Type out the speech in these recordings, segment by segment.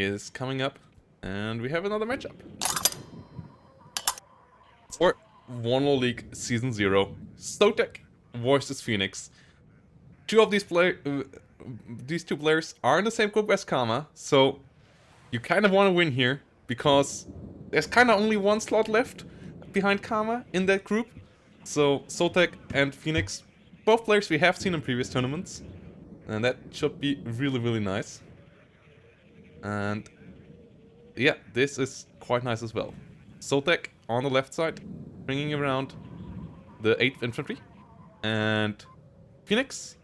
is coming up, and we have another matchup. For WARNO League Season 0, Sotek versus Phoenix. Two of these two players are in the same group as Karma, so you kind of want to win here, because there's kind of only one slot left behind Karma in that group. So Sotek and Phoenix, both players we have seen in previous tournaments, and that should be really, really nice. And yeah, this is quite nice as well. Sotek on the left side, bringing around the 8th Infantry, and Phoenix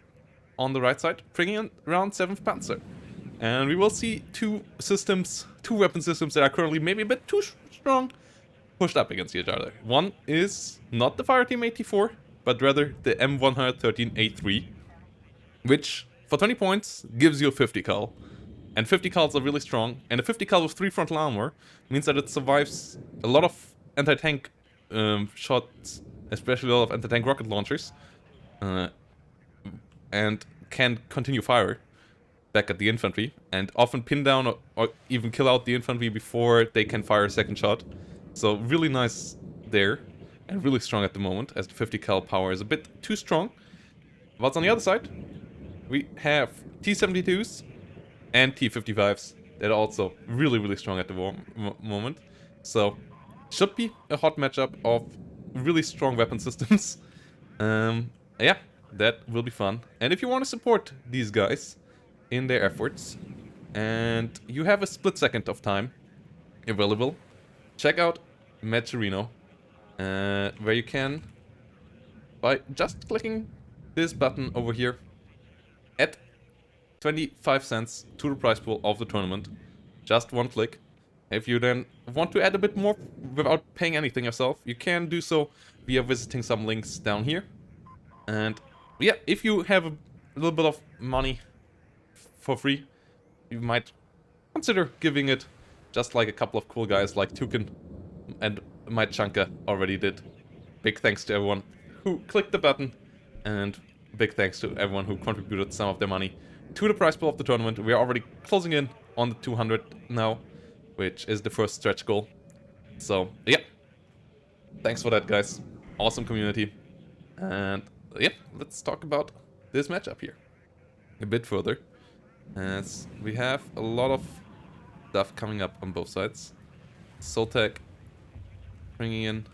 on the right side, bringing in around 7th Panzer. And we will see two weapon systems that are currently maybe a bit too strong, pushed up against each other. One is not the Fireteam AT4, but rather the M113A3, which for 20 points gives you a 50 cal. And 50 cals are really strong, and a 50 cal with 3 frontal armor means that it survives a lot of anti-tank shots, especially a lot of anti-tank rocket launchers, and can continue fire back at the infantry, and often pin down or even kill out the infantry before they can fire a second shot. So really nice there, and really strong at the moment, as the 50 cal power is a bit too strong. What's on the other side? We have T-72s and T-55s that are also really, really strong at the moment. So, should be a hot matchup of really strong weapon systems. Yeah, that will be fun. And if you want to support these guys in their efforts, and you have a split second of time available, check out Ph3N6X, where you can, by just clicking this button over here, add 25 cents to the prize pool of the tournament. Just one click. If you then want to add a bit more without paying anything yourself, you can do so via visiting some links down here. And yeah, if you have a little bit of money for free, you might consider giving it, just like a couple of cool guys like Tukin and my Chunka already did. Big thanks to everyone who clicked the button, and big thanks to everyone who contributed some of their money to the prize pool of the tournament. We are already closing in on the 200 now, which is the first stretch goal. So yeah, thanks for that, guys. Awesome community. And yeah, let's talk about this matchup here a bit further, as we have a lot of stuff coming up on both sides. Sotek bringing in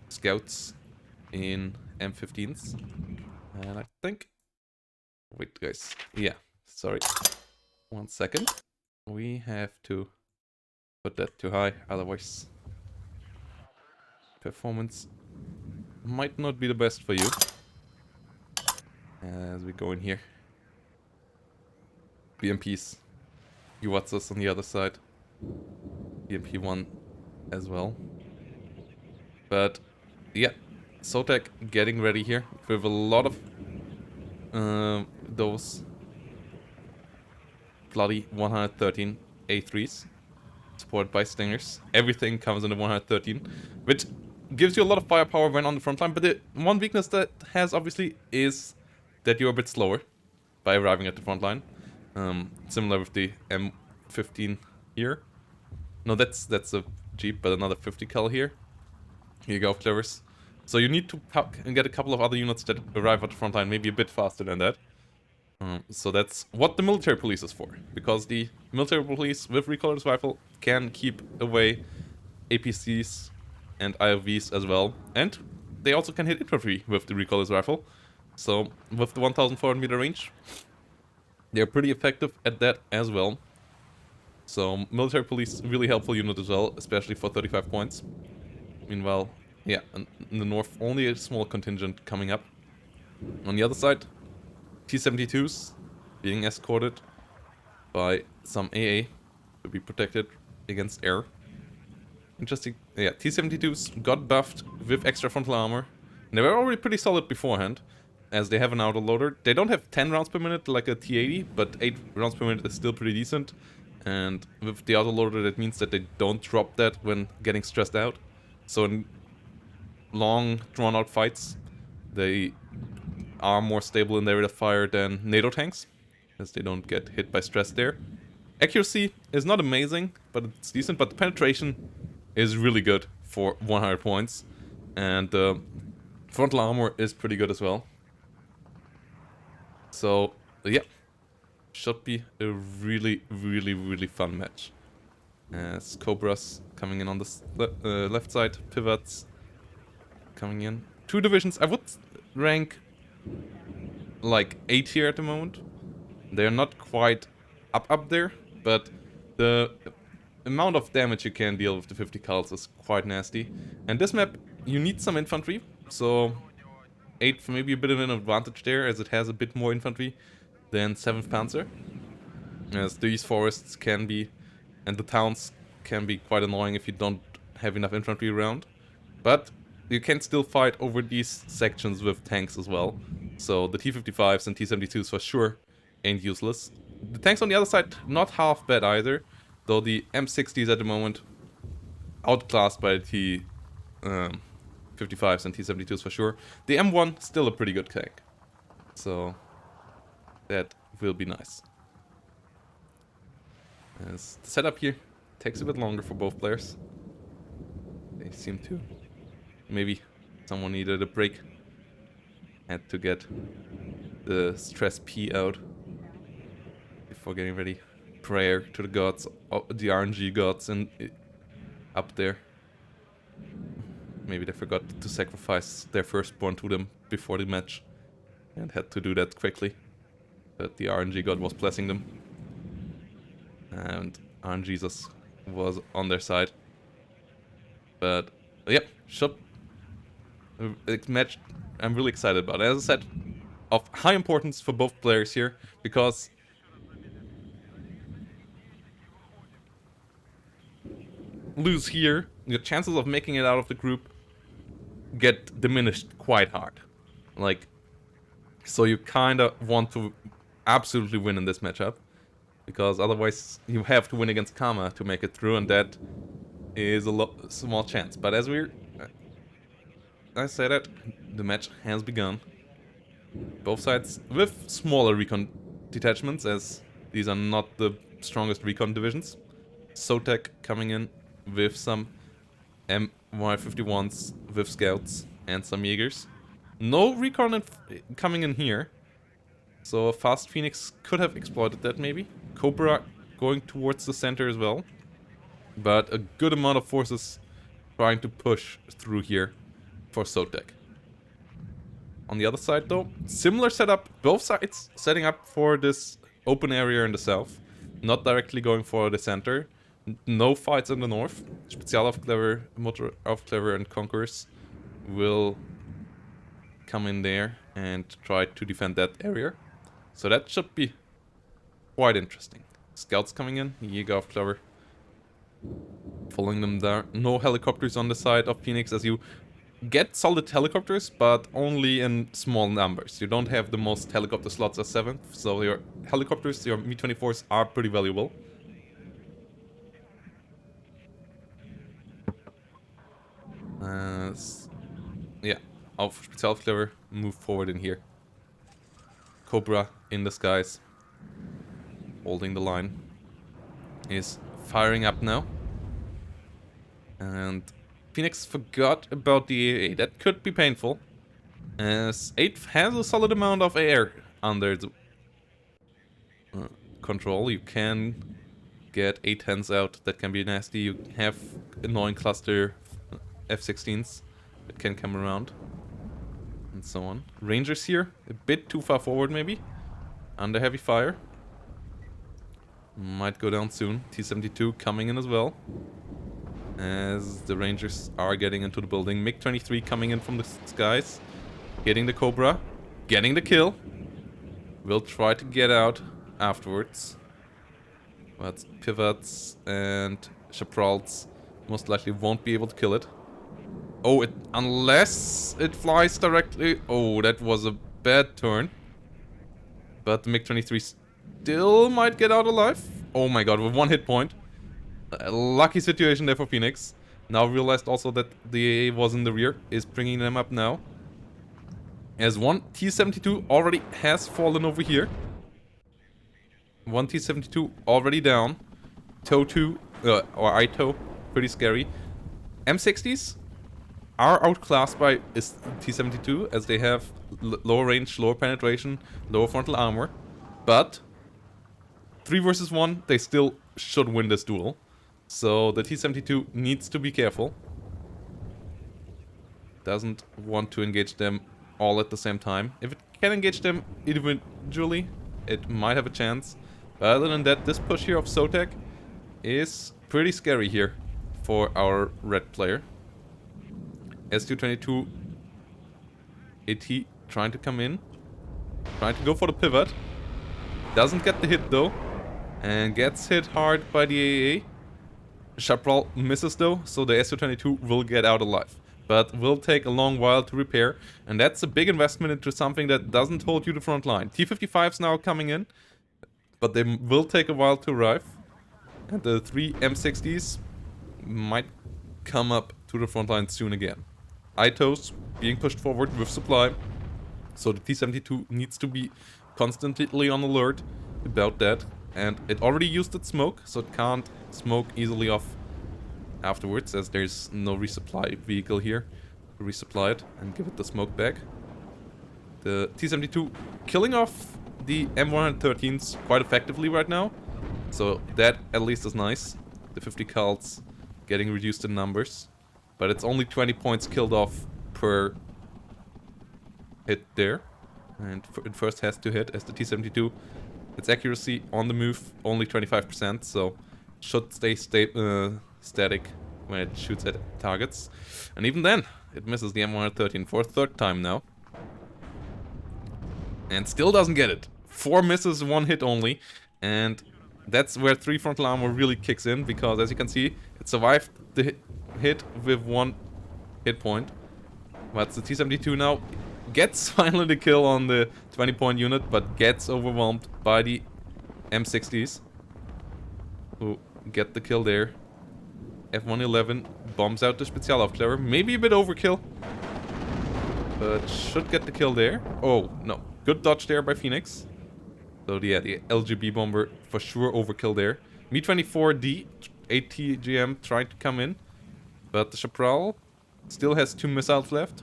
scouts in M15s, and I think, wait guys, yeah, sorry, 1 second, we have to put that too high, otherwise performance might not be the best for you. As we go in here, BMPs, UATSs on the other side, BMP1 as well. But yeah, Sotek getting ready here with a lot of those bloody 113 A3s, supported by Stingers. Everything comes in the 113, which gives you a lot of firepower when on the front line. But the one weakness that has, obviously, is that you're a bit slower by arriving at the front line. Similar with the M15 here. No, that's a Jeep, but another 50 cal here. Here you go, Clevers. So you need to get a couple of other units that arrive at the front line, maybe a bit faster than that. So that's what the military police is for, because the military police with recolorless rifle can keep away APCs and IOVs as well, and they also can hit infantry with the recolorless rifle. So with the 1400 meter range, they're pretty effective at that as well. So military police, really helpful unit as well, especially for 35 points. Meanwhile, yeah, in the north, only a small contingent coming up. On the other side, T-72s being escorted by some AA to be protected against air. Interesting. Yeah, T-72s got buffed with extra frontal armor. And they were already pretty solid beforehand, as they have an autoloader. They don't have 10 rounds per minute like a T-80, but 8 rounds per minute is still pretty decent. And with the autoloader, that means that they don't drop that when getting stressed out. So in long, drawn-out fights, they are more stable in their rate of fire than NATO tanks, as they don't get hit by stress there. Accuracy is not amazing, but it's decent. But the penetration is really good for 100 points. And frontal armor is pretty good as well. So, yeah. Should be a really, really, really fun match. As Cobras coming in on the left side. Pivots coming in. 2 divisions. I would rank like A tier at the moment. They're not quite up there, but the amount of damage you can deal with the 50 cals is quite nasty. And this map, you need some infantry, so 8th maybe a bit of an advantage there, as it has a bit more infantry than 7th Panzer. As these forests can be, and the towns can be quite annoying if you don't have enough infantry around. But you can still fight over these sections with tanks as well. So the T-55s and T-72s for sure ain't useless. The tanks on the other side, not half bad either. Though the M60s at the moment, outclassed by the T-55s and T-72s for sure. The M1, still a pretty good tank. So that will be nice. As the setup here takes a bit longer for both players. They seem to. Maybe someone needed a break. Had to get the stress P out before getting ready. Prayer to the gods, the RNG gods, and up there. Maybe they forgot to sacrifice their firstborn to them before the match and had to do that quickly. But the RNG god was blessing them. And RNGesus was on their side. But yeah, should match I'm really excited about. As I said, of high importance for both players here, because lose here, your chances of making it out of the group get diminished quite hard. Like, so you kinda want to absolutely win in this matchup, because otherwise you have to win against Karma to make it through, and that is a small chance. But as I say that, the match has begun. Both sides with smaller recon detachments, as these are not the strongest recon divisions. Sotek coming in with some MY51s with scouts and some Jaegers. No recon coming in here, so a fast Phoenix could have exploited that maybe. Cobra going towards the center as well, but a good amount of forces trying to push through here for Sotek. On the other side though, similar setup, both sides setting up for this open area in the south, not directly going for the center. No fights in the north. Spezialaufklärer, Motoraufklärer and Conquerors will come in there and try to defend that area. So that should be quite interesting. Scouts coming in, Jägeraufklärer following them there. No helicopters on the side of Phoenix, as you get solid helicopters, but only in small numbers. You don't have the most helicopter slots as 7th, so your helicopters, your Mi-24s, are pretty valuable. Yeah, Spezialaufklärer move forward in here. Cobra in the skies, holding the line, is firing up now. And Phoenix forgot about the AA. That could be painful, as 8th has a solid amount of air under the control. You can get A-10s out, that can be nasty. You have annoying cluster F-16s that can come around, and so on. Rangers here, a bit too far forward maybe, under heavy fire. Might go down soon. T-72 coming in as well, as the Rangers are getting into the building. MiG-23 coming in from the skies, hitting the Cobra, getting the kill. Will try to get out afterwards, but Pivots and Chaprals most likely won't be able to kill it. Oh, unless it flies directly. Oh, that was a bad turn. But the MiG-23 still might get out alive. Oh my god, with 1 hit point. A lucky situation there for Phoenix. Now realized also that the AA was in the rear, is bringing them up now. As one T-72 already has fallen over here. One T-72 already down. TOW2, or ITO, pretty scary. M60s are outclassed by T-72 as they have lower range, lower penetration, lower frontal armor. But 3 versus 1, they still should win this duel. So the T-72 needs to be careful. Doesn't want to engage them all at the same time. If it can engage them individually, it might have a chance. But other than that, this push here of Sotek is pretty scary here for our red player. S222 AT trying to come in. Trying to go for the pivot. Doesn't get the hit though. And gets hit hard by the AAA. Chaparral misses though, so the S222 will get out alive. But will take a long while to repair. And that's a big investment into something that doesn't hold you the front line. T-55's now coming in. But they will take a while to arrive. And the 3 M60s might come up to the front line soon again. ITOs being pushed forward with supply. So the T-72 needs to be constantly on alert about that. And it already used its smoke, so it can't smoke easily off afterwards, as there's no resupply vehicle here to resupply it and give it the smoke back. The T-72 killing off the M113s quite effectively right now, so that at least is nice. The 50 cals getting reduced in numbers, but it's only 20 points killed off per hit there, and it first has to hit as the T-72. Its accuracy on the move only 25%, so should stay static when it shoots at targets. And even then, it misses the M113 for a third time now. And still doesn't get it. 4 misses, 1 hit only. And that's where 3 frontal armor really kicks in, because as you can see, it survived the hit with 1 hit point. But the T-72 now gets finally the kill on the 20-point unit, but gets overwhelmed by the M60s, who get the kill there. F111 bombs out the Spezialaufklärer. Maybe a bit overkill, but should get the kill there. Oh, no. Good dodge there by Phoenix. So yeah, the LGB bomber for sure overkill there. Mi-24D, ATGM trying to come in, but the Chaparral still has 2 missiles left,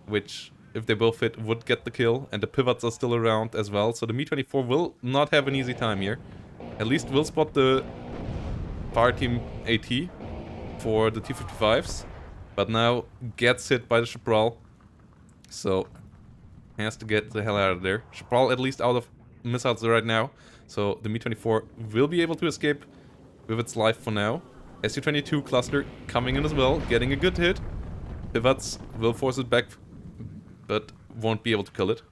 which, if they both hit, would get the kill, and the pivots are still around as well, so the Mi-24 will not have an easy time here. At least will spot the fire team AT for the T-55s, but now gets hit by the Chaparral, so has to get the hell out of there. Chaparral at least out of missiles right now, so the Mi-24 will be able to escape with its life for now. Su-22 cluster coming in as well, getting a good hit. Pivots will force it back, but won't be able to kill it.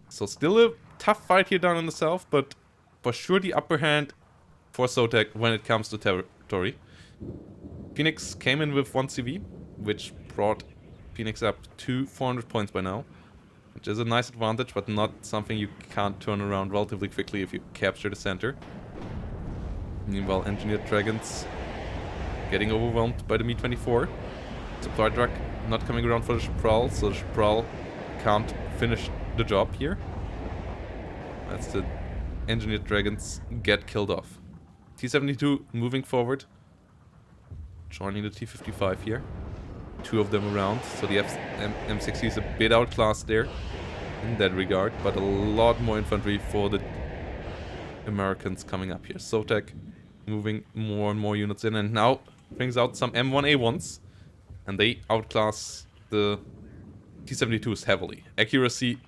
So still a tough fight here down in the south, but for sure the upper hand for Sotek when it comes to territory. Phoenix came in with 1 CV, which brought Phoenix up to 400 points by now, which is a nice advantage, but not something you can't turn around relatively quickly if you capture the center. Meanwhile, Engineered Dragons getting overwhelmed by the Mi-24. Supply truck not coming around for the Chaparral, so the Chaparral can't finish the job here. That's the Engineered Dragons get killed off. T-72 moving forward, joining the T-55 here. 2 of them around, so the M60 is a bit outclassed there in that regard, but a lot more infantry for the Americans coming up here. Sotek moving more and more units in, and now brings out some M1A1s, and they outclass the T-72s heavily. Accuracy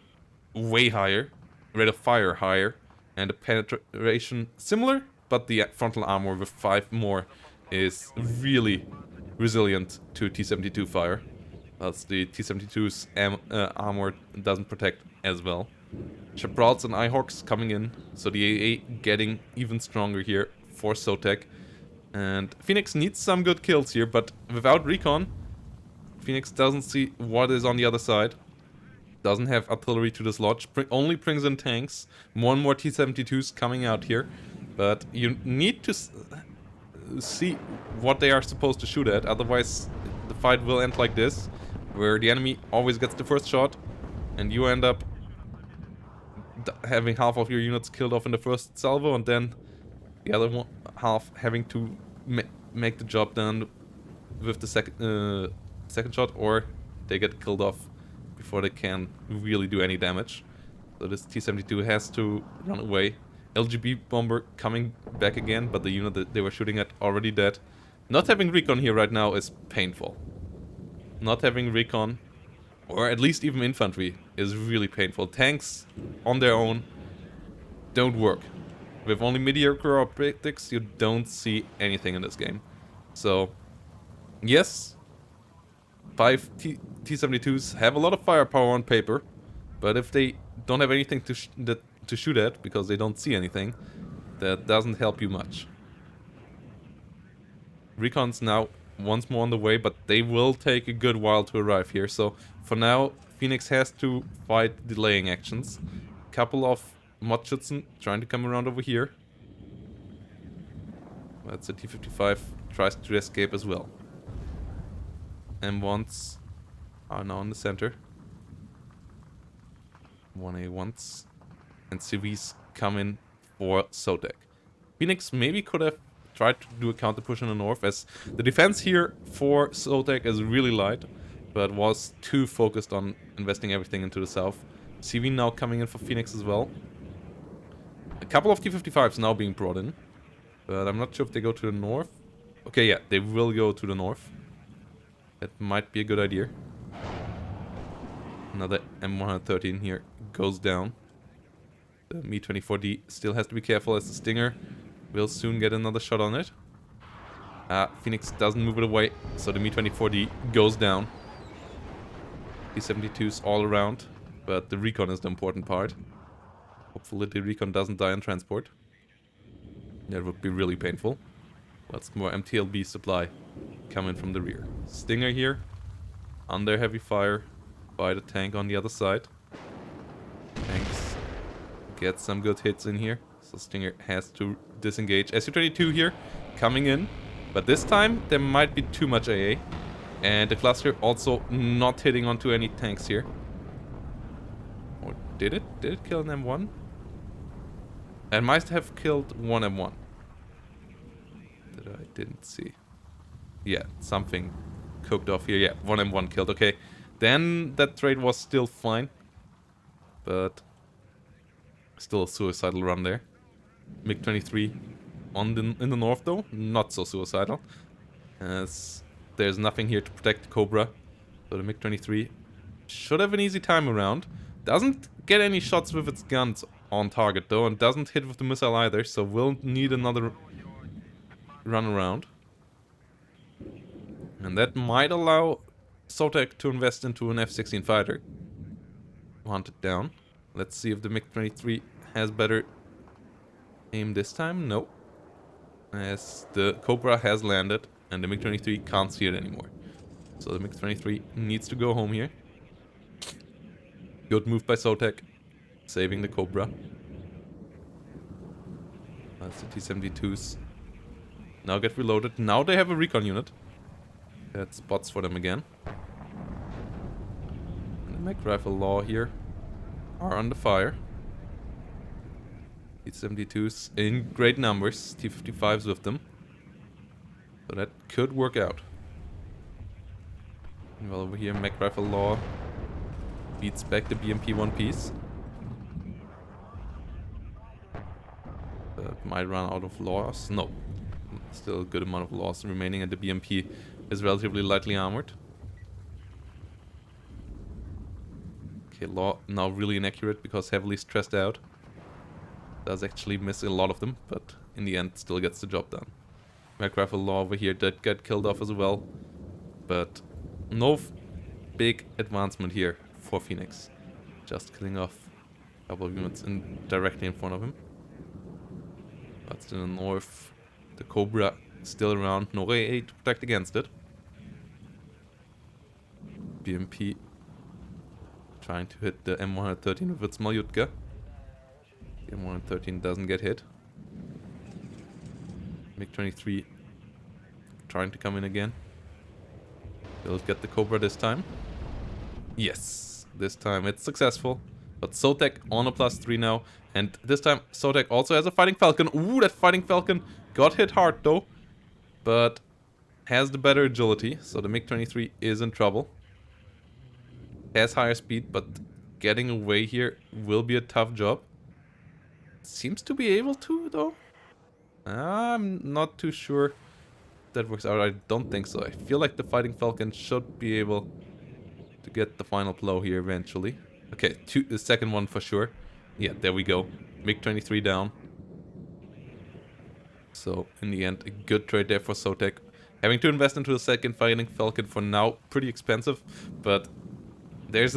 way higher, rate of fire higher, and the penetration similar, but the frontal armor with 5 more is really resilient to T-72 fire. That's the T-72's armor doesn't protect as well. Chaparrals and Ihawks coming in, so the AA getting even stronger here for Sotek. And Phoenix needs some good kills here, but without recon, Phoenix doesn't see what is on the other side. Doesn't have artillery to dislodge, only brings in tanks. More and more T-72s coming out here, but you need to see what they are supposed to shoot at, otherwise the fight will end like this, where the enemy always gets the first shot and you end up having half of your units killed off in the first salvo, and then the other half having to make the job done with the second shot, or they get killed off before they can really do any damage. So this T-72 has to run away. LGB bomber coming back again, but the unit that they were shooting at already dead. Not having recon here right now is painful. Not having recon, or at least even infantry, is really painful. Tanks on their own don't work. With only mediocre optics, you don't see anything in this game. So, yes, 5 T-72s have a lot of firepower on paper, but if they don't have anything to shoot at because they don't see anything, that doesn't help you much. Recon's now once more on the way, but they will take a good while to arrive here. So for now, Phoenix has to fight delaying actions. Couple of Motschützen trying to come around over here. That's a T-55, tries to escape as well. M1s are now in the center. 1A1s and CVs come in for Sotek. Phoenix maybe could have tried to do a counter push in the north, as the defense here for Sotek is really light, but was too focused on investing everything into the south. CV now coming in for Phoenix as well. A couple of T-55s now being brought in, but I'm not sure if they go to the north. Okay, yeah, they will go to the north. That might be a good idea. Another M113 here goes down. The Mi-24D still has to be careful, as the Stinger will soon get another shot on it. Phoenix doesn't move it away, so the Mi-24D goes down. T-72s all around, but the recon is the important part. Hopefully the recon doesn't die in transport. That would be really painful. Lots more MTLB supply coming from the rear. Stinger here, under heavy fire by the tank on the other side. Tanks get some good hits in here, so Stinger has to disengage. Su-22 here, coming in, but this time there might be too much AA. And the cluster also not hitting onto any tanks here. Or did it? Did it kill an M1? It might have killed one M1. That I didn't see. Yeah, something cooked off here. Yeah, one M1 killed. Okay, then that trade was still fine. But still a suicidal run there. MiG-23 in the north though, not so suicidal, as there's nothing here to protect the Cobra. So the MiG-23 should have an easy time around. Doesn't get any shots with its guns on target though, and doesn't hit with the missile either, so we'll need another run around. And that might allow Sotek to invest into an F-16 fighter. Hunt it down. Let's see if the MiG-23 has better aim this time. No. As the Cobra has landed and the MiG-23 can't see it anymore. So the MiG-23 needs to go home here. Good move by Sotek, saving the Cobra. That's the T-72s. Now get reloaded. Now they have a recon unit. That spots for them again. And the Mac Rifle Law here are under fire. T-72s in great numbers. T-55s with them. So that could work out. Well, over here, Mac Rifle Law beats back the BMP one piece. That might run out of laws. No. Still a good amount of laws remaining, and the BMP is relatively lightly armored. Okay, Law now really inaccurate because heavily stressed out. Does actually miss a lot of them, but in the end still gets the job done. Mac Rifle Law over here did get killed off as well, but no big advancement here for Phoenix. Just killing off a couple of units directly in front of him. That's in the north. The Cobra still around. No AA to protect against it. BMP trying to hit the M113 with its Malyutka. The M113 doesn't get hit. MiG-23 trying to come in again. They'll get the Cobra this time. Yes, this time it's successful. But Sotek on a +3 now. And this time Sotek also has a Fighting Falcon. Ooh, that Fighting Falcon got hit hard though. But has the better agility. So the MiG-23 is in trouble. Has higher speed, but getting away here will be a tough job. Seems to be able to though. I'm not too sure that works out. I don't think so. I feel like the Fighting Falcon should be able to get the final blow here eventually. Okay, the second one for sure. Yeah, there we go. MiG-23 down. So, in the end, a good trade there for Sotek. Having to invest into a second Fighting Falcon for now, pretty expensive. But there's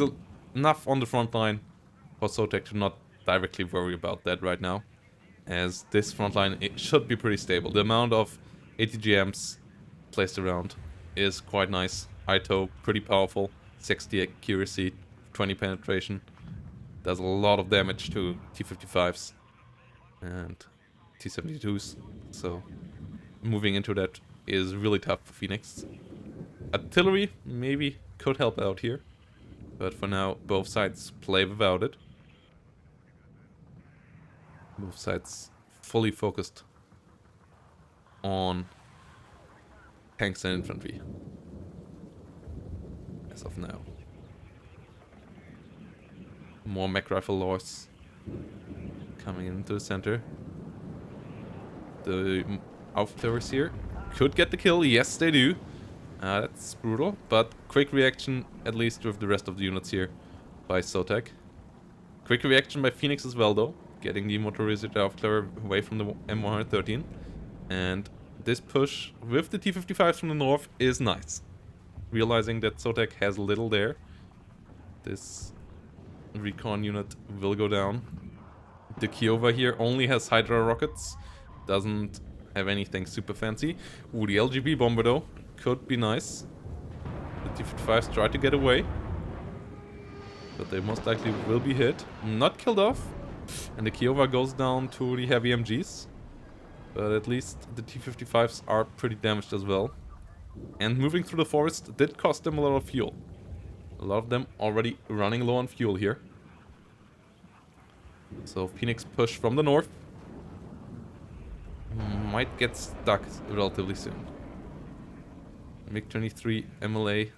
enough on the front line for Sotek to not directly worry about that right now. As this front line, it should be pretty stable. The amount of ATGMs placed around is quite nice. ITO, pretty powerful. 60 accuracy, 20 penetration. Does a lot of damage to T-55s and T-72s. So moving into that is really tough for Phoenix. Artillery maybe could help out here. But for now, both sides play without it. Both sides fully focused on tanks and infantry. As of now. More mech rifle loss coming into the center. The Aufklärers here could get the kill. Yes, they do. That's brutal, but quick reaction, at least with the rest of the units here by Sotek. Quick reaction by Phoenix as well, though, getting the motorized Aufklärer away from the M113. And this push with the T-55s from the north is nice. Realizing that Sotek has little there, this recon unit will go down. The Kiowa here only has Hydra rockets, doesn't have anything super fancy. Ooh, the LGB bomber though could be nice. The T-55s try to get away, but they most likely will be hit. Not killed off, and the Kiowa goes down to the heavy MGs. But at least the T-55s are pretty damaged as well. And moving through the forest did cost them a lot of fuel. A lot of them already running low on fuel here. So Phoenix push from the north might get stuck relatively soon. MiG-23 MLA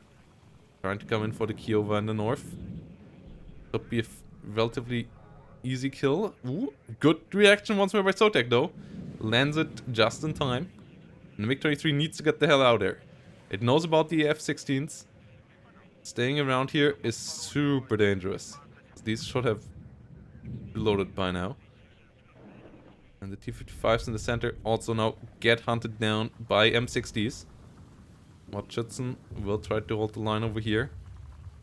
trying to come in for the Kiowa in the north. Could be a relatively easy kill. Ooh, good reaction once more by Sotek though. Lands it just in time. And the MiG-23 needs to get the hell out of there. It knows about the F-16s. Staying around here is super dangerous. These should have loaded by now. And the T-55s in the center also now get hunted down by M60s. Watchitson will try to hold the line over here.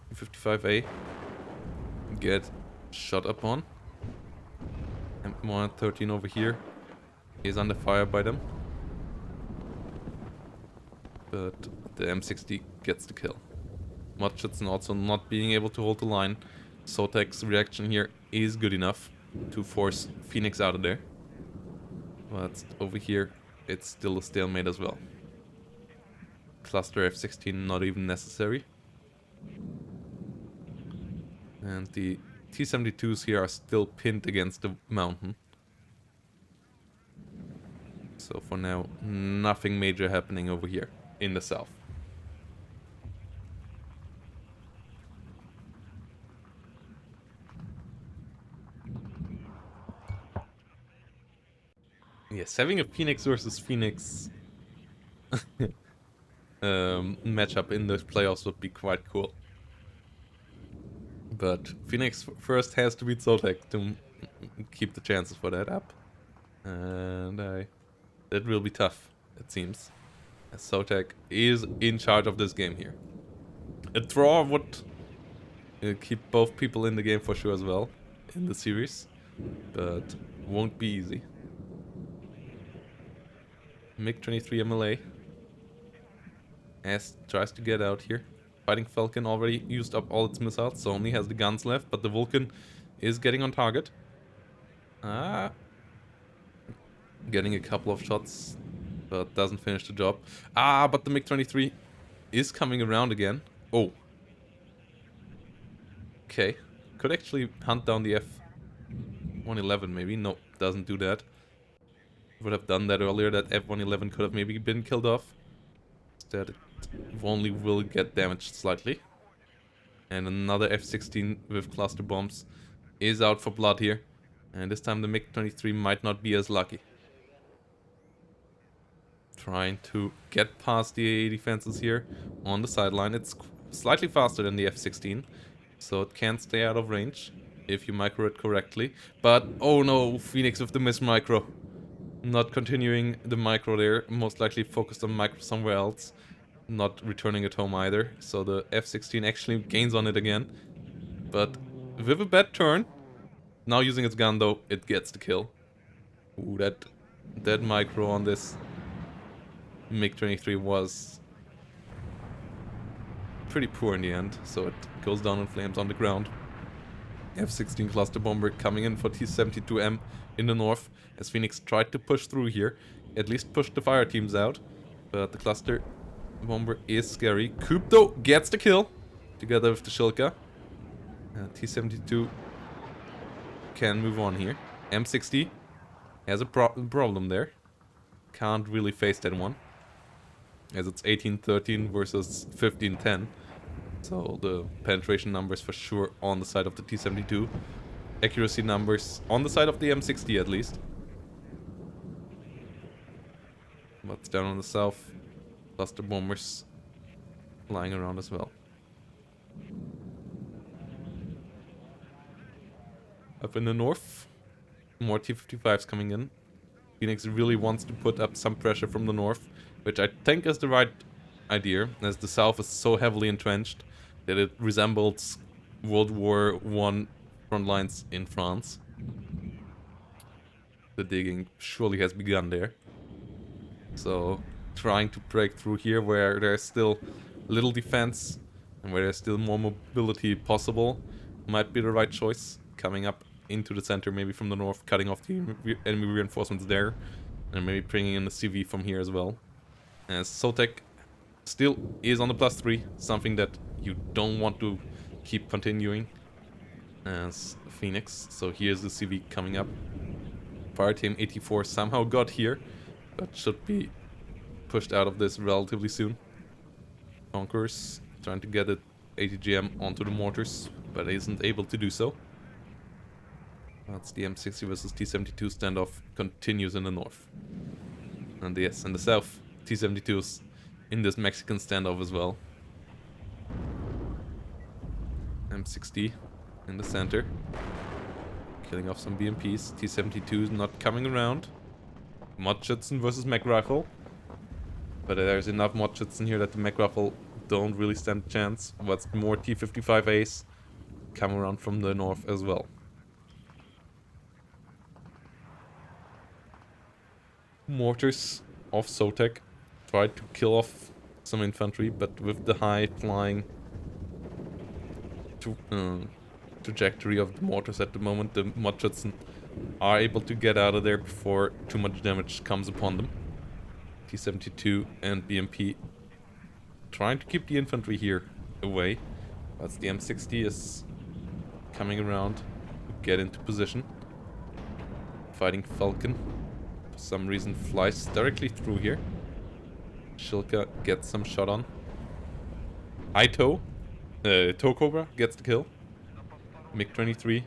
T-55A get shot upon. M113 over here is under fire by them. But the M60 gets the kill. Watchitson also not being able to hold the line. Sotek's reaction here is good enough to force Phoenix out of there. But over here, it's still a stalemate as well. Cluster F-16 not even necessary. And the T-72s here are still pinned against the mountain. So for now, nothing major happening over here in the south. Yes, having a Phoenix versus Phoenix matchup in the playoffs would be quite cool. But Phoenix first has to beat Sotek to keep the chances for that up. And that will be tough, it seems. As Sotek is in charge of this game here. A draw would keep both people in the game for sure as well in the series. But won't be easy. MiG-23 MLA tries to get out here. Fighting Falcon already used up all its missiles, so only has the guns left, but the Vulcan is getting on target. Getting a couple of shots, but doesn't finish the job. But the MiG-23 is coming around again. Oh. Okay. Could actually hunt down the F111 maybe. No, doesn't do that. Would have done that earlier. That F111 could have maybe been killed off. Instead, it only will get damaged slightly. And another F-16 with cluster bombs is out for blood here. And this time the MiG-23 might not be as lucky. Trying to get past the defenses here on the sideline. It's slightly faster than the F-16, so it can stay out of range if you micro it correctly. But, oh no, Phoenix with the miss micro. Not continuing the micro there, most likely focused on micro somewhere else. Not returning it home either, so the F-16 actually gains on it again. But with a bad turn, now using its gun though, it gets the kill. Ooh, that micro on this MiG-23 was pretty poor in the end, so it goes down in flames on the ground. F-16 cluster bomber coming in for T-72M in the north, as Phoenix tried to push through here, at least push the fire teams out, but the cluster bomber is scary. Coop though gets the kill, together with the Shilka. T-72 can move on here. M60 has a problem there. Can't really face that one, as it's 18-13 versus 15-10. So the penetration numbers for sure on the side of the T-72. Accuracy numbers on the side of the M60 at least. But down on the south, cluster bombers flying around as well. Up in the north, more T-55s coming in. Phoenix really wants to put up some pressure from the north, which I think is the right idea, as the south is so heavily entrenched that it resembles World War I front lines in France. The digging surely has begun there. So, trying to break through here where there's still little defense and where there's still more mobility possible might be the right choice. Coming up into the center, maybe from the north, cutting off the enemy reinforcements there, and maybe bringing in the CV from here as well. As Sotek still is on the +3, something that you don't want to keep continuing as Phoenix. So here's the CV coming up. Fire Team 84 somehow got here, but should be pushed out of this relatively soon. Conquerors trying to get it ATGM onto the mortars, but isn't able to do so. That's the M60 versus T-72 standoff continues in the north. And yes, in the south, T-72s in this Mexican standoff as well. M60 in the center, killing off some BMPs. T-72 is not coming around. Modschützen versus mech rifle, but there's enough Modschützen here that the mech rifle don't really stand a chance. What's more, T-55As come around from the north as well. Mortars of Sotek tried to kill off some infantry, but with the high flying trajectory of the mortars at the moment, the Modschützen are able to get out of there before too much damage comes upon them. T-72 and BMP trying to keep the infantry here away, but the M60 is coming around to get into position. Fighting Falcon, for some reason, flies directly through here. Shilka gets some shot on. Tow Cobra gets the kill. MiG-23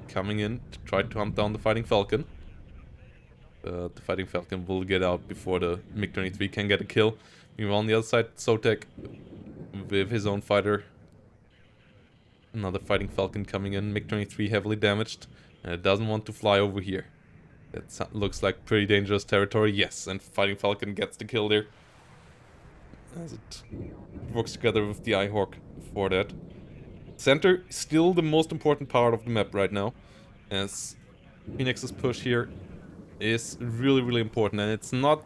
coming in to try to hunt down the Fighting Falcon. The Fighting Falcon will get out before the MiG-23 can get a kill. Meanwhile, on the other side, Sotek with his own fighter. Another Fighting Falcon coming in. MiG-23 heavily damaged, and it doesn't want to fly over here. That looks like pretty dangerous territory. Yes, and Fighting Falcon gets the kill there, as it works together with the Ihawk for that. Center, still the most important part of the map right now, as Phoenix's push here is really, really important, and it's not,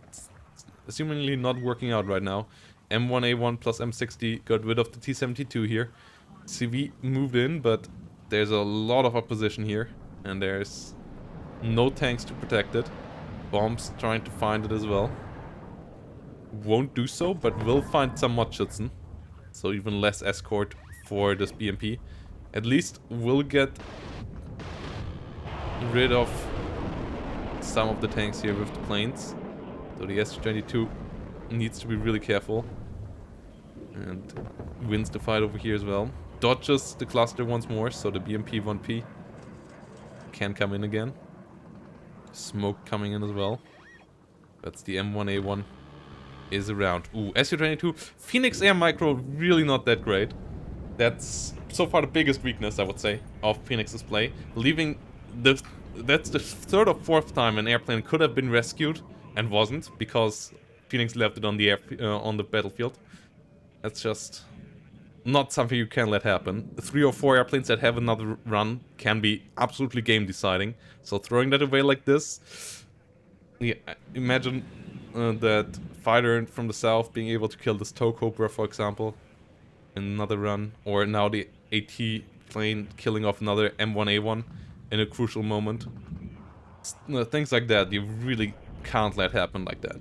assumingly not working out right now. M1A1 plus M60 got rid of the T-72 here. CV moved in, but there's a lot of opposition here, and there's no tanks to protect it. Bombs trying to find it as well. Won't do so, but will find some Modschützen, so even less escort for this BMP. At least we'll get rid of some of the tanks here with the planes. So the S-22 needs to be really careful. And wins the fight over here as well. Dodges the cluster once more, so the BMP-1P can come in again. Smoke coming in as well. That's the M1A1 is around. Ooh, Su-22. Phoenix Air Micro, really not that great. That's so far the biggest weakness, I would say, of Phoenix's play. Leaving the... That's the third or fourth time an airplane could have been rescued and wasn't, because Phoenix left it on the on the battlefield. That's just not something you can let happen. 3 or 4 airplanes that have another run can be absolutely game deciding. So throwing that away like this... Yeah, imagine that fighter from the south being able to kill this tow Cobra, for example, in another run. Or now the AT plane killing off another M1A1 in a crucial moment. Things like that, you really can't let happen like that.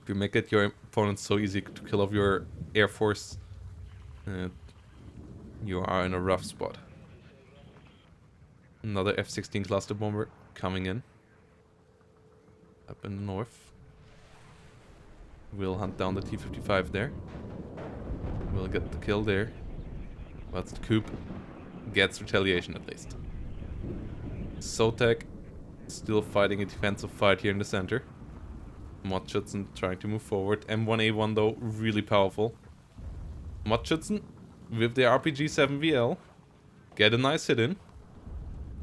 If you make it your opponent so easy to kill off your Air Force, you are in a rough spot. Another F-16 cluster bomber coming in. Up in the north. We'll hunt down the T-55 there. We'll get the kill there. That's the coup. Gets retaliation at least. Sotek still fighting a defensive fight here in the center. Modschützen trying to move forward. M1A1 though, really powerful. Modschützen with the RPG-7VL. Get a nice hit in.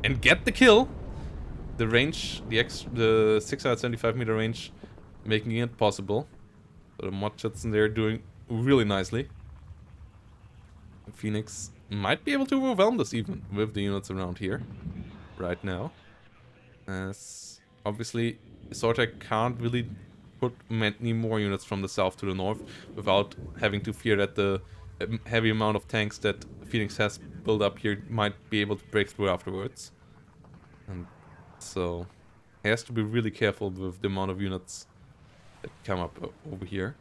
And get the kill! The range, the 675 meter range, making it possible. So the Modschützen there doing really nicely. Phoenix might be able to overwhelm this even with the units around here right now. As obviously Sotek can't really put many more units from the south to the north without having to fear that the heavy amount of tanks that Phoenix has built up here might be able to break through afterwards. And so he has to be really careful with the amount of units that come up over here.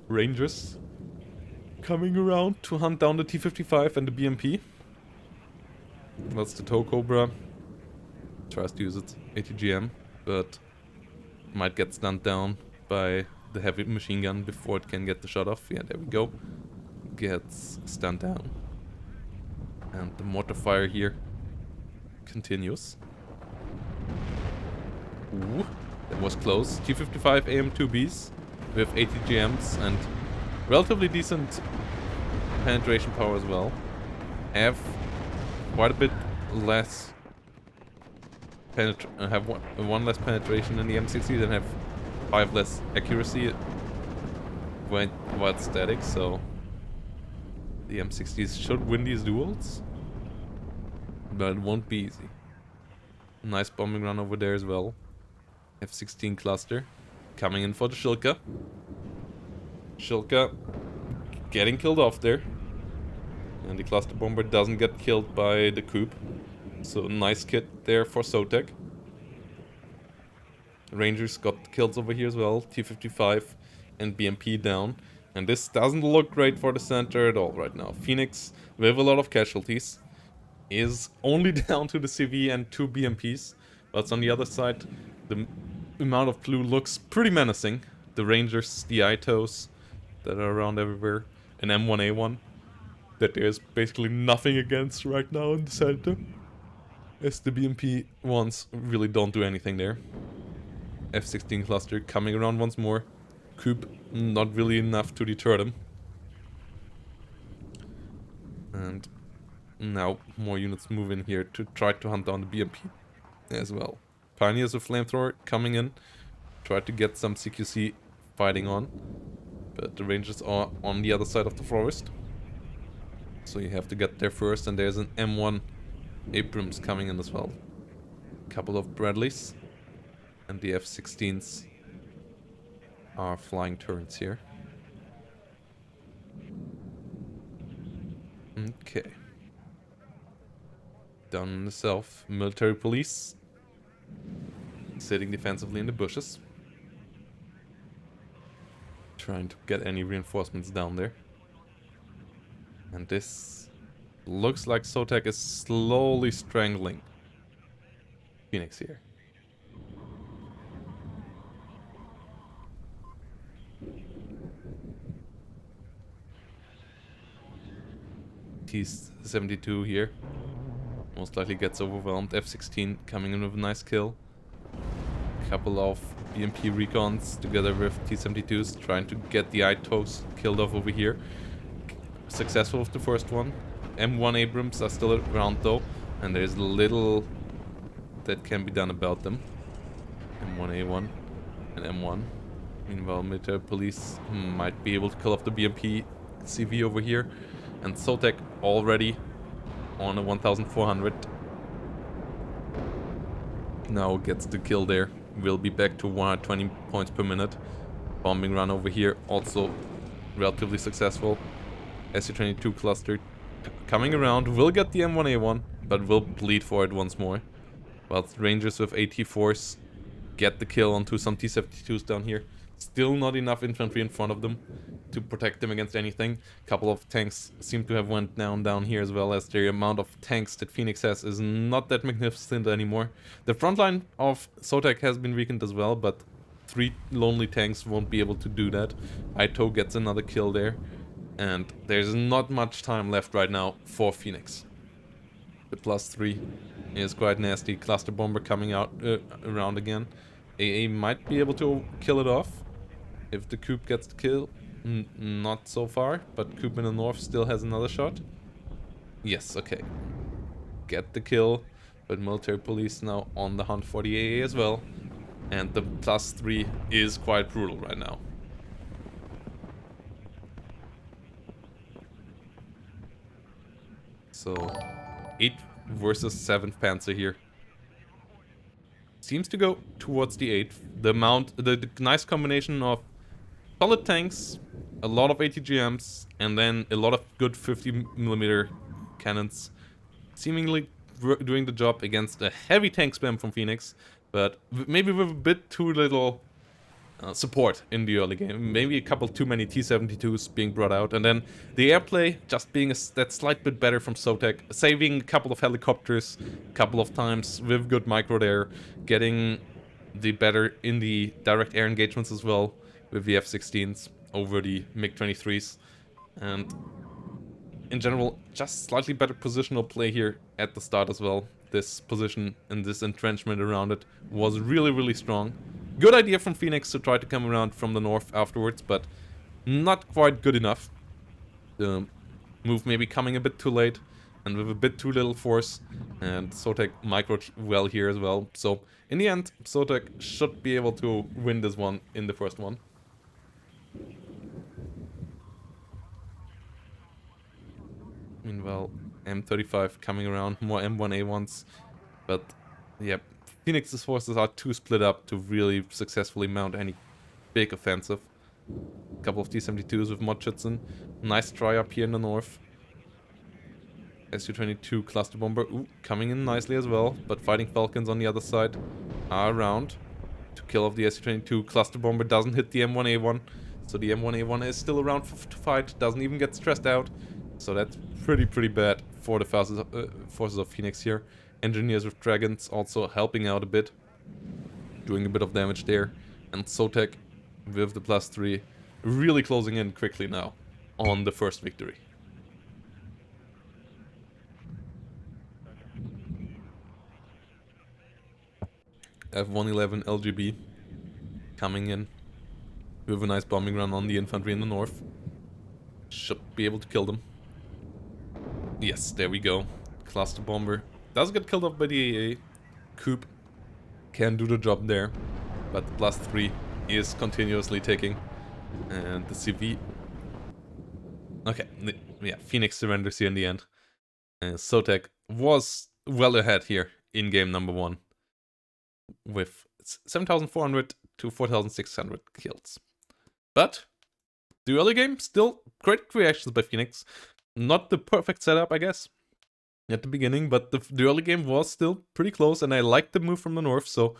Rangers coming around to hunt down the T-55 and the BMP. That's the tow Cobra. Tries to use its ATGM, but might get stunned down by the heavy machine gun before it can get the shot off. Yeah, there we go. Gets stunned down. And the mortar fire here continues. Ooh, that was close. T-55 AM2Bs with ATGMs and relatively decent penetration power as well. Have quite a bit less have one less penetration in the M60 and have 5 less accuracy when while static, so the M60s should win these duels, but it won't be easy. Nice bombing run over there as well. F-16 cluster coming in for the Shilka. Shilka getting killed off there. And the cluster bomber doesn't get killed by the coup. So nice kit there for Sotek. Rangers got kills over here as well. T-55 and BMP down. And this doesn't look great for the center at all right now. Phoenix, with a lot of casualties, is only down to the CV and 2 BMPs. But on the other side, the amount of blue looks pretty menacing. The Rangers, the ITOs that are around everywhere, an M1A1 that there's basically nothing against right now in the center, as the BMP ones really don't do anything there. F-16 cluster coming around once more. Coup, not really enough to deter them. And now more units move in here to try to hunt down the BMP as well. Pioneers of Flamethrower coming in, try to get some CQC fighting on, but the Rangers are on the other side of the forest. So you have to get there first, and there's an M1 Abrams coming in as well. A couple of Bradleys, and the F-16s are flying turrets here. Okay. Down in the south, military police sitting defensively in the bushes, trying to get any reinforcements down there. And this looks like Sotek is slowly strangling Phoenix here. T72 here. Most likely gets overwhelmed. F16 coming in with a nice kill. Couple of BMP recons together with T72s trying to get the ITOs killed off over here. Successful with the first one. M1 Abrams are still around though, and there's little that can be done about them. M1A1 and M1. Meanwhile, military police might be able to kill off the BMP CV over here. And Sotek already on a 1400. Now gets the kill there. Will be back to 120 points per minute. Bombing run over here, also relatively successful. SU-22 cluster coming around, will get the M1A1, but will bleed for it once more. Whilst Rangers with AT4s get the kill onto some T-72s down here. Still not enough infantry in front of them to protect them against anything. Couple of tanks seem to have went down here as well, as the amount of tanks that Phoenix has is not that magnificent anymore. The front line of Sotek has been weakened as well, but 3 lonely tanks won't be able to do that. Ito gets another kill there, and there's not much time left right now for Phoenix. The +3 is quite nasty. Cluster bomber coming out around again. AA might be able to kill it off if the Coop gets the kill. Not so far, but Coop in the north still has another shot. Yes, okay. Get the kill, but military police now on the hunt for the AA as well. And the +3 is quite brutal right now. So 8 versus 7th Panzer here. Seems to go towards the 8th. The nice combination of solid tanks, a lot of ATGMs, and then a lot of good 50mm cannons. Seemingly doing the job against a heavy tank spam from Phoenix, but maybe with a bit too little support in the early game. Maybe a couple too many T-72s being brought out, and then the airplay just being that slight bit better from Sotek, saving a couple of helicopters a couple of times with good micro there, getting the better in the direct air engagements as well with the F-16s over the MiG-23s, and in general just slightly better positional play here at the start as well. This position and this entrenchment around it was really strong. Good idea from Phoenix to try to come around from the north afterwards, but not quite good enough. The move maybe coming a bit too late and with a bit too little force, and Sotek microed well here as well. So in the end, Sotek should be able to win this one in the first one. Meanwhile, M35 coming around, more M1A1s, but yeah, Phoenix's forces are too split up to really successfully mount any big offensive. A couple of T-72s with Modschützen. Nice try up here in the north. Su-22 cluster bomber, coming in nicely as well, but Fighting Falcons on the other side are around to kill off the Su-22. Cluster bomber doesn't hit the M1A1, so the M1A1 is still around to fight, doesn't even get stressed out. So that's pretty bad for the forces of Phoenix here. Engineers with dragons also helping out a bit, doing a bit of damage there. And Sotek with the +3 really closing in quickly now on the first victory. F111 LGB coming in with a nice bombing run on the infantry in the north. Should be able to kill them. Yes, there we go. Cluster bomber does get killed off by the AA. Coop can do the job there, but the +3 is continuously taking. And the CV... Okay, yeah, Phoenix surrenders here in the end. And Sotek was well ahead here in game number 1. With 7,400 to 4,600 kills. But the early game, still great reactions by Phoenix. Not the perfect setup, I guess, at the beginning, but the early game was still pretty close, and I liked the move from the north, so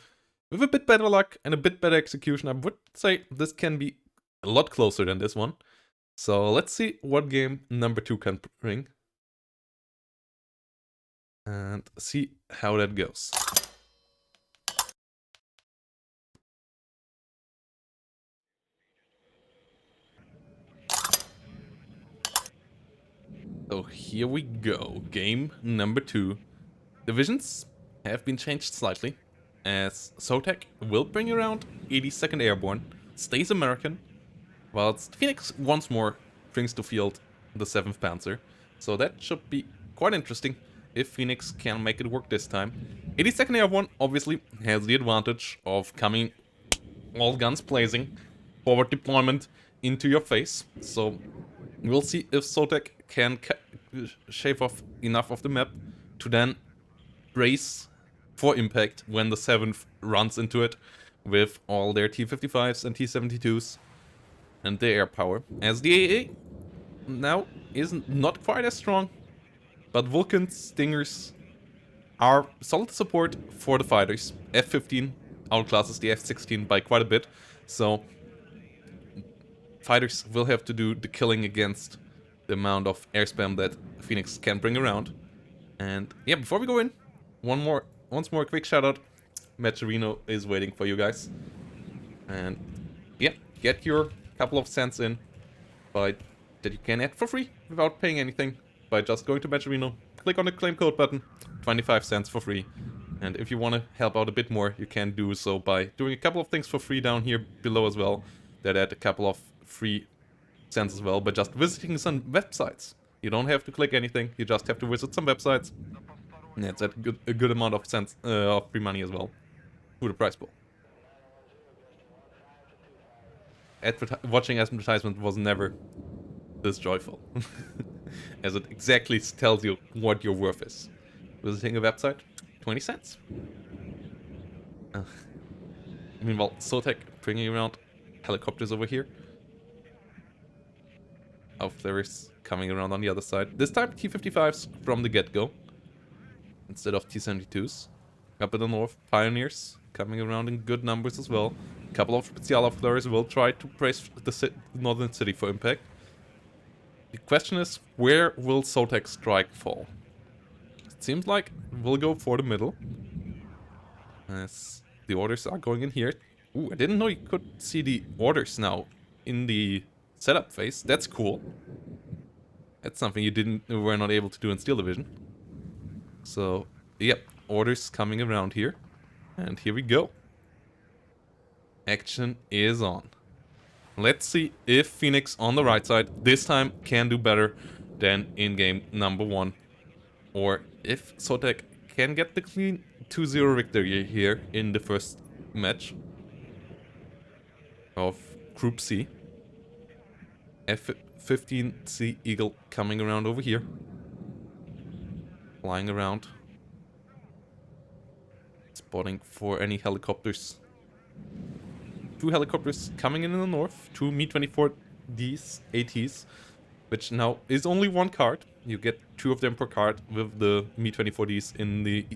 with a bit better luck and a bit better execution, I would say this can be a lot closer than this one. So let's see what game number 2 can bring. And see how that goes. So here we go, game number 2. Divisions have been changed slightly, as Sotek will bring around 82nd Airborne, stays American, whilst Phoenix once more brings to field the 7th Panzer. So that should be quite interesting if Phoenix can make it work this time. 82nd Airborne obviously has the advantage of coming all guns blazing, forward deployment into your face. So we'll see if Sotek can shave off enough of the map to then brace for impact when the 7th runs into it with all their T-55s and T-72s and their air power. As the AA now is not quite as strong, but Vulcan's Stingers are solid support for the fighters. F-15 outclasses the F-16 by quite a bit, so fighters will have to do the killing against the amount of air spam that Phoenix can bring around. And yeah, before we go in, once more quick shout out. Ph3N6X is waiting for you guys. And yeah, get your couple of cents in by that you can add for free without paying anything by just going to Ph3N6X, click on the claim code button, 25 cents for free. And if you want to help out a bit more, you can do so by doing a couple of things for free down here below as well, that add a couple of free cents as well, by just visiting some websites. You don't have to click anything, you just have to visit some websites. And that's a good amount of cents of free money as well through the prize pool. Watching advertisement was never this joyful, as it exactly tells you what your worth is. Visiting a website, 20 cents. Meanwhile, Sotek bringing around helicopters over here. Artillery's coming around on the other side. This time T-55s from the get-go, instead of T-72s. Up in the north, Pioneers coming around in good numbers as well. A couple of Spezialaufklärer will try to brace the northern city for impact. The question is, where will Sotek's strike fall? It seems like we'll go for the middle, as the orders are going in here. Ooh, I didn't know you could see the orders now in the setup phase. That's cool. That's something you were not able to do in Steel Division. So, yep, orders coming around here. And here we go. Action is on. Let's see if Phoenix on the right side this time can do better than in game number 1. Or if Sotek can get the clean 2-0 victory here in the first match of Group C. F-15C Eagle coming around over here. Flying around. Spotting for any helicopters. 2 helicopters coming in the north. 2 Mi-24Ds, ATs. Which now is only 1 card. You get 2 of them per card with the Mi-24Ds in the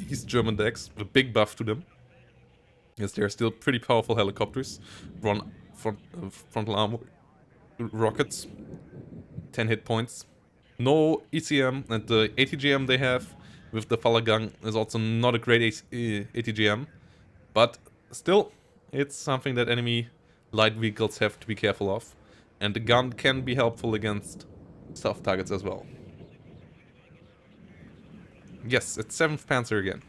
East German decks. A big buff to them. Yes, they're still pretty powerful helicopters. Run frontal armor rockets. 10 hit points. No ECM, and the ATGM they have with the Falagang is also not a great ATGM. But still, it's something that enemy light vehicles have to be careful of. And the gun can be helpful against soft targets as well. Yes, it's 7th Panzer again.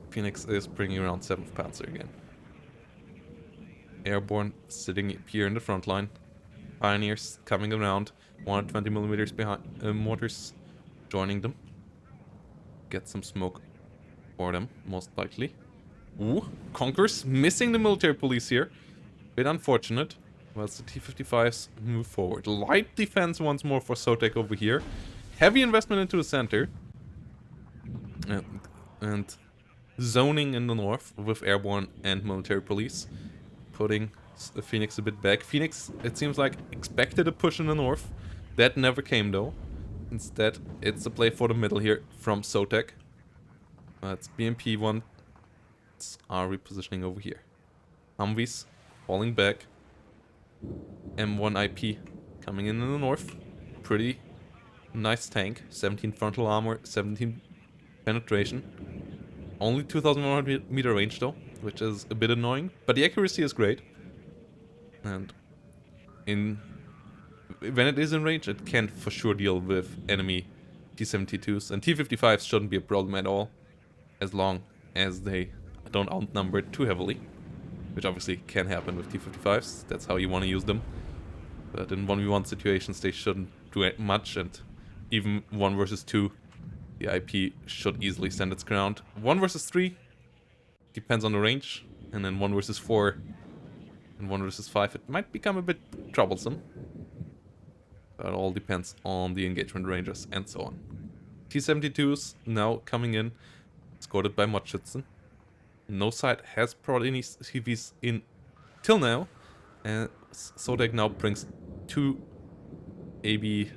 Phoenix is bringing around 7th Panzer again. Airborne sitting here in the front line. Pioneers coming around. 120mm behind mortars joining them. Get some smoke for them, most likely. Ooh, Conquerors missing the military police here. Bit unfortunate. Whilst the T-55s move forward. Light defense once more for Sotek over here. Heavy investment into the center. And zoning in the north with airborne and military police. Putting Phoenix a bit back. Phoenix, it seems like, expected a push in the north. That never came though. Instead, it's a play for the middle here from Sotek. It's BMP-1 are repositioning over here. Humvees falling back. M1 IP coming in the north. Pretty nice tank. 17 frontal armor, 17 penetration. Only 2100 meter range though, which is a bit annoying. But the accuracy is great. And when it is in range, it can for sure deal with enemy T-72s. And T-55s shouldn't be a problem at all, as long as they don't outnumber too heavily. Which obviously can happen with T-55s, that's how you want to use them. But in 1v1 situations they shouldn't do much, and even 1 versus 2, the IP should easily stand its ground. 1 versus 3 depends on the range, and then 1 versus 4 and 1 versus 5 it might become a bit troublesome. But it all depends on the engagement ranges and so on. T-72s now coming in, escorted by Modschützen. No side has brought any CVs in till now, and Sotek now brings 2 AB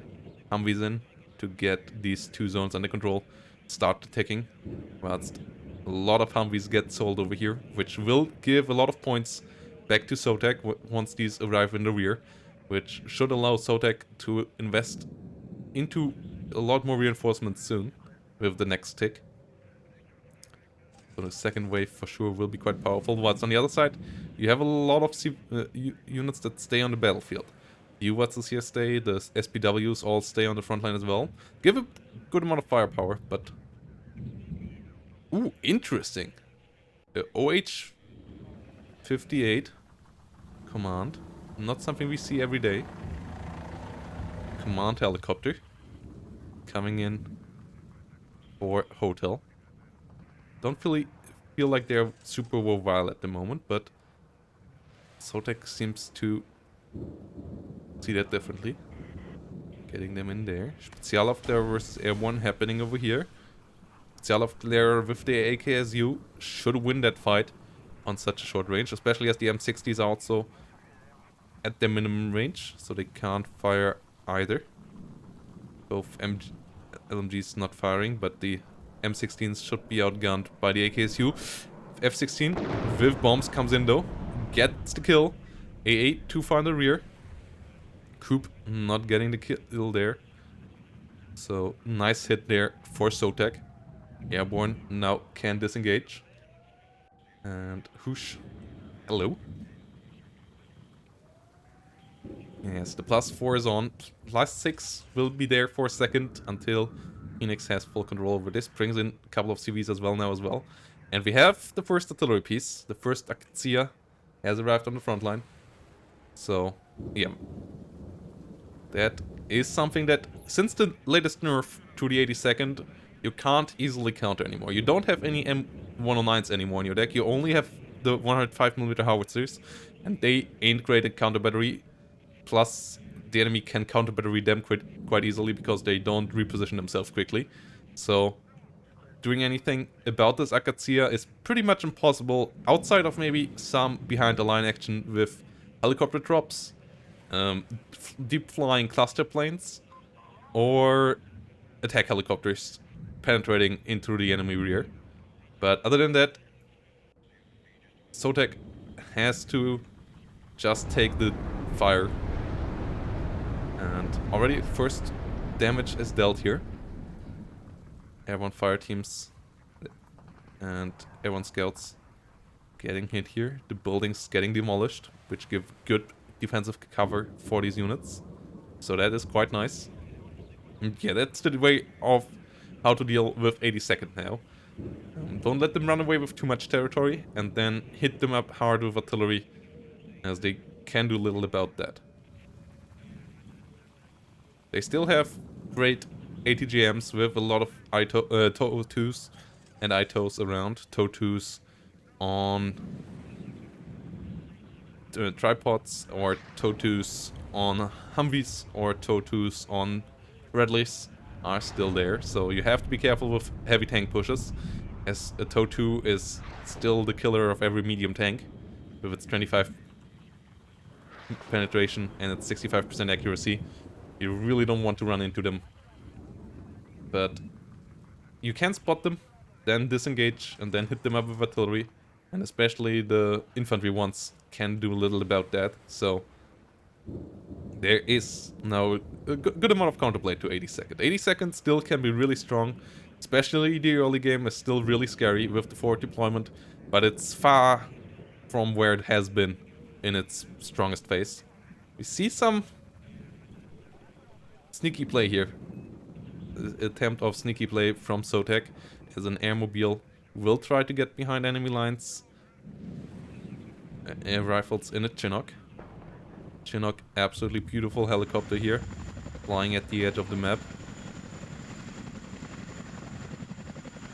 Humvees in to get these 2 zones under control, start attacking, whilst a lot of Humvees get sold over here, which will give a lot of points back to Sotek once these arrive in the rear, which should allow Sotek to invest into a lot more reinforcements soon with the next tick. So the second wave for sure will be quite powerful. Whilst on the other side, you have a lot of units that stay on the battlefield. UWATs here stay, the SPWs all stay on the front line as well. Give a good amount of firepower, but... Ooh, interesting. The OH-58 command. Not something we see every day. Command helicopter. Coming in for hotel. Don't really feel like they're super mobile at the moment, but Sotek seems to see that differently. Getting them in there. Spezialaufklärer versus Airborne happening over here. Spezialaufklärer with the AKSU should win that fight on such a short range, especially as the M60s are also at their minimum range, so they can't fire either. Both LMGs not firing, but the M16s should be outgunned by the AKSU. F-16 with bombs comes in though, gets the kill. A8 too far in the rear. Coop not getting the kill there. So nice hit there for Sotek. Airborne now can disengage. And whoosh. Hello. Yes, the +4 is on. +6 will be there for a second until Phoenix has full control over this. Brings in a couple of CVs as well now as well. And we have the first artillery piece. The first Akazia has arrived on the front line. So, yeah. That is something that, since the latest nerf to the 82nd, you can't easily counter anymore. You don't have any M109s anymore in your deck. You only have the 105mm howitzers. And they ain't great at counter battery. Plus, the enemy can counter battery them quite easily because they don't reposition themselves quickly. So, doing anything about this Akazia is pretty much impossible outside of maybe some behind the line action with helicopter drops, deep flying cluster planes, or attack helicopters penetrating into the enemy rear. But other than that, Sotek has to just take the fire. And already first damage is dealt here. Airborne fire teams and airborne scouts getting hit here. The buildings getting demolished, which give good defensive cover for these units. So that is quite nice. And yeah, that's the way of how to deal with 82nd now. Don't let them run away with too much territory, and then hit them up hard with artillery, as they can do little about that. They still have great ATGMs with a lot of TOW2s and ITOs around. TOW2s on tripods, or TOW2s on Humvees, or TOW2s on Redleys are still there. So you have to be careful with heavy tank pushes, as a TOW2 is still the killer of every medium tank with its 25 penetration and its 65% accuracy. You really don't want to run into them. But you can spot them, then disengage, and then hit them up with artillery. And especially the infantry ones can do a little about that. So There is now a good amount of counterplay to 82nd. 82nd still can be really strong, especially the early game is still really scary with the forward deployment, but it's far from where it has been in its strongest phase. We see some sneaky play here. Attempt of sneaky play from Sotek as an airmobile will try to get behind enemy lines. Air rifles in a Chinook. Chinook, absolutely beautiful helicopter here, flying at the edge of the map.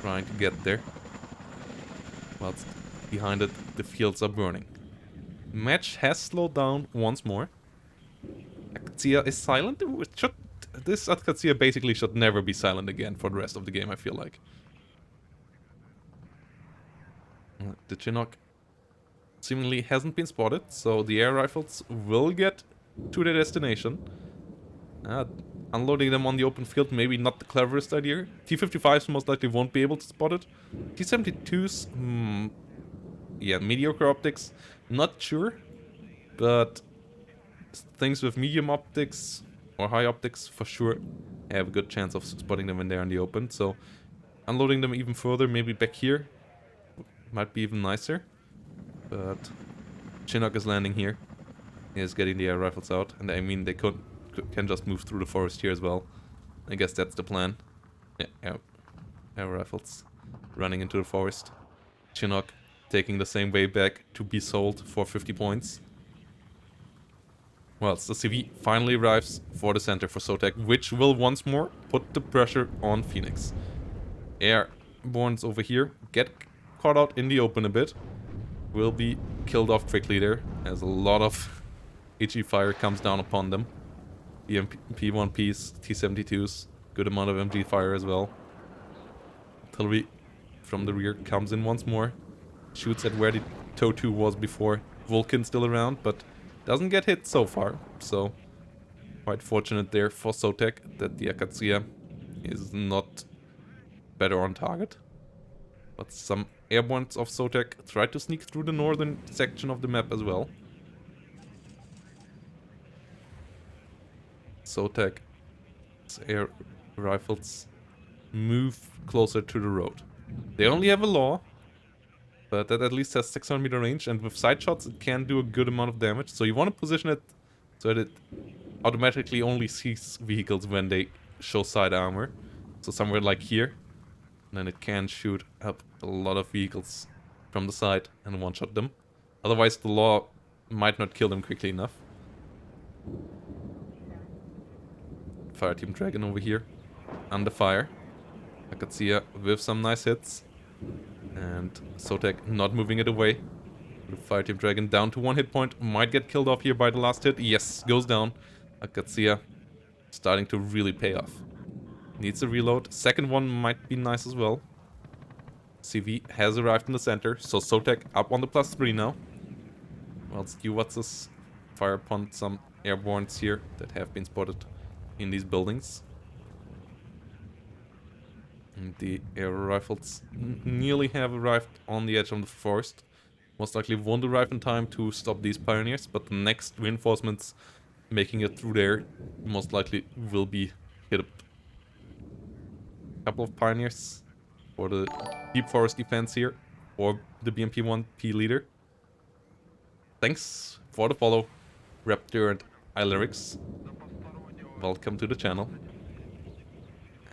Trying to get there. Whilst behind it, the fields are burning. Match has slowed down once more. Akatsia is silent. This Akatsia basically should never be silent again for the rest of the game, I feel like. The Chinook seemingly hasn't been spotted, so the air rifles will get to their destination. Unloading them on the open field, maybe not the cleverest idea. T-55s most likely won't be able to spot it. T-72s, yeah, mediocre optics, not sure. But things with medium optics or high optics for sure have a good chance of spotting them when they're in the open. So unloading them even further, maybe back here, might be even nicer. But Chinook is landing here. He is getting the air rifles out. And I mean, they can just move through the forest here as well. I guess that's the plan. Yeah, air rifles running into the forest. Chinook taking the same way back to be sold for 50 points. Well, the CV finally arrives for the center for Sotek, which will once more put the pressure on Phoenix. Airborne's over here, get caught out in the open a bit. Will be killed off quickly there, as a lot of HE fire comes down upon them. P1Ps, T-72s, good amount of MG fire as well. Artillery from the rear comes in once more, shoots at where the TOW-2 was before. Vulcan still around, but doesn't get hit so far, so quite fortunate there for Sotek that the Akatsuya is not better on target. But some airbornes of Sotek try to sneak through the northern section of the map as well. Sotek's air rifles move closer to the road. They only have a law, but that at least has 600 meter range, and with side shots it can do a good amount of damage. So you want to position it so that it automatically only sees vehicles when they show side armor. So somewhere like here. And then it can shoot up a lot of vehicles from the side and one-shot them. Otherwise the law might not kill them quickly enough. Fireteam Dragon over here, under fire. Akatsuya with some nice hits. And Sotek not moving it away. The Fireteam Dragon down to 1 hit point. Might get killed off here by the last hit. Yes, goes down. Akatsuya starting to really pay off. Needs a reload. Second one might be nice as well. CV has arrived in the center, so Sotek up on the +3 now. Whilst Watts fire upon some airbornes here that have been spotted in these buildings. And the air rifles nearly have arrived on the edge of the forest. Most likely won't arrive in time to stop these pioneers, but the next reinforcements making it through there most likely will be hit up. Couple of pioneers for the deep forest defense here, or the BMP-1P leader. Thanks for the follow, Raptor and iLyrics. Welcome to the channel.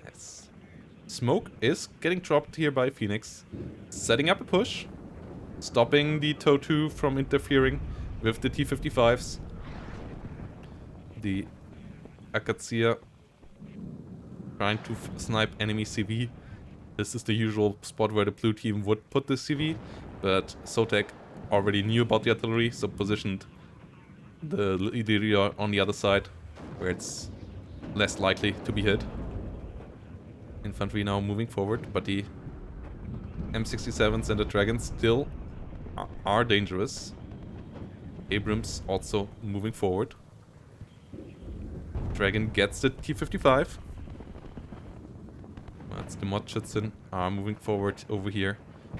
Yes. Smoke is getting dropped here by Phoenix, setting up a push, stopping the TOW-2 from interfering with the T-55s. The Akatsuya trying to snipe enemy CV. This is the usual spot where the blue team would put the CV, but Sotek already knew about the artillery, so positioned the rear on the other side, where it's less likely to be hit. Infantry now moving forward, but the M67s and the Dragons still are dangerous. Abrams also moving forward. Dragon gets the T-55. That's the Modschützen are moving forward over here.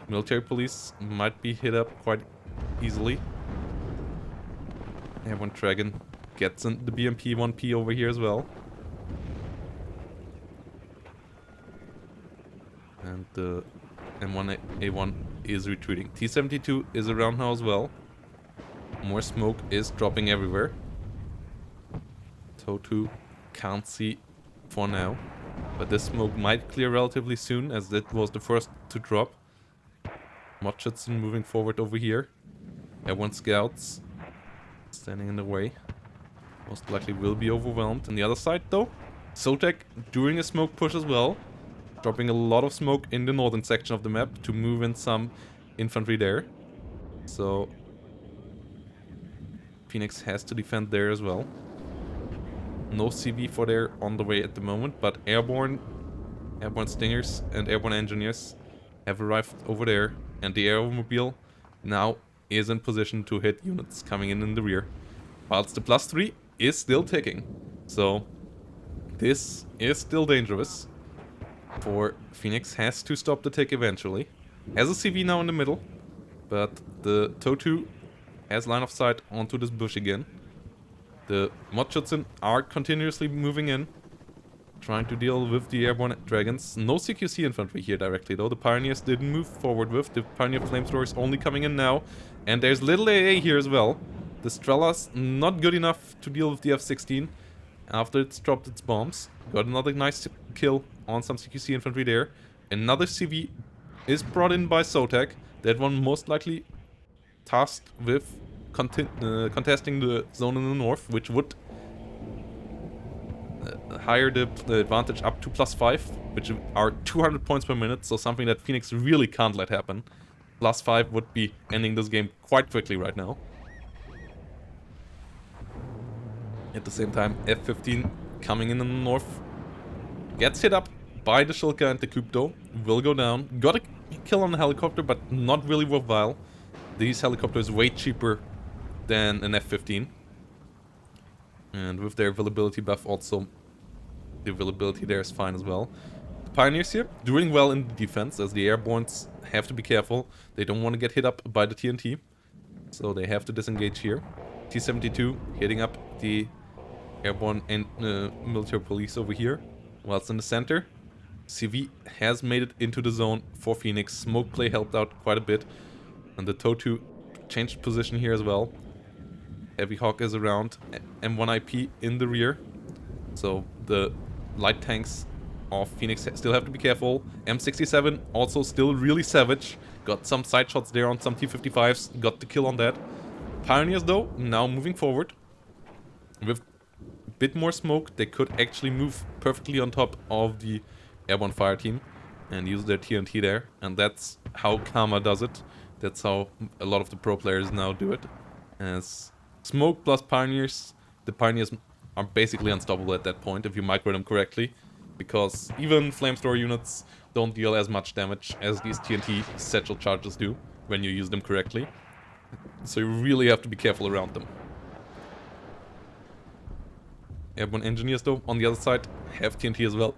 Military police might be hit up quite easily. Airborne Dragon Gets in the BMP 1P over here as well. And the M1A1 is retreating. T-72 is around now as well. More smoke is dropping everywhere. TOW2 can't see for now. But this smoke might clear relatively soon, as it was the first to drop. Motschützen moving forward over here. Airborne scouts standing in the way. Most likely will be overwhelmed. On the other side though, Sotek doing a smoke push as well. Dropping a lot of smoke in the northern section of the map to move in some infantry there. So Phoenix has to defend there as well. No CV for there on the way at the moment, but airborne stingers and airborne engineers have arrived over there, and the aeromobile now is in position to hit units coming in the rear, whilst the +3 is still ticking. So this is still dangerous, for Phoenix has to stop the tick eventually. Has a CV now in the middle, but the TOW2 has line of sight onto this bush again. The Motschützen are continuously moving in, trying to deal with the airborne dragons. No CQC infantry here directly though. The Pioneers didn't move forward with. The Pioneer flamethrowers only coming in now. And there's little AA here as well. The Strella's not good enough to deal with the F-16 after it's dropped its bombs. Got another nice kill on some CQC infantry there. Another CV is brought in by Sotek. That one most likely tasked with contesting the zone in the north, which would higher the advantage up to +5, which are 200 points per minute, so something that Phoenix really can't let happen. +5 would be ending this game quite quickly right now. At the same time, F-15 coming in the north gets hit up by the Shilka and the Kupto, will go down. Got a kill on the helicopter, but not really worthwhile. These helicopters way cheaper than an F-15. And with their availability buff also, the availability there is fine as well. The Pioneers here doing well in the defense, as the airbornes have to be careful. They don't want to get hit up by the TNT, so they have to disengage here. T-72 hitting up the airborne and military police over here. Whilst in the center, CV has made it into the zone for Phoenix. Smoke play helped out quite a bit. And the TOW2 changed position here as well. Heavy Hawk is around. M1IP in the rear. So the light tanks of Phoenix still have to be careful. M67 also still really savage. Got some side shots there on some T-55s. Got the kill on that. Pioneers though, now moving forward. With a bit more smoke, they could actually move perfectly on top of the airborne fire team and use their TNT there. And that's how Karma does it. That's how a lot of the pro players now do it. As smoke plus Pioneers, the Pioneers are basically unstoppable at that point if you micro them correctly, because even flamethrower units don't deal as much damage as these TNT satchel charges do when you use them correctly. So you really have to be careful around them. Airborne engineers though, on the other side, have TNT as well.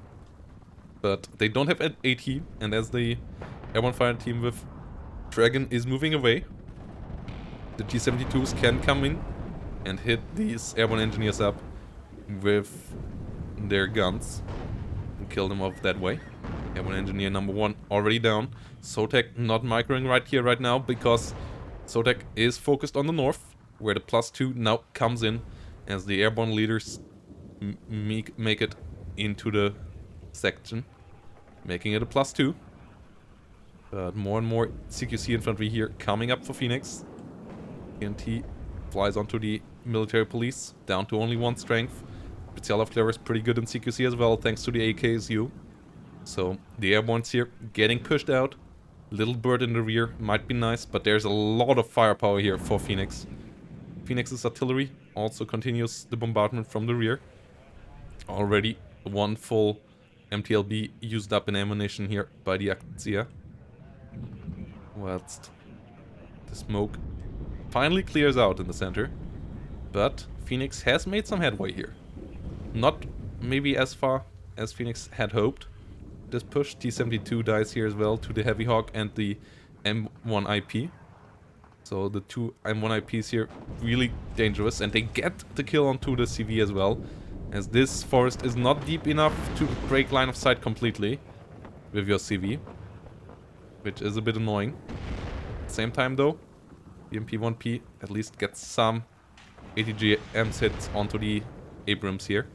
But they don't have AT, and as the airborne fire team with Dragon is moving away, the T-72s can come in and hit these airborne engineers up with their guns and kill them off that way. Airborne engineer number 1 already down. Sotek not microing right here right now, because Sotek is focused on the north, where the +2 now comes in as the airborne leaders make it into the section, making it a +2. But more and more CQC infantry here coming up for Phoenix. TNT flies onto the military police, down to only 1 strength. Spezialaufklärer Clever is pretty good in CQC as well, thanks to the AKSU. So the airbornes here getting pushed out. Little bird in the rear might be nice, but there's a lot of firepower here for Phoenix. Phoenix's artillery also continues the bombardment from the rear. Already 1 full MTLB used up in ammunition here by the Akzia. Whilst the smoke finally clears out in the center. But Phoenix has made some headway here. Not maybe as far as Phoenix had hoped. This push, T-72 dies here as well to the Heavy Hawk and the M1IP. So the two M1 IPs here really dangerous, and they get the kill onto the CV as well, as this forest is not deep enough to break line of sight completely with your CV, which is a bit annoying. At the same time though, the MP1P at least gets some ATGMs hits onto the Abrams here.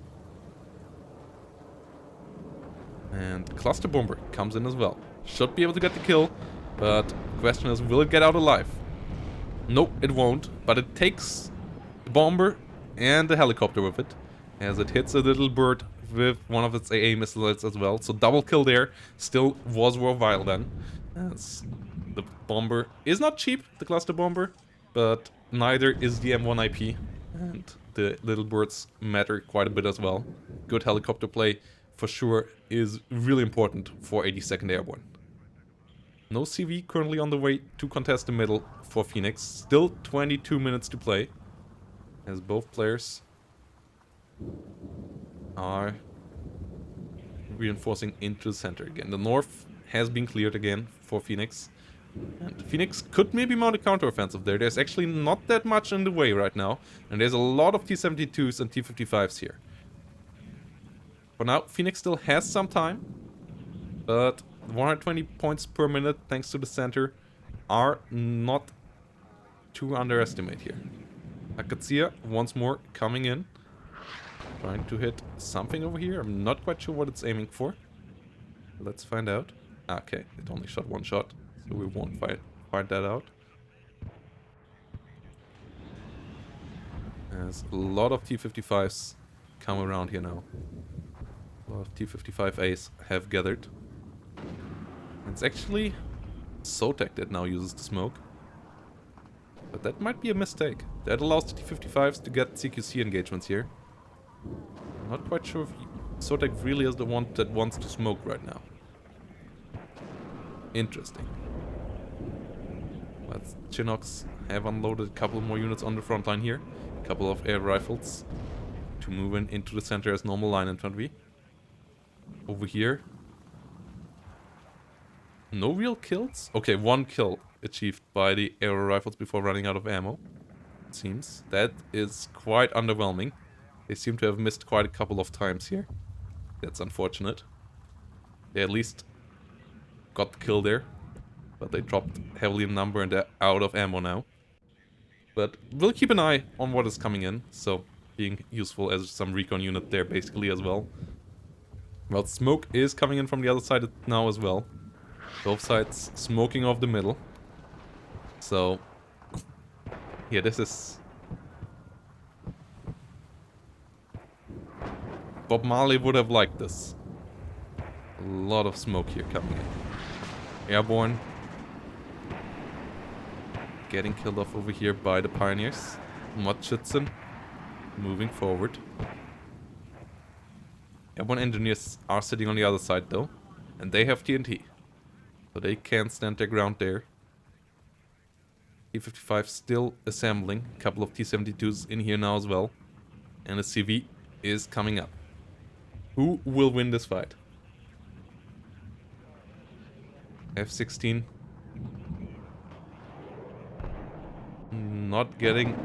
And Cluster Bomber comes in as well. Should be able to get the kill, but the question is, will it get out alive? Nope, it won't, but it takes the bomber and the helicopter with it, as it hits a little bird with one of its AA missiles as well. So double kill there, still was worthwhile then. As the bomber is not cheap, the cluster bomber, but neither is the M1 IP, and the little birds matter quite a bit as well. Good helicopter play for sure is really important for 82nd Airborne. No CV currently on the way to contest the middle for Phoenix. Still 22 minutes to play, as both players are reinforcing into the center again. The north has been cleared again for Phoenix, and Phoenix could maybe mount a counteroffensive there. There's actually not that much in the way right now, and there's a lot of T-72s and T-55s here. For now, Phoenix still has some time, but 120 points per minute thanks to the center are not to underestimate here. Akatsia once more coming in, trying to hit something over here. I'm not quite sure what it's aiming for. Let's find out. Okay, it only shot one shot, so we won't find that out. As a lot of T-55s come around here now. A lot of T-55As have gathered. It's actually Sotek that now uses the smoke. But that might be a mistake. That allows the T-55s to get CQC engagements here. I'm not quite sure if Sotek really is the one that wants to smoke right now. Interesting. But Chinooks have unloaded a couple more units on the front line here. A couple of air rifles to move into the center as normal line infantry. Over here, no real kills? Okay, one kill achieved by the aero rifles before running out of ammo. It seems. That is quite underwhelming. They seem to have missed quite a couple of times here. That's unfortunate. They at least got the kill there, but they dropped heavily in number and they're out of ammo now. But we'll keep an eye on what is coming in, so being useful as some recon unit there basically as well. Well, smoke is coming in from the other side now as well. Both sides smoking off the middle. So, yeah, this is... Bob Marley would have liked this. A lot of smoke here coming in. Airborne. Getting killed off over here by the Pioneers. Mudschützen moving forward. Airborne engineers are sitting on the other side though, and they have TNT. So they can't stand their ground there. T-55 still assembling. A couple of T-72s in here now as well. And the CV is coming up. Who will win this fight? F-16. Not getting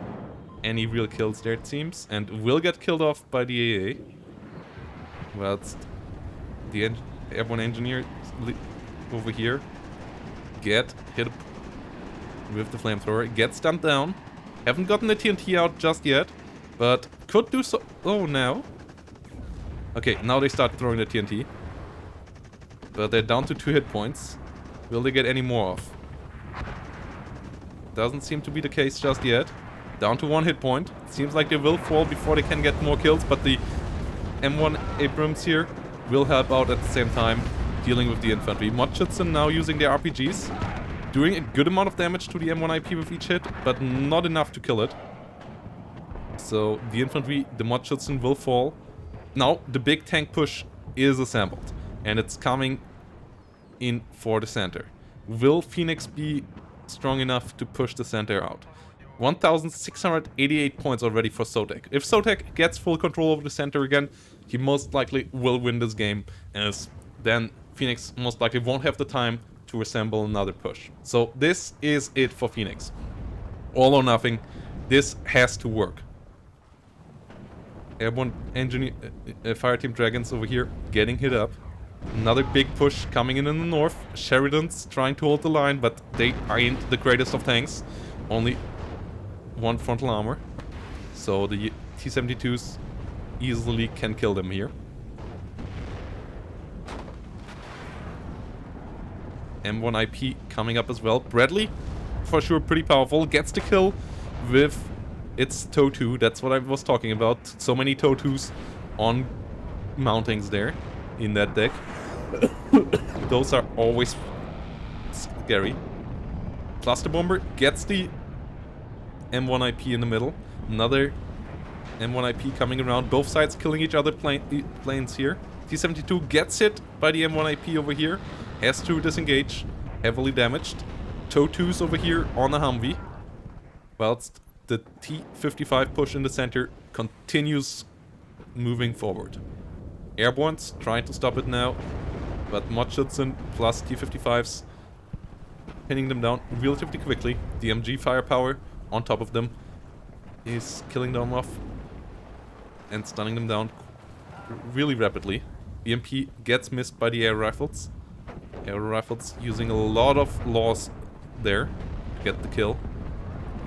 any real kills there it seems. And will get killed off by the AA. Well, it's the airborne engineer over here. Get hit with the flamethrower. Get stunned down. Haven't gotten the TNT out just yet, but could do so. Oh, now. Okay, now they start throwing the TNT. But they're down to 2 hit points. Will they get any more off? Doesn't seem to be the case just yet. Down to 1 hit point. Seems like they will fall before they can get more kills, but the M1 Abrams here will help out at the same time, dealing with the infantry. Mudschützen now using their RPGs, doing a good amount of damage to the M1 IP with each hit, but not enough to kill it. So the infantry, the Mudschützen will fall. Now the big tank push is assembled, and it's coming in for the center. Will Phoenix be strong enough to push the center out? 1,688 points already for Sotek. If Sotek gets full control over the center again, he most likely will win this game, as then Phoenix most likely won't have the time to assemble another push. So this is it for Phoenix. All or nothing. This has to work. Airborne engineer, fireteam dragons over here getting hit up. Another big push coming in the north. Sheridan's trying to hold the line, but they ain't the greatest of tanks. Only one frontal armor. So the T-72s easily can kill them here. M1IP coming up as well. Bradley, for sure, pretty powerful. Gets the kill with its TOW 2. That's what I was talking about. So many TOW 2s on mountings there in that deck. Those are always scary. Cluster Bomber gets the M1IP in the middle. Another M1IP coming around. Both sides killing each other planes here. T-72 gets hit by the M1IP over here. Has to disengage. Heavily damaged. TOW 2s over here on a Humvee. Whilst the T-55 push in the center continues moving forward. Airborne's trying to stop it now. But Mudschützen plus T-55s pinning them down relatively quickly. The MG firepower on top of them is killing them off and stunning them down really rapidly. BMP gets missed by the air rifles. Air rifles using a lot of loss there to get the kill.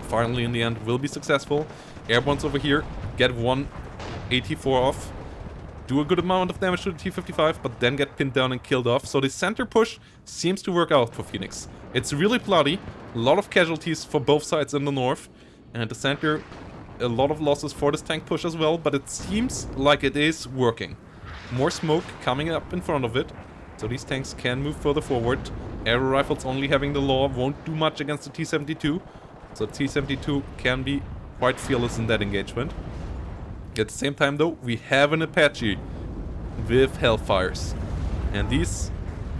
Finally, in the end, will be successful. Airborne's over here get one 84 off. Do a good amount of damage to the T-55, but then get pinned down and killed off. So the center push seems to work out for Phoenix. It's really bloody. A lot of casualties for both sides in the north. And at the center, a lot of losses for this tank push as well. But it seems like it is working. More smoke coming up in front of it. So these tanks can move further forward. Aero rifles only having the law won't do much against the T-72. So T-72 can be quite fearless in that engagement. At the same time though, we have an Apache with Hellfires. And these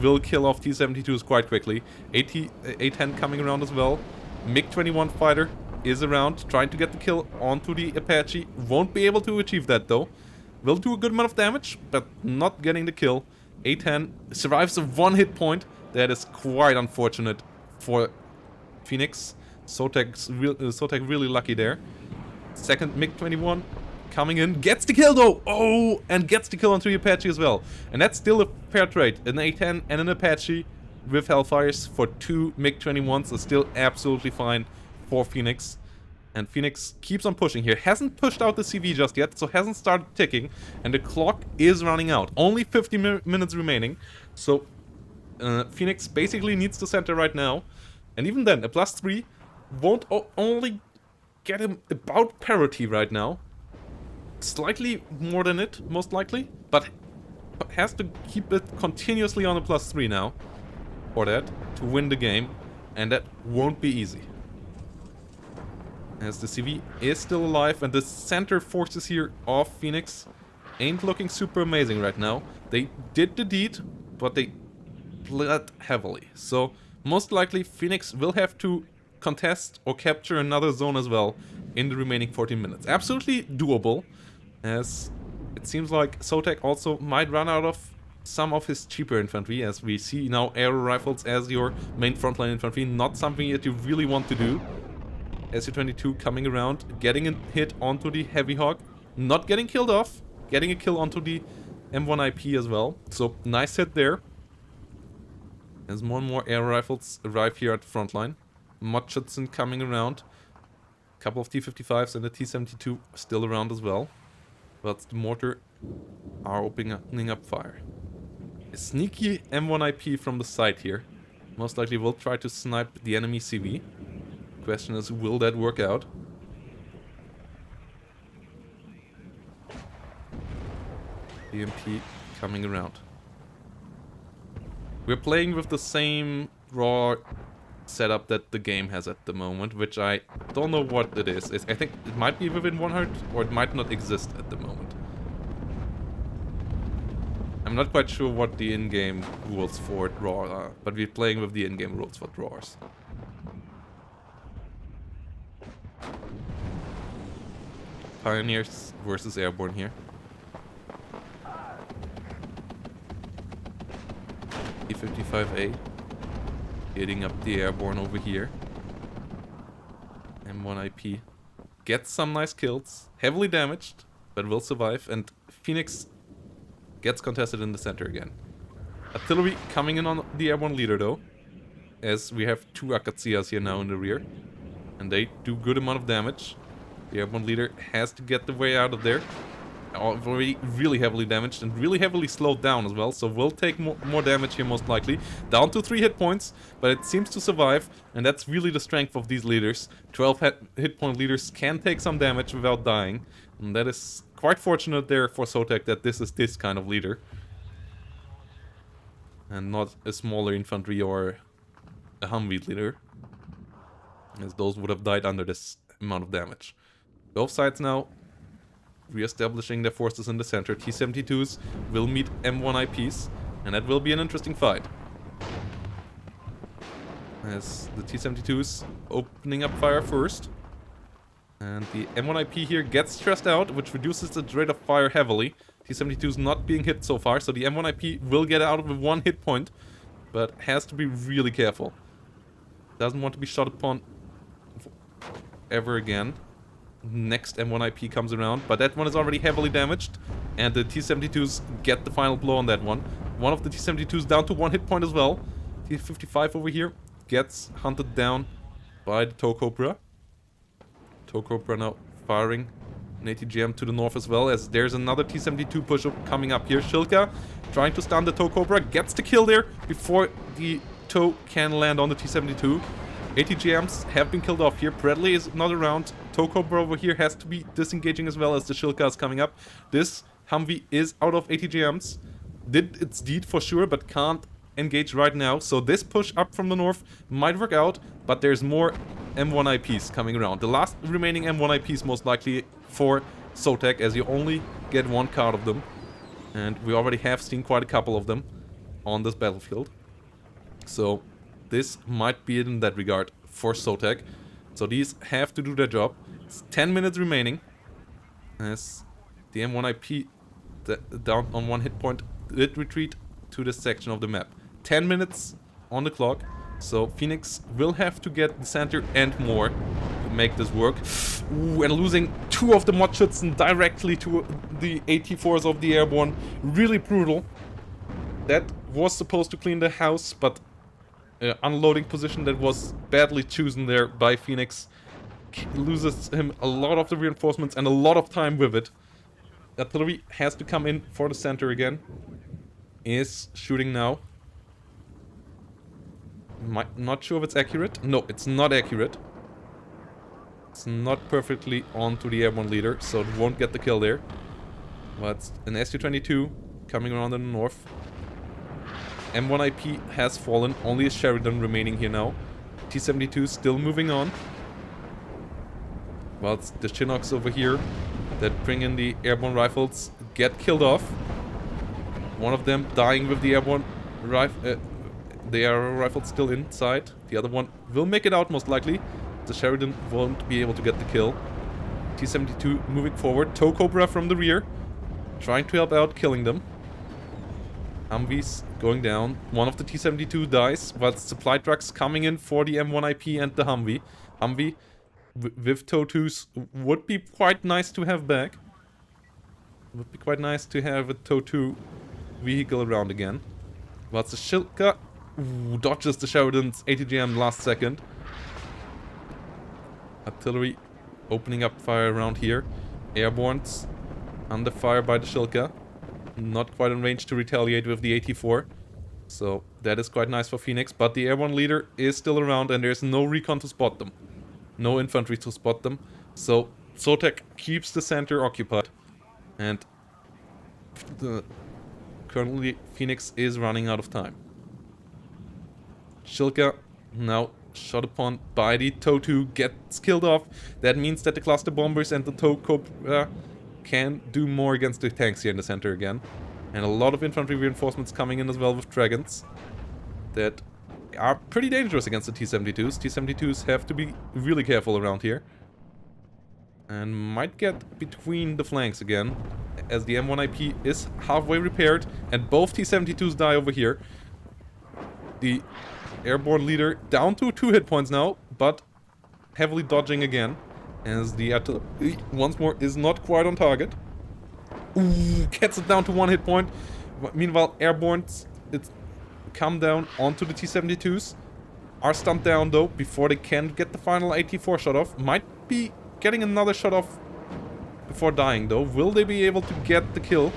will kill off T-72s quite quickly. A-10 coming around as well. MiG-21 fighter is around, trying to get the kill onto the Apache. Won't be able to achieve that though. Will do a good amount of damage, but not getting the kill. A-10 survives a one hit point. That is quite unfortunate for Phoenix. Sotek really lucky there. Second MiG-21 coming in, gets the kill though! Oh, and gets the kill onto the Apache as well. And that's still a fair trade. An A-10 and an Apache with Hellfires for two MiG-21s is still absolutely fine for Phoenix. And Phoenix keeps on pushing here. Hasn't pushed out the CV just yet, so hasn't started ticking. And the clock is running out. Only 50 minutes remaining. So Phoenix basically needs the center right now. And even then, a +3 won't only get him about parity right now. Slightly more than it, most likely. But has to keep it continuously on a +3 now. For that, to win the game. And that won't be easy. As the CV is still alive and the center forces here of Phoenix ain't looking super amazing right now. They did the deed, but they bled heavily. So most likely Phoenix will have to contest or capture another zone as well in the remaining 14 minutes. Absolutely doable, as it seems like Sotek also might run out of some of his cheaper infantry, as we see now aero rifles as your main frontline infantry, not something that you really want to do. SU-22 coming around, getting a hit onto the Heavy Hawk, not getting killed off, getting a kill onto the M1IP as well. So nice hit there. As more and more air rifles arrive here at the front line. Mudschützen coming around. A couple of T-55s and the T-72 still around as well. But the mortar are opening up fire. A sneaky M1IP from the side here. Most likely will try to snipe the enemy CV. Question is, will that work out? BMP coming around. We're playing with the same raw setup that the game has at the moment, which I don't know what it is. I think it might be within 100, or it might not exist at the moment. I'm not quite sure what the in-game rules for draw are, but we're playing with the in-game rules for drawers. Pioneers versus Airborne here. E55A hitting up the Airborne over here. M1IP gets some nice kills. Heavily damaged, but will survive. And Phoenix gets contested in the center again. Artillery coming in on the airborne leader though. As we have 2 Akatsias here now in the rear. And they do good amount of damage. The airborne leader has to get the way out of there. Already really heavily damaged and really heavily slowed down as well. So will take more damage here most likely. Down to 3 hit points, but it seems to survive. And that's really the strength of these leaders. 12 hit point leaders can take some damage without dying. And that is quite fortunate there for Sotek that this is this kind of leader. And not a smaller infantry or a Humvee leader, as those would have died under this amount of damage. Both sides now re-establishing their forces in the center. T-72s will meet M1IPs, and that will be an interesting fight. As the T-72s opening up fire first. And the M1IP here gets stressed out, which reduces its rate of fire heavily. T-72s not being hit so far, so the M1IP will get out with 1 hit point, but has to be really careful. Doesn't want to be shot upon ever again. Next M1IP comes around, but that one is already heavily damaged, and the T-72s get the final blow on that one. One of the T-72s down to 1 hit point as well. T-55 over here gets hunted down by the TOW Cobra. TOW Cobra now firing an ATGM to the north as well, as there's another T-72 push-up coming up here. Shilka trying to stun the TOW Cobra, gets the kill there before the TOW can land on the T-72. ATGMs have been killed off here. Bradley is not around. TOW Cobra over here has to be disengaging as well as the Shilka is coming up. This Humvee is out of ATGMs. Did its deed for sure, but can't engage right now. So this push up from the north might work out, but there's more M1IPs coming around. The last remaining M1IPs most likely for Sotek, as you only get 1 card of them. And we already have seen quite a couple of them on this battlefield. So this might be it in that regard for Sotek. So these have to do their job. It's 10 minutes remaining. As the M1IP down on 1 hit point did retreat to this section of the map. 10 minutes on the clock. So Phoenix will have to get the center and more to make this work. Ooh, and losing 2 of the Modschützen directly to the AT4s of the airborne. Really brutal. That was supposed to clean the house, but unloading position that was badly chosen there by Phoenix loses him a lot of the reinforcements and a lot of time with it. Artillery has to come in for the center again. Is shooting now. Not sure if it's accurate. No, it's not accurate. It's not perfectly onto the airborne leader, so it won't get the kill there. But an SU-22 coming around in the north. M1IP has fallen, only a Sheridan remaining here now. T-72 still moving on. Whilst the Chinooks over here that bring in the airborne rifles get killed off. One of them dying with the airborne the arrow rifle still inside. The other one will make it out most likely. The Sheridan won't be able to get the kill. T-72 moving forward. TOW Cobra from the rear. Trying to help out, killing them. Humvees going down. One of the T-72 dies, but supply trucks coming in for the M1IP and the Humvee. Humvee with TOW-2s would be quite nice to have back. Would be quite nice to have a TOW-2 vehicle around again. Whilst the Shilka dodges the Sheridan's ATGM last second. Artillery opening up fire around here. Airbornes under fire by the Shilka. Not quite in range to retaliate with the AT4. So that is quite nice for Phoenix. But the airborne leader is still around and there's no recon to spot them. No infantry to spot them. So Sotek keeps the center occupied. And currently Phoenix is running out of time. Shilka now shot upon by the TOW-2 gets killed off. That means that the cluster bombers and the TOW Cobra can do more against the tanks here in the center again. And a lot of infantry reinforcements coming in as well with dragons that are pretty dangerous against the T-72s. T-72s have to be really careful around here. And might get between the flanks again, as the M1IP is halfway repaired and both T-72s die over here. The airborne leader down to 2 hit points now, but heavily dodging again, as the artillery once more is not quite on target. Ooh, gets it down to 1 hit point. Meanwhile, airbornes, it's come down onto the T-72s. Are stunned down though before they can get the final AT-4 shot off. Might be getting another shot off before dying though. Will they be able to get the kill?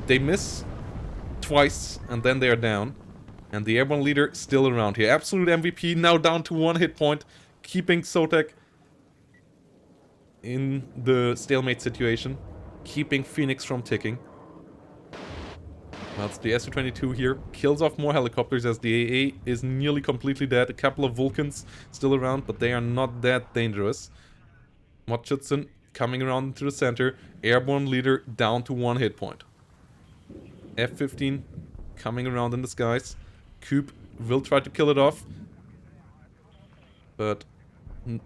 They miss twice and then they are down. And the airborne leader still around here. Absolute MVP, now down to 1 hit point, keeping Sotek in the stalemate situation, keeping Phoenix from ticking. Well, it's the Su-22 here, kills off more helicopters as the AA is nearly completely dead. A couple of Vulcans still around, but they are not that dangerous. Motschützen coming around into the center, airborne leader down to 1 hit point. F-15 coming around in the skies. Coop will try to kill it off, but it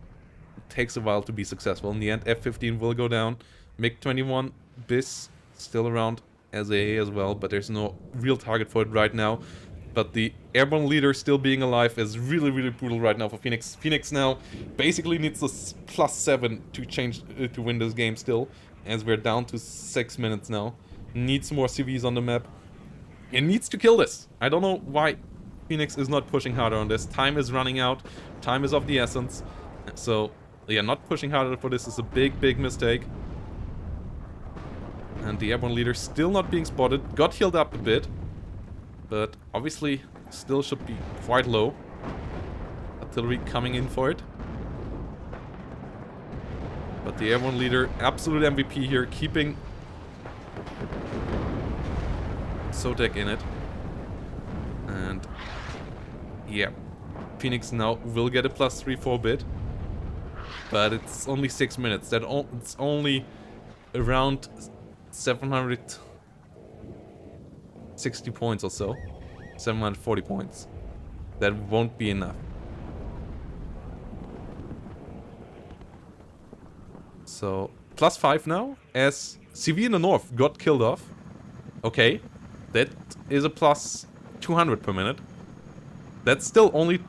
takes a while to be successful. In the end, F-15 will go down. MiG-21 BIS still around as AA as well, but there's no real target for it right now. But the airborne leader still being alive is really, really brutal right now for Phoenix. Phoenix now basically needs a +7 to change to win this game still, as we're down to 6 minutes now. Needs more CVs on the map. It needs to kill this. I don't know why Phoenix is not pushing harder on this. Time is running out. Time is of the essence. So, yeah, not pushing harder for this is a big, big mistake. And the airborne leader still not being spotted. Got healed up a bit. But obviously still should be quite low. Artillery coming in for it. But the airborne leader, absolute MVP here, keeping Sotek in it. And yeah, Phoenix now will get a +3-4 bit. But it's only 6 minutes. It's only around 760 points or so. 740 points. That won't be enough. So, +5 now, as CV in the north got killed off. Okay, that is a +200 per minute. That's still only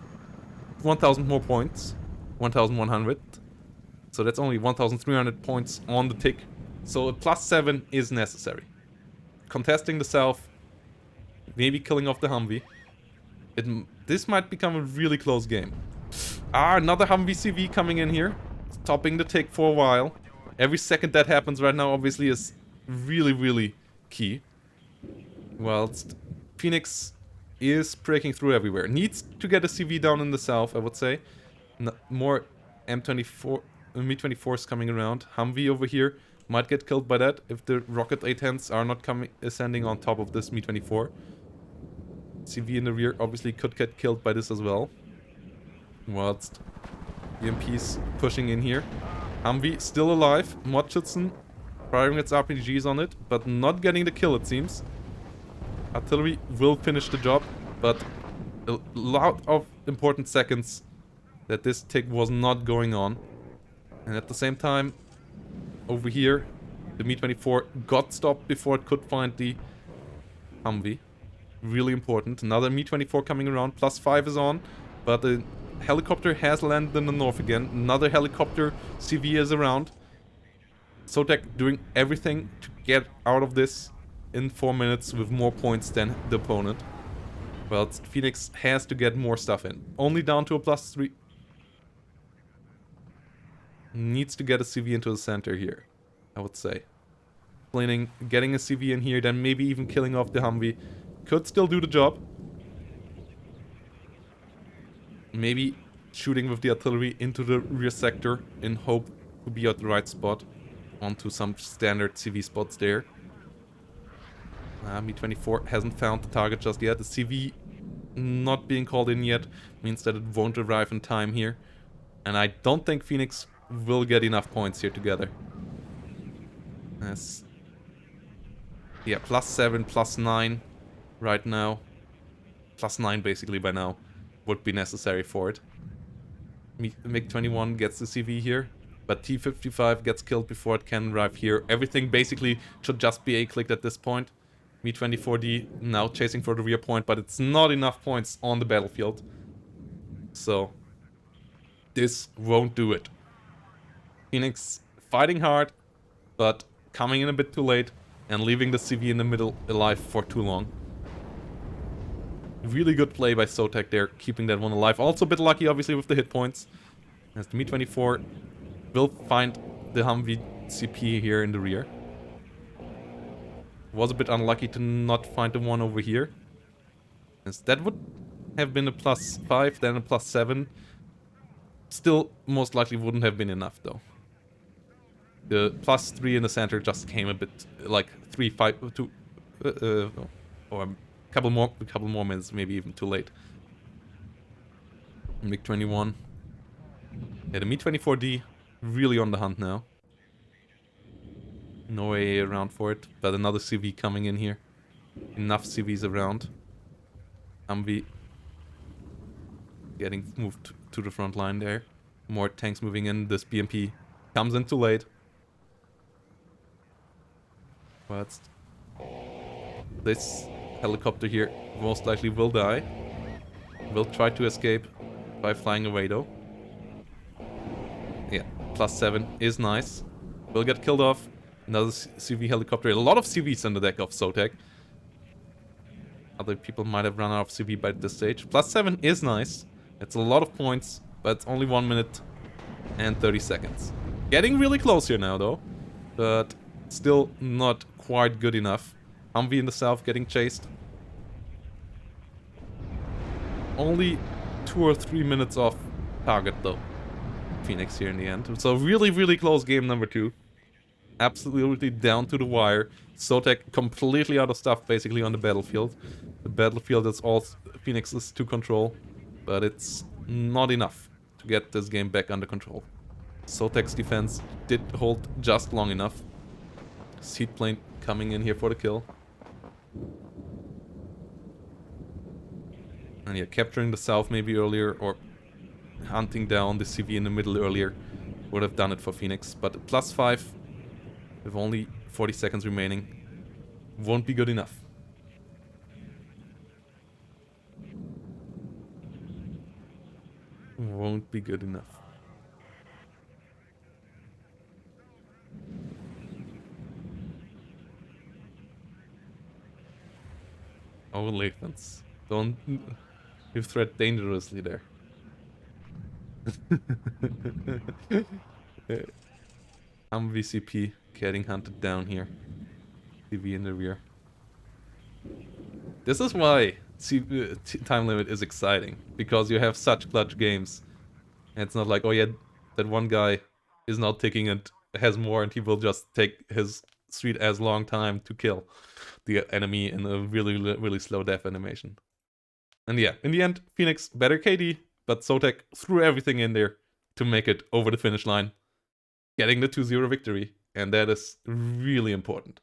1,000 more points. 1,100. So that's only 1,300 points on the tick. So a +7 is necessary. Contesting the south, maybe killing off the Humvee. This might become a really close game. Another Humvee CV coming in here, topping the tick for a while. Every second that happens right now obviously is really, really key. Whilst Phoenix is breaking through everywhere. Needs to get a CV down in the south, I would say. More M24, Mi-24s coming around. Humvee over here might get killed by that if the rocket A-10s are not ascending on top of this Mi-24. CV in the rear obviously could get killed by this as well. Whilst EMP's pushing in here. Humvee still alive. Motschützen firing its RPGs on it, but not getting the kill it seems. Artillery will finish the job, but a lot of important seconds that this tick was not going on. And at the same time, over here, the Mi-24 got stopped before it could find the Humvee. Really important. Another Mi-24 coming around. +5 is on, but the helicopter has landed in the north again. Another helicopter CV is around. Sotek doing everything to get out of this in 4 minutes with more points than the opponent. Well, Phoenix has to get more stuff in. Only down to a +3. Needs to get a CV into the center here, I would say. Getting a CV in here, then maybe even killing off the Humvee. Could still do the job. Maybe shooting with the artillery into the rear sector in hope to be at the right spot. Onto some standard CV spots there. Mi-24 hasn't found the target just yet. The CV not being called in yet means that it won't arrive in time here. And I don't think Phoenix will get enough points here together. Yes. Yeah, +7, +9 right now. +9 basically by now would be necessary for it. MiG-21 gets the CV here, but T-55 gets killed before it can arrive here. Everything basically should just be A-clicked at this point. Mi-24D now chasing for the rear point, but it's not enough points on the battlefield. So, This won't do it. Phoenix fighting hard, but coming in a bit too late and leaving the CV in the middle alive for too long. Really good play by Sotek there, keeping that one alive. Also a bit lucky, obviously, with the hit points. As the Mi-24 will find the Humvee CP here in the rear. Was a bit unlucky to not find the one over here. As that would have been a +5, then a +7. Still, most likely wouldn't have been enough, though. The +3 in the center just came a bit like 3, 5, 2, or a couple more minutes, maybe even too late. MiG-21. Yeah, the Mi-24D really on the hunt now. No way around for it, but another CV coming in here. Enough CVs around. Humvee getting moved to the front line there. More tanks moving in. This BMP comes in too late. But this helicopter here most likely will die. Will try to escape by flying away though. Yeah, +7 is nice. Will get killed off. Another CV helicopter. A lot of CVs on the deck of Sotek. Other people might have run out of CV by this stage. +7 is nice. It's a lot of points, but it's only 1 minute and 30 seconds. Getting really close here now though. But still not quite good enough. Humvee in the south getting chased. Only 2 or 3 minutes off target though. Phoenix here in the end. So really, really close game number 2. Absolutely down to the wire. Sotek completely out of stuff basically on the battlefield. The battlefield is all Phoenix's to control, but it's not enough to get this game back under control. Sotek's defense did hold just long enough. Seed plane coming in here for the kill. And yeah, capturing the south maybe earlier, or hunting down the CV in the middle earlier would have done it for Phoenix. But +5 with only 40 seconds remaining won't be good enough. Won't be good enough. Oh, Lathans. Don't... You threat dangerously there. VCP getting hunted down here. CV in the rear. This is why time limit is exciting, because you have such clutch games. And it's not like, oh yeah, that one guy is not ticking and has more and he will just take his sweet as long time to kill the enemy in a really, really slow death animation. And yeah, in the end, Phoenix better KD, but Sotek threw everything in there to make it over the finish line, getting the 2-0 victory, and that is really important.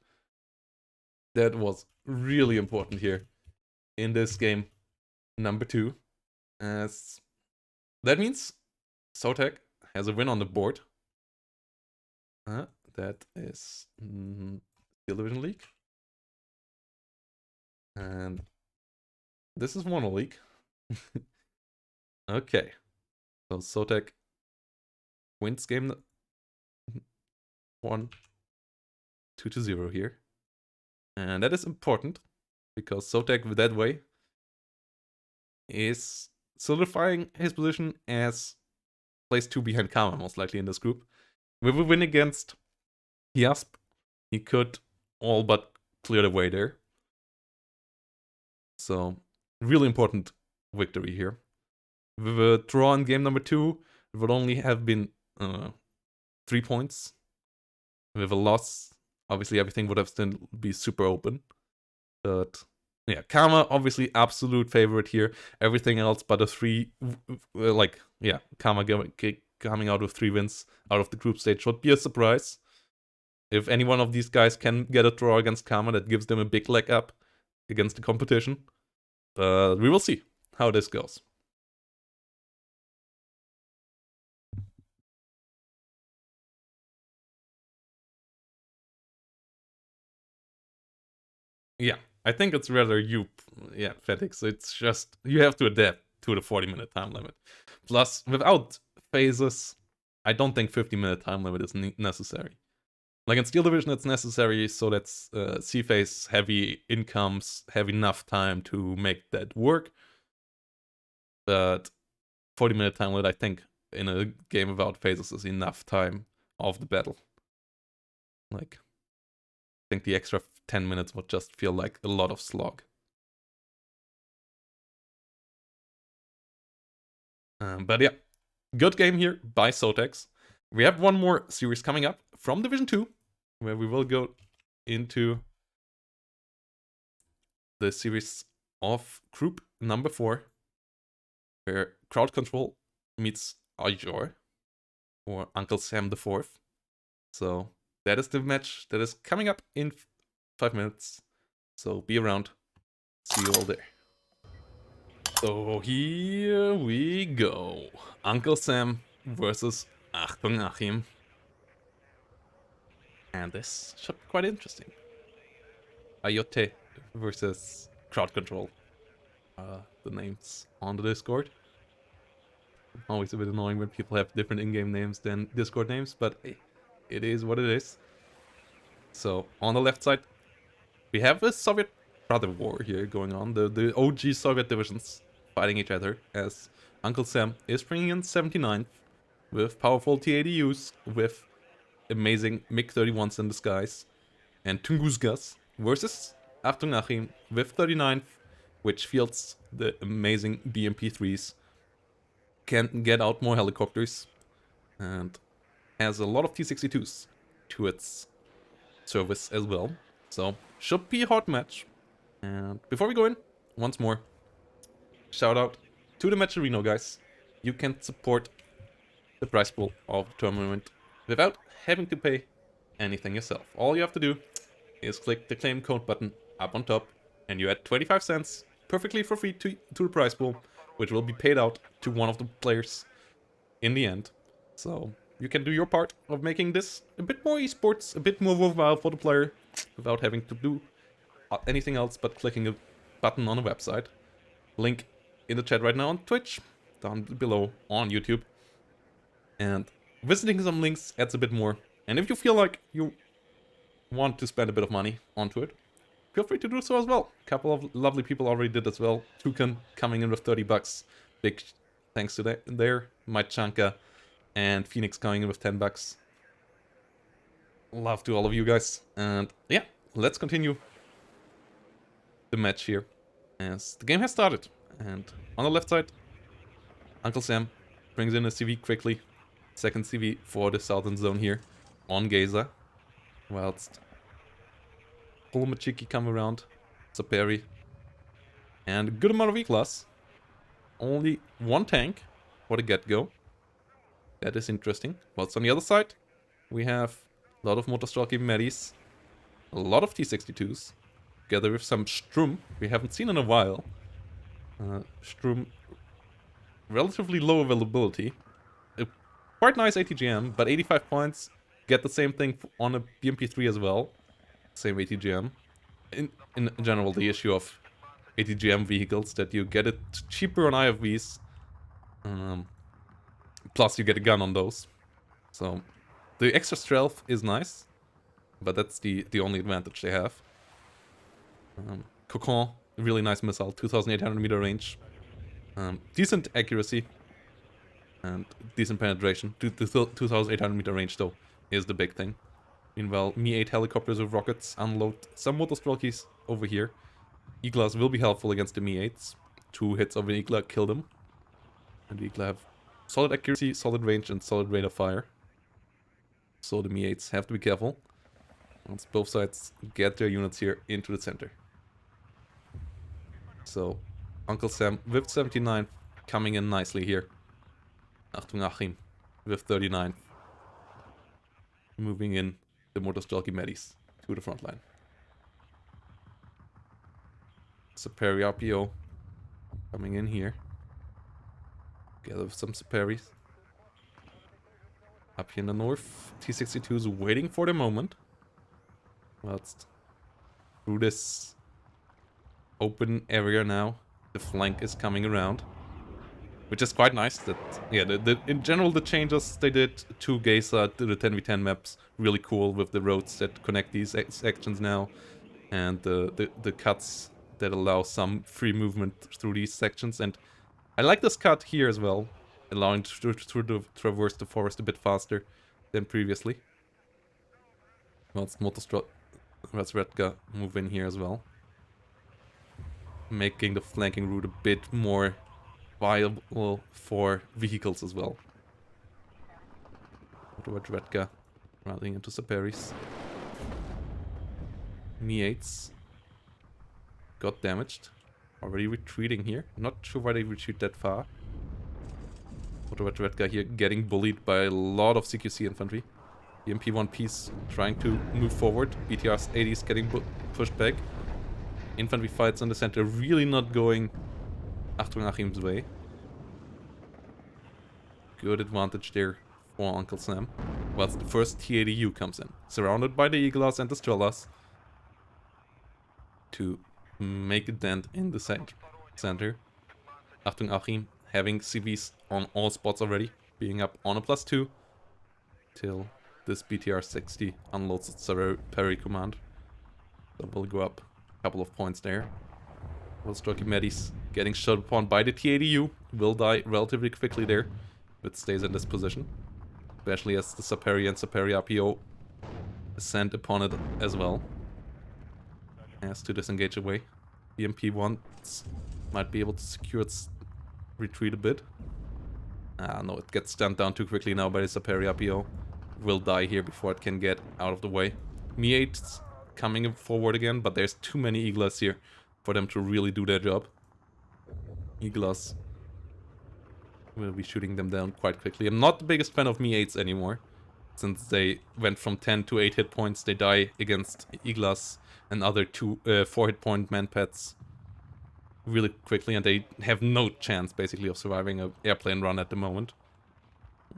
That was really important here in this game number 2, as that means Sotek has a win on the board. That is Steel Division League, and this is WARNO League. Okay, so Sotek wins game 1, 2-0 here. And that is important, because Sotek with that way is solidifying his position as place 2 behind Kama, most likely in this group. With a win against Yasp, he could all but clear the way there. So, really important victory here. With a draw in game number 2, it would only have been 3 points. With a loss, obviously everything would have still be super open. But yeah, Karma obviously absolute favorite here. Everything else but a 3, Karma coming out with 3 wins out of the group stage would be a surprise. If any one of these guys can get a draw against Karma, that gives them a big leg up against the competition. But we will see how this goes. Yeah, I think it's rather Fetix. It's just, you have to adapt to the 40-minute time limit. Plus, without phases, I don't think 50-minute time limit is necessary. Like in Steel Division, it's necessary so that C-phase heavy incomes have enough time to make that work. But 40-minute time limit, I think, in a game without phases is enough time of the battle. Like, I think the extra 10 minutes would just feel like a lot of slog. But yeah, good game here by Sotek. We have one more series coming up from Division 2, where we will go into the series of group number 4, where Crowd Control meets Ajor, or Uncle Sam the Fourth. So that is the match that is coming up in 5 minutes. So be around. See you all there. So here we go. Uncle Sam versus Achtung Achim. And this should be quite interesting. Ayote versus Crowd Control. The names on the Discord. Always a bit annoying when people have different in-game names than Discord names, but hey, it is what it is. So on the left side, we have a Soviet brother war here going on. The OG Soviet divisions fighting each other, as Uncle Sam is bringing in 79th with powerful T-80Us, with amazing MiG-31s in the skies, and Tunguzgas versus Achtung Achim with 39th, which fields the amazing BMP-3s, can get out more helicopters, and has a lot of T-62s to its service as well. So, should be a hard match. And before we go in, once more, shout out to the Matcherino guys. You can support the prize pool of the tournament without having to pay anything yourself. All you have to do is click the claim code button up on top, and you add 25 cents perfectly for free to the prize pool, which will be paid out to one of the players in the end. So you can do your part of making this a bit more esports, a bit more worthwhile for the player, without having to do anything else but clicking a button on a website. Link in the chat right now on Twitch, down below on YouTube. And visiting some links adds a bit more. And if you feel like you want to spend a bit of money onto it, feel free to do so as well. A couple of lovely people already did as well. Tukan coming in with 30 bucks. Big thanks to that there. Mike Chanka and Phoenix coming in with 10 bucks. Love to all of you guys. And yeah, let's continue the match here, as the game has started. And on the left side, Uncle Sam brings in a CV quickly. Second CV for the southern zone here on Gaza. Whilst Polomachiki come around, Saperi, and a good amount of E-Class. Only one tank for the get-go. That is interesting. Whilst on the other side, we have a lot of Motorstrelky Medis, a lot of T-62s, together with some Strum we haven't seen in a while. Strum, relatively low availability. A quite nice ATGM, but 85 points. Get the same thing on a BMP3 as well. Same ATGM. In general, the issue of ATGM vehicles, that you get it cheaper on IFVs. Plus you get a gun on those. So the extra stealth is nice, but that's the only advantage they have. Cocon, really nice missile, 2800 meter range. Decent accuracy and decent penetration. The 2800 meter range though is the big thing. Meanwhile, Mi-8 helicopters with rockets unload some Motorstrelkies over here. Iglas will be helpful against the Mi-8s. 2 hits of an Igla kill them. And the Igla have solid accuracy, solid range, and solid rate of fire. So the Mi-8s have to be careful. Once both sides get their units here into the center. So, Uncle Sam with 79 coming in nicely here. Achtung Achim with 39. Moving in the Motorstrelky Medis to the front line. Saperi RPO coming in here. Together with some Saperis. Up here in the north, T-62 is waiting for the moment. Whilst through this open area now, the flank is coming around. which is quite nice. That yeah, in general the changes they did to Geisa to the 10v10 maps really cool with the roads that connect these sections now, and the cuts that allow some free movement through these sections. And I like this cut here as well, allowing to traverse the forest a bit faster than previously. Well, it's Razvedka move in here as well, making the flanking route a bit more viable for vehicles as well. Razvedka running into Saperis. Mi-8s got damaged. Already retreating here. Not sure why they retreat that far. Razvedka here getting bullied by a lot of CQC infantry. The MP1Ps trying to move forward. BTR's 80s getting pushed back. Infantry fights in the center really not going Achtung Achim's way. Good advantage there for Uncle Sam. Whilst the first T80U comes in. Surrounded by the Eaglas and the Strellas. To make a dent in the center. Achtung Achim having CVs on all spots already. Being up on a +2. Till this BTR-60 unloads its parry command. So we'll go up a couple of points there. Volstroki Medis getting shot upon by the T80U. Will die relatively quickly there. But stays in this position. Especially as the Saperi and Saperi RPO ascend upon it as well. Has to disengage away. The MP1 might be able to secure its retreat a bit. No, it gets stunned down too quickly now by the Saperi RPO. Will die here before it can get out of the way. Mi-8's coming forward again, but there's too many Eaglas here for them to really do their job. Eaglas will be shooting them down quite quickly. I'm not the biggest fan of Mi-8s anymore. Since they went from 10 to 8 hit points, they die against Eaglas and other 4 hit point manpads really quickly, and they have no chance basically of surviving an airplane run at the moment.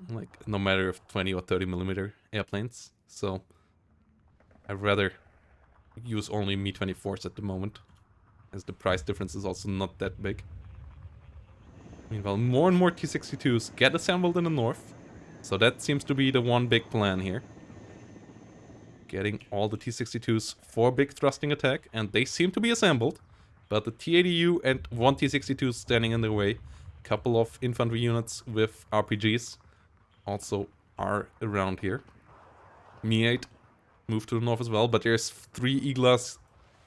Like, no matter if 20 or 30 millimeter airplanes. So I'd rather use only Mi-24s at the moment, as the price difference is also not that big. Meanwhile, more and more T-62s get assembled in the north. So that seems to be the one big plan here. Getting all the T-62s for big thrusting attack, and they seem to be assembled. But the T-80U and one T-62 standing in their way. Couple of infantry units with RPGs also are around here. Mi-8 moved to the north as well, but there's 3 Eaglas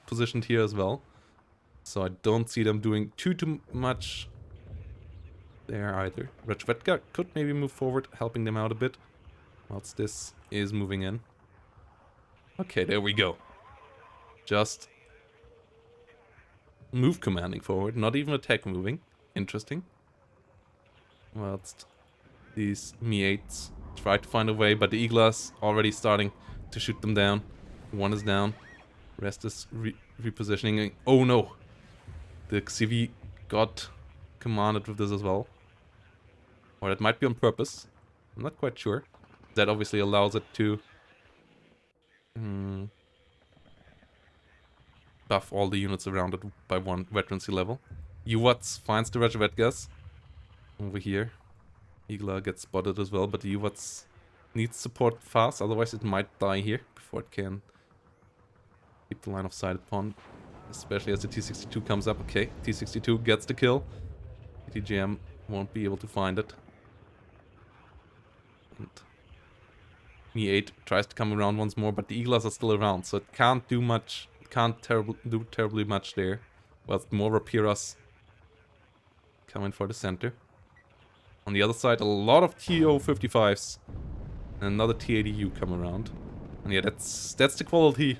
positioned here as well. So I don't see them doing too much there either. Razvedka could maybe move forward, helping them out a bit. Whilst this is moving in. Okay, there we go. Just move commanding forward, not even attack moving. Interesting. Whilst these Mi-8s try to find a way, but the Eaglas already starting to shoot them down. One is down. Rest is repositioning. Oh no! The CV got commanded with this as well. Or it might be on purpose. I'm not quite sure. That obviously allows it to buff all the units around it by 1 veterancy level. Uwats finds the Razvedkas over here. Eagla gets spotted as well, but the Uwats needs support fast, otherwise it might die here before it can keep the line of sight upon. Especially as the T-62 comes up. Okay, T-62 gets the kill. TGM won't be able to find it. And Mi-8 tries to come around once more, but the Eaglas are still around, so it can't do much. It can't do terribly much there. Whilst more Rapiras coming for the center. On the other side, a lot of TO-55s and another T-80U come around. And yeah, that's the quality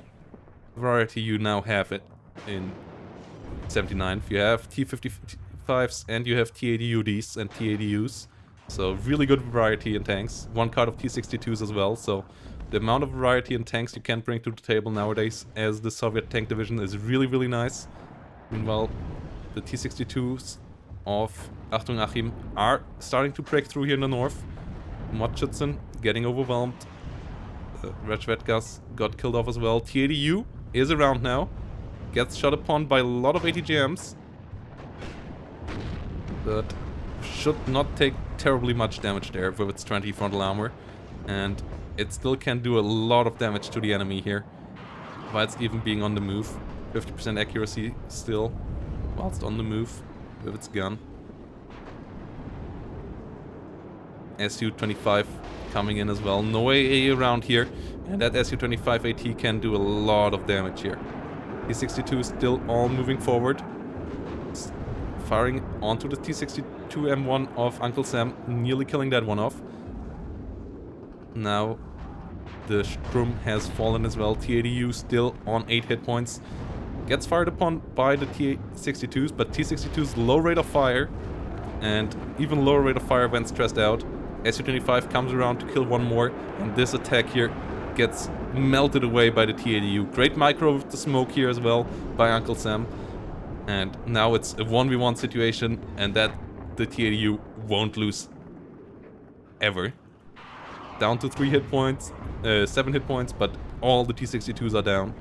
variety you now have it in 79. If you have T-55s and you have T-80UDs and T-80Us. So really good variety in tanks. 1 card of T-62s as well, so the amount of variety in tanks you can bring to the table nowadays as the Soviet tank division is really nice. Meanwhile, the T-62s of Achtung Achim are starting to break through here in the north. Motschützen getting overwhelmed. Razvedkas got killed off as well. T-80U is around now. Gets shot upon by a lot of ATGMs. But should not take terribly much damage there with its 20 frontal armor. And it still can do a lot of damage to the enemy here, whilst even being on the move. 50% accuracy still, whilst on the move with its gun. Su-25 coming in as well. No AA around here, and that Su-25 AT can do a lot of damage here. T-62 still all moving forward. Firing onto the T-62 M1 of Uncle Sam, nearly killing that one off. Now the Strum has fallen as well. T-80U still on 8 hit points. Gets fired upon by the T-62s, but T-62's low rate of fire and even lower rate of fire when stressed out. Su-25 comes around to kill one more, and this attack here gets melted away by the T-80U. Great micro with the smoke here as well by Uncle Sam. And now it's a 1v1 situation, and that the T-80U won't lose ever. Down to 3 hit points, 7 hit points, but all the T-62s are down.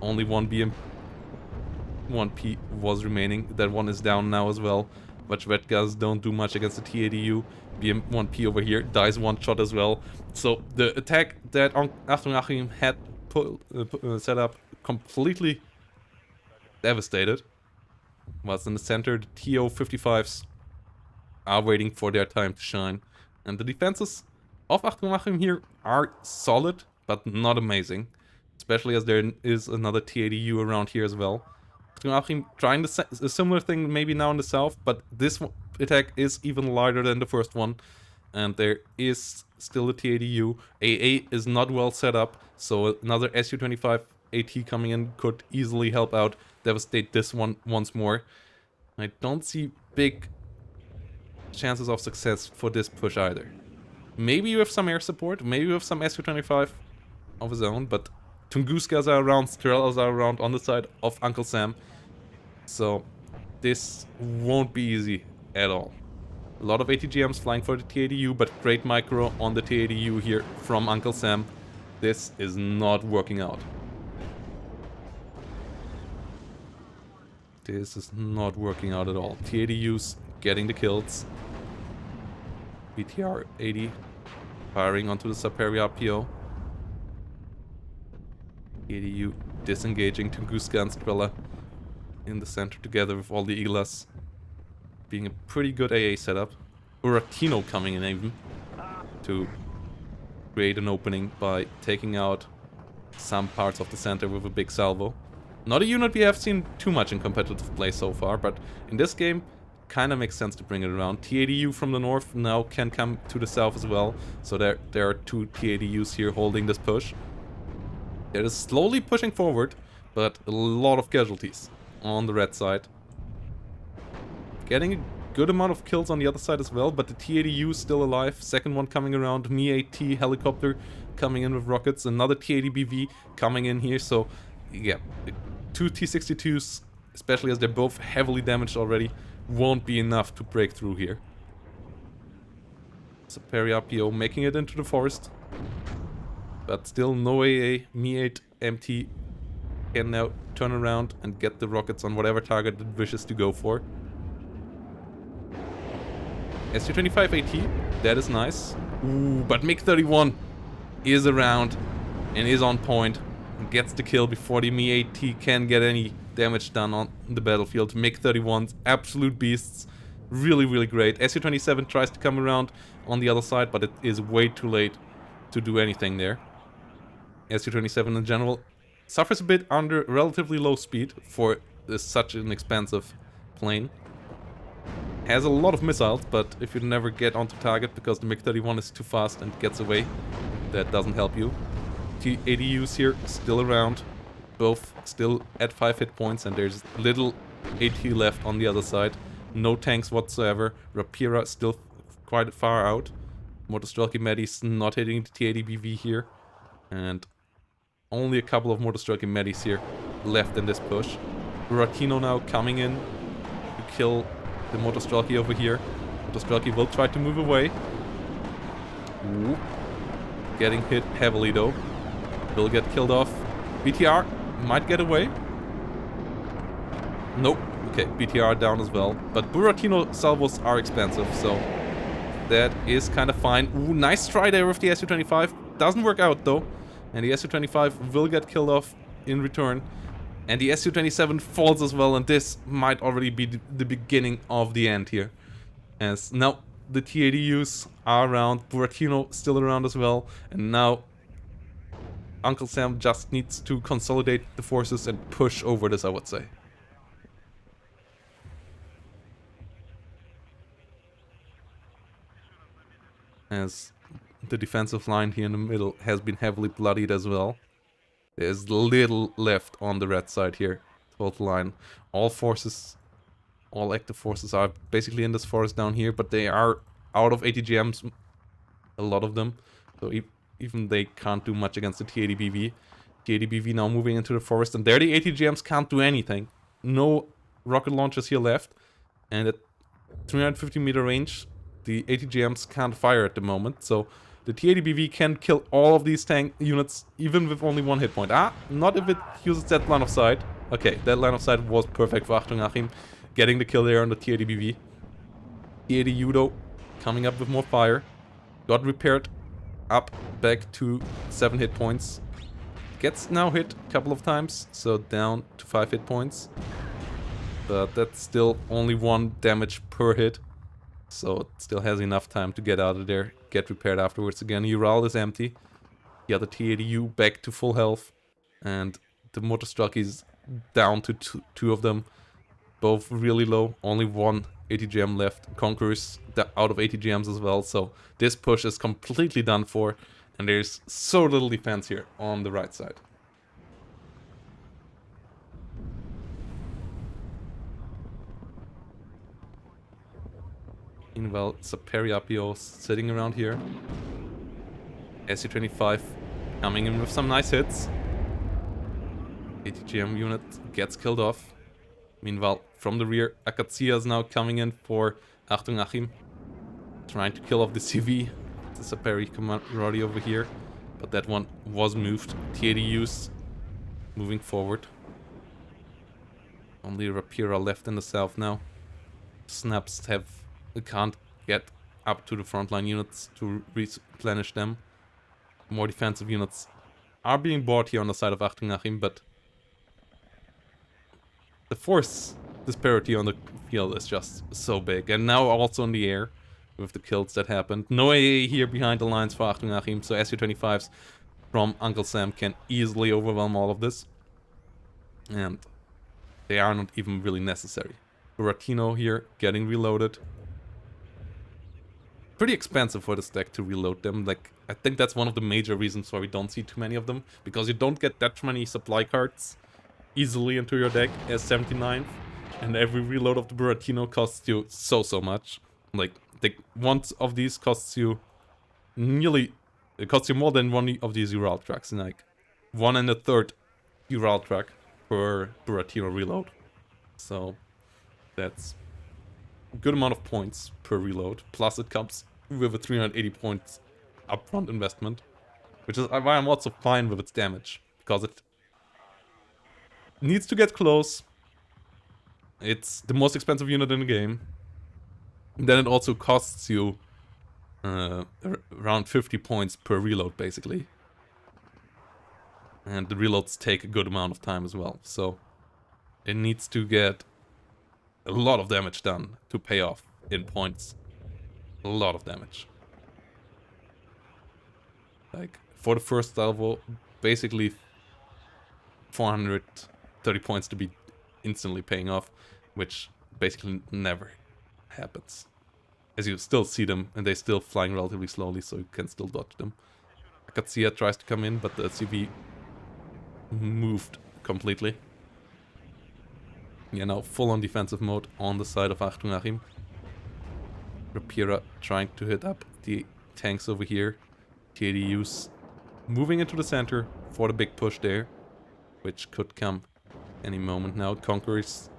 Only one P was remaining. That one is down now as well. But red guns don't do much against the T-80U. BM1P over here dies one shot as well. So the attack that Achtung Achim had set up completely devastated. Whilst in the center, the TO-55s are waiting for their time to shine. And the defenses of Achtung Achim here are solid, but not amazing. Especially as there is another T-80U around here as well. Achtung Achim trying a similar thing maybe now in the south, but this attack is even lighter than the first one. And there is still a T-80U. AA is not well set up, so another Su-25 AT coming in could easily help out, devastate this one once more. I don't see big chances of success for this push either. Maybe with some air support, maybe with some Su-25 of his own, but Tunguskas are around, Strellas are around on the side of Uncle Sam. So this won't be easy at all. A lot of ATGMs flying for the T-80U, but great micro on the T-80U here from Uncle Sam. This is not working out. This is not working out at all. T-80U's getting the kills. BTR 80 firing onto the Superior PO. T-80U disengaging Tunguska and Strela in the center together with all the Iglas. Being a pretty good AA setup. Uratino coming in even to create an opening by taking out some parts of the center with a big salvo. Not a unit we have seen too much in competitive play so far, but in this game kind of makes sense to bring it around. T-80U from the north now can come to the south as well, so there are two T-80Us here holding this push. It is slowly pushing forward, but a lot of casualties on the red side. Getting a good amount of kills on the other side as well, but the T-80U is still alive. Second one coming around, Mi-AT helicopter coming in with rockets, another T-80BV coming in here, so yeah, the two T-62s, especially as they're both heavily damaged already, won't be enough to break through here. Superior PO making it into the forest, but still no AA. Mi-8 MT can now turn around and get the rockets on whatever target it wishes to go for. Su-25 AT, that is nice. Ooh, but MiG-31 is around and is on point. Gets the kill before the Mi-AT can get any damage done on the battlefield. MiG-31s, absolute beasts. Really, really great. Su-27 tries to come around on the other side, but it is way too late to do anything there. Su-27 in general suffers a bit under relatively low speed for such an expensive plane. Has a lot of missiles, but if you never get onto target because the MiG-31 is too fast and gets away, that doesn't help you. T-80Us here still around, both still at 5 hit points, and there's little AT left on the other side. No tanks whatsoever. Rapira still quite far out. Motostrelki Medis not hitting the T-80BV here, and only a couple of Motostrelki Medis here left in this push. Buratino now coming in to kill the Motostrelki over here. Motostrelki will try to move away. Ooh. Getting hit heavily though. Will get killed off. BTR might get away. Nope. Okay, BTR down as well. But Buratino salvos are expensive, so that is kind of fine. Ooh, nice try there with the Su-25. Doesn't work out though. And the Su-25 will get killed off in return. And the Su-27 falls as well, and this might already be the beginning of the end here. As now the T-80Us are around, Buratino still around as well, and now Uncle Sam just needs to consolidate the forces and push over this, I would say. As the defensive line here in the middle has been heavily bloodied as well. There's little left on the red side here. Total line. All forces, all active forces are basically in this forest down here, but they are out of ATGMs, a lot of them. So even they can't do much against the T-80BV. T-80BV now moving into the forest, and there the ATGMs can't do anything. No rocket launchers here left, and at 350 meter range, the ATGMs can't fire at the moment, so the T-80BV can kill all of these tank units even with only one hit point. Not if it uses that line of sight. Okay, that line of sight was perfect for Achtung Achim, getting the kill there on the T-80BV. T-80U though, coming up with more fire. Got repaired up back to 7 hit points. Gets now hit a couple of times, so down to 5 hit points. But that's still only 1 damage per hit. So it still has enough time to get out of there, get repaired afterwards again. Ural is empty. The other T-80U back to full health. And the Motorstruck is down to two of them. Both really low. Only 1 ATGM left. Conquerors out of ATGMs as well. So this push is completely done for. And there's so little defense here on the right side. Meanwhile, Saperi sitting around here. Su-25 coming in with some nice hits. ATGM unit gets killed off. Meanwhile, from the rear, Akatsia is now coming in for Achtung Achim. Trying to kill off the CV. The Saperi camaraderie over here. But that one was moved. T-80Us moving forward. Only Rapira left in the south now. Snaps can't get up to the frontline units to replenish them. More defensive units are being bought here on the side of Achtung Achim, but the force disparity on the field is just so big. And now also in the air with the kills that happened. No AA here behind the lines for Achtung Achim, so Su-25s from Uncle Sam can easily overwhelm all of this. And they are not even really necessary. Buratino here getting reloaded. Pretty expensive for this deck to reload them. Like, I think that's one of the major reasons why we don't see too many of them. Because you don't get that many supply cards easily into your deck as 79th. And every reload of the Buratino costs you so much. Like, one of these costs you nearly... It costs you more than one of these Ural tracks. Like, 1 1/3 Ural track per Buratino reload. So, that's a good amount of points per reload. Plus it comes with a 380 points upfront investment. Which is why I'm also fine with its damage. Because it needs to get close. It's the most expensive unit in the game. Then it also costs you around 50 points per reload, basically. And the reloads take a good amount of time as well. So it needs to get a lot of damage done to pay off in points. A lot of damage. Like, for the first salvo, basically 430 points to be instantly paying off, which basically never happens. As you still see them, and they're still flying relatively slowly, so you can still dodge them. Akatsia tries to come in, but the CV moved completely. Yeah, now full on defensive mode on the side of Achtung Achim. Rapira trying to hit up the tanks over here. T-80Us moving into the center for the big push there, which could come any moment now. Conquerors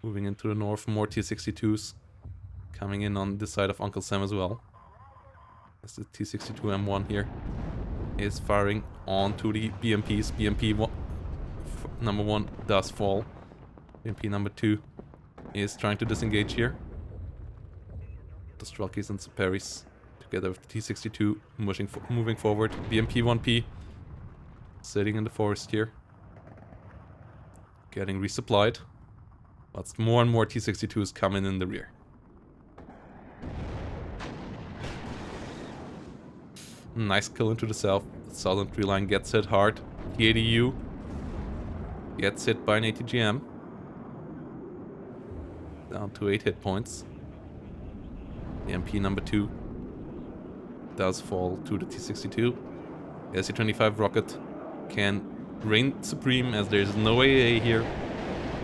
moving into the north, more T-62s coming in on this side of Uncle Sam as well. As the T-62M1 here is firing onto the BMPs. BMP number 1 does fall. MP number 2 is trying to disengage here. The Strelkys and Seperis together with the T62 moving forward. BMP 1P sitting in the forest here. Getting resupplied. But more and more T62s coming in the rear. Nice kill into the south. The southern tree line gets hit hard. T80U gets hit by an ATGM. Down to 8 hit points. The MP number 2 does fall to the T62. The SU-25 rocket can reign supreme as there is no AA here.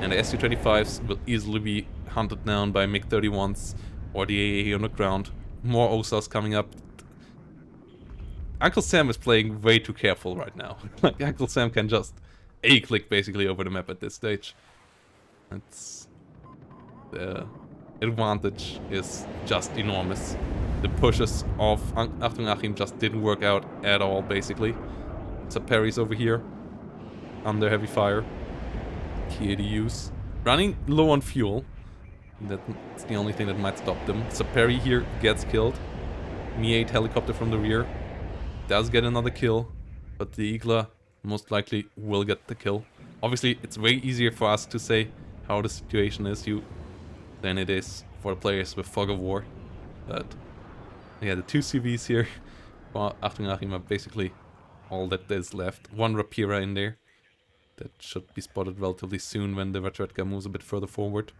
And the SU-25s will easily be hunted down by MiG-31s or the AA on the ground. More OSAs coming up. Uncle Sam is playing way too careful right now. Like, Uncle Sam can just A-click basically over the map at this stage. It's... the advantage is just enormous. The pushes of Achtung Achim just didn't work out at all, basically. Seperis over here, under heavy fire. T80Us running low on fuel. That's the only thing that might stop them. Seperi here gets killed. Mi-8 helicopter from the rear does get another kill, but the Igla most likely will get the kill. Obviously, it's way easier for us to say how the situation is than it is for the players with Fog of War. But yeah, the 2 CVs here for Achtung Achim are basically all that is left. One Rapira in there. That should be spotted relatively soon when the Ratretka moves a bit further forward.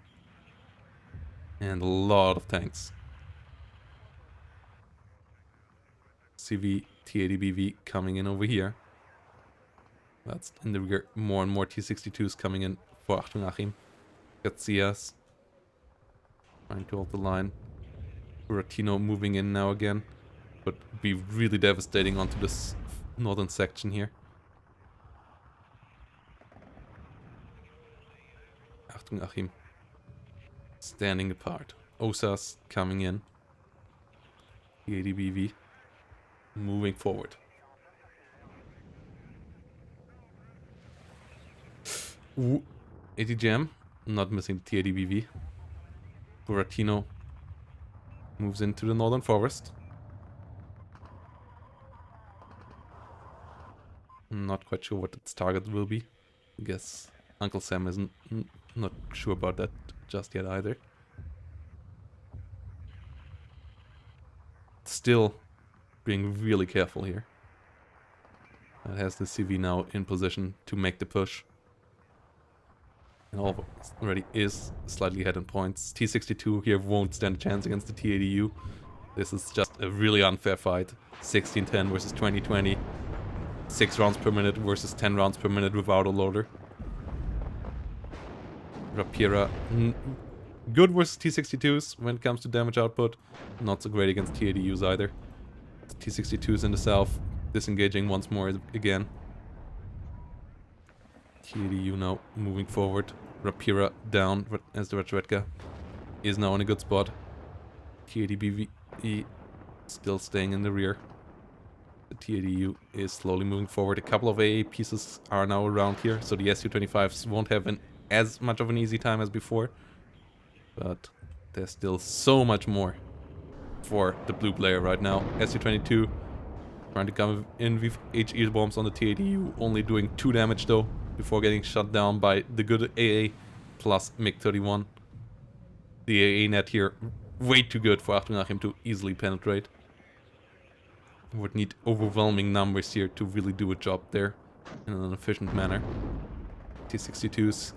And a lot of tanks. CV T80BV coming in over here. That's in the rear. More and more T62s coming in for Achtung Achim. Gatsias trying to hold the line. Buratino moving in now again. But be really devastating onto this northern section here. Achtung Achim standing apart. OSAS coming in. T80BV moving forward. Ooh, ATGM not missing the T80BV. Buratino moves into the northern forest. Not quite sure what its target will be. I guess Uncle Sam isn't not sure about that just yet either. Still being really careful here. It has the CV now in position to make the push. And already is slightly ahead in points. T62 here won't stand a chance against the T80U. This is just a really unfair fight. 1610 versus 2020. 6 rounds per minute versus 10 rounds per minute without a loader. Rapira, good versus T62s when it comes to damage output. Not so great against T80Us either. T62s in the south, disengaging once more again. T80U now moving forward. Rapira down as the Ratretka is now in a good spot. T80BV still staying in the rear. The T80U is slowly moving forward. A couple of AA pieces are now around here, so the SU-25s won't have as much of an easy time as before. But there's still so much more for the blue player right now. SU-22 trying to come in with HE bombs on the T80U, only doing 2 damage though, before getting shut down by the good AA plus MiG-31. The AA net here, way too good for Achtung Achim to easily penetrate. Would need overwhelming numbers here to really do a job there in an efficient manner. T62s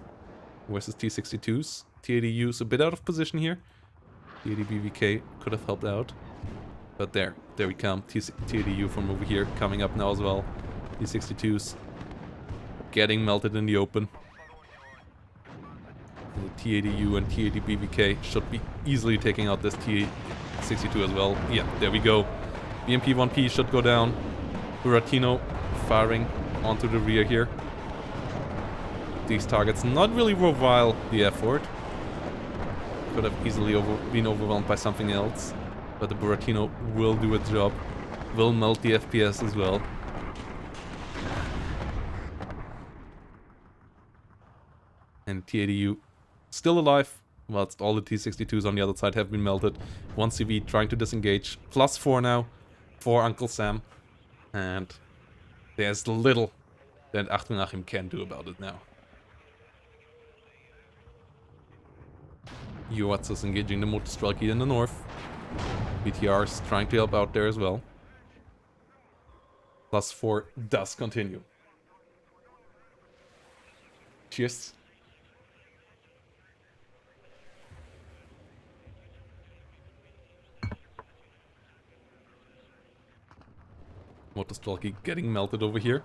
versus T62s. T80U's a bit out of position here. T80BVK could have helped out. But there we come. T80U from over here coming up now as well. T62s getting melted in the open. And the T80U and T80BVK should be easily taking out this T62 as well. Yeah, there we go. BMP 1P should go down. Buratino firing onto the rear here. These targets not really worthwhile the effort. Could have easily been overwhelmed by something else. But the Buratino will do its job. Will melt the FPS as well. And T80U still alive, whilst all the T-62s on the other side have been melted. 1 CV trying to disengage. +4 now for Uncle Sam. And there's little that Achtung Achim can do about it now. Uats is engaging the Motostrelki in the north. BTR's trying to help out there as well. +4 does continue. Cheers. Motostrelki getting melted over here.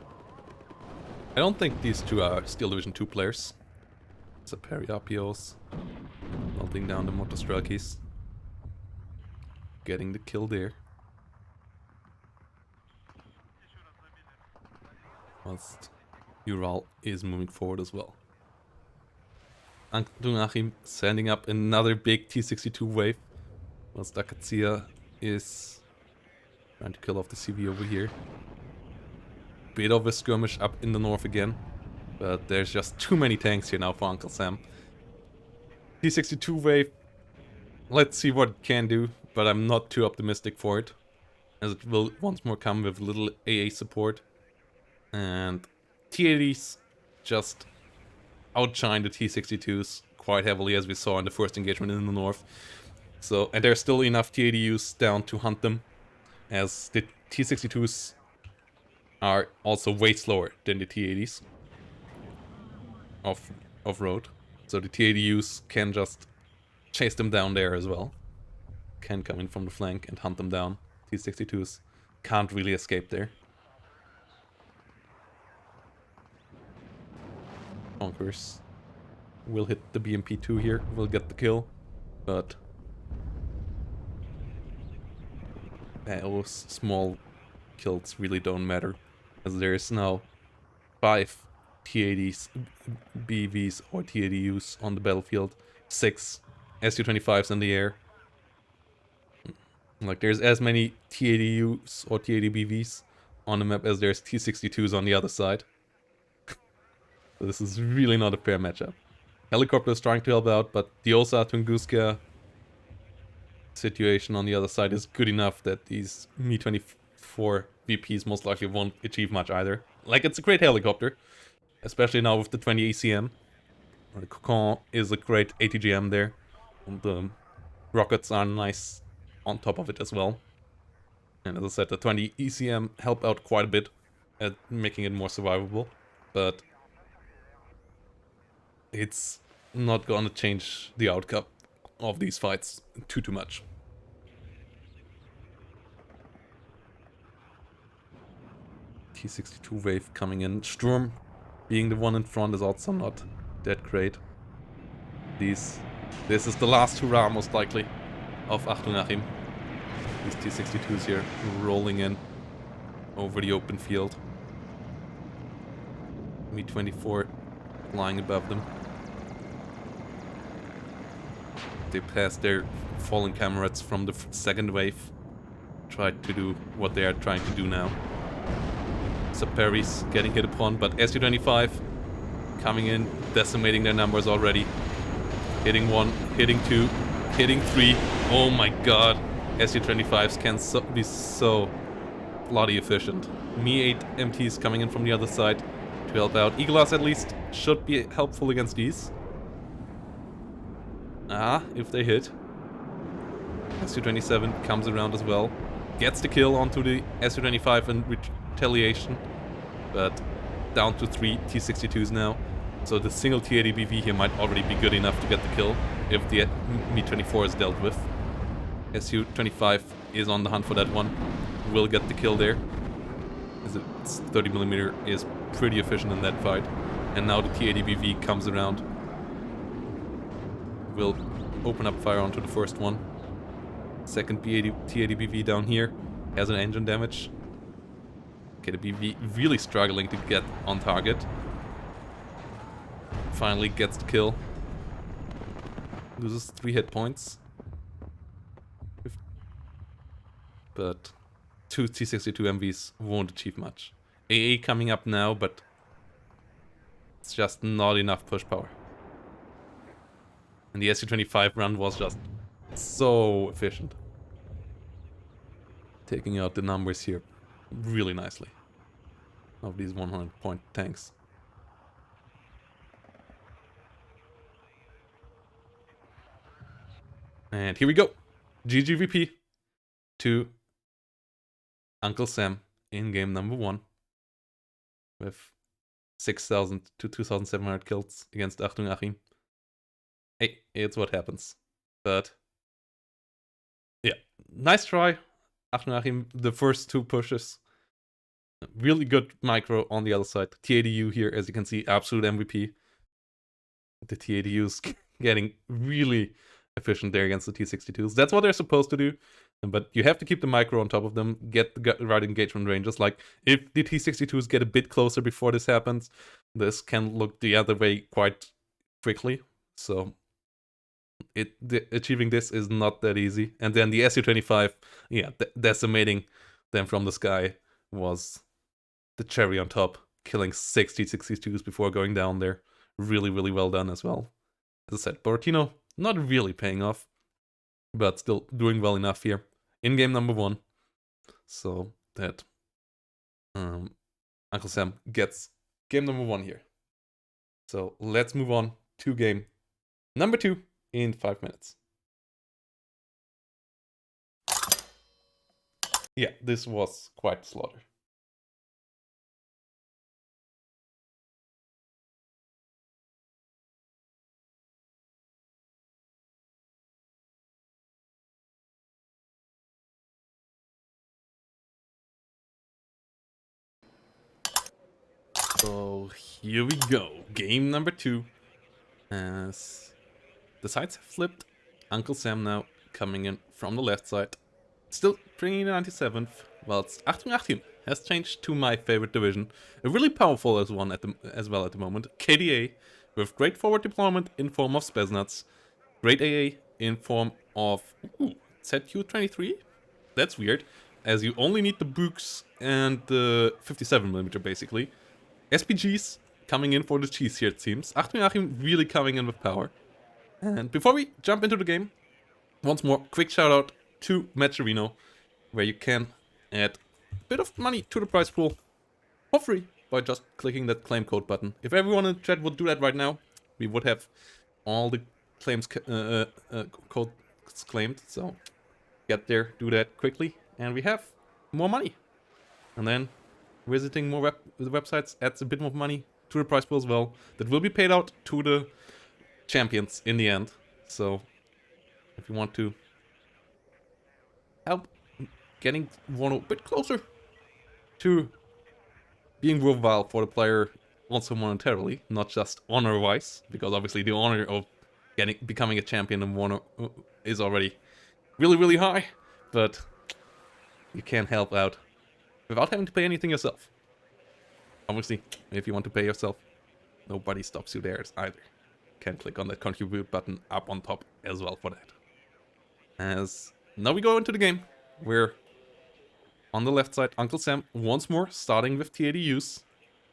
I don't think these two are Steel Division 2 players. It's a Periapios melting down the Motostrelkis. Getting the kill there. Whilst Ural is moving forward as well. Achtung Achim sending up another big T-62 wave. Whilst Akatsia is trying to kill off the CV over here. Bit of a skirmish up in the north again. But there's just too many tanks here now for Uncle Sam. T-62 wave. Let's see what it can do. But I'm not too optimistic for it. As it will once more come with little AA support. And T-80s just outshine the T-62s quite heavily, as we saw in the first engagement in the north. So, and there's still enough T-80Us down to hunt them. As the T-62s are also way slower than the T-80s off-road. So the T-80Us can just chase them down there as well. Can come in from the flank and hunt them down. T-62s can't really escape there. Conquerors will hit the BMP-2 here, will get the kill, but those small kills really don't matter, as there is now 5 T-80s, BVs or T-80Us on the battlefield, 6 Su-25s in the air. Like, there's as many T-80Us or T-80BVs on the map as there's T-62s on the other side. So this is really not a fair matchup. Helicopter is trying to help out, but the Osa Tunguska situation on the other side is good enough that these Mi-24 VPs most likely won't achieve much either. Like, it's a great helicopter, especially now with the 20 ECM. The Cocon is a great ATGM there, and the rockets are nice on top of it as well. And as I said, the 20 ECM help out quite a bit at making it more survivable, but it's not gonna change the outcome of these fights too much. T-62 wave coming in. Sturm being the one in front is also not that great. This is the last hurrah, most likely, of Achtung Achim. These T-62s here rolling in over the open field. Mi-24 flying above them. They passed their fallen comrades from the second wave. Tried to do what they are trying to do now. Sub-Perry's getting hit upon, but Su-25 coming in, decimating their numbers already. Hitting 1, hitting 2, hitting 3. Oh my god. Su-25s can be so bloody efficient. Mi-8 MTs coming in from the other side to help out. Eaglas at least should be helpful against these. If they hit. Su-27 comes around as well. Gets the kill onto the Su-25 in retaliation. But down to 3 T-62s now. So the single T-80BV here might already be good enough to get the kill if the Mi-24 is dealt with. Su-25 is on the hunt for that one. Will get the kill there. As its 30mm is pretty efficient in that fight. And now the T-80BV comes around. Will open up fire onto the first one. Second T-80BV down here has an engine damage. Okay, the BV really struggling to get on target. Finally gets the kill. Loses 3 hit points. But 2 T-62 MVs won't achieve much. AA coming up now, but it's just not enough push power. And the SU-25 run was just so efficient. Taking out the numbers here really nicely of these 100-point tanks. And here we go. GGVP to Uncle Sam in game number 1 with 6,000 to 2,700 kills against Achtung Achim. Hey, it's what happens. But yeah, nice try. Achtung Achim, the first 2 pushes. Really good micro on the other side. TADU here, as you can see, absolute MVP. The TADU's getting really efficient there against the T62s. That's what they're supposed to do. But you have to keep the micro on top of them, get the right engagement ranges. Like, if the T62s get a bit closer before this happens, this can look the other way quite quickly. So, achieving this is not that easy. And then the Su-25, yeah, decimating them from the sky was the cherry on top, killing 6 T62s before going down there. Really, really well done as well. As I said, Boratino, not really paying off, but still doing well enough here in game number 1, so that Uncle Sam gets game number 1 here. So let's move on to game number 2 in 5 minutes. Yeah, this was quite slaughter. So here we go, game number 2. As the sides have flipped, Uncle Sam now coming in from the left side. Still bringing the 97th, whilst Achtung Achim has changed to my favorite division. A really powerful one as well at the moment. KDA, with great forward deployment in form of Spetsnaz. Great AA in form of ZQ-23? That's weird, as you only need the Books and the 57mm basically. SPGs coming in for the cheese here, it seems. Achtung Achim really coming in with power. And before we jump into the game, once more, quick shout out to Matcherino, where you can add a bit of money to the prize pool for free by just clicking that claim code button. If everyone in the chat would do that right now, we would have all the claims codes claimed. So get there, do that quickly, and we have more money. And then visiting more websites adds a bit more money to the prize pool as well. That will be paid out to the champions in the end. So if you want to help getting WARNO a bit closer to being worthwhile for the player, also monetarily, not just honor-wise, because obviously the honor of becoming a champion in WARNO is already really, really high, but you can help out without having to pay anything yourself. Obviously, if you want to pay yourself, nobody stops you there either. Can click on that contribute button up on top as well for that. As now we go into the game, where on the left side, Uncle Sam once more starting with TADUs.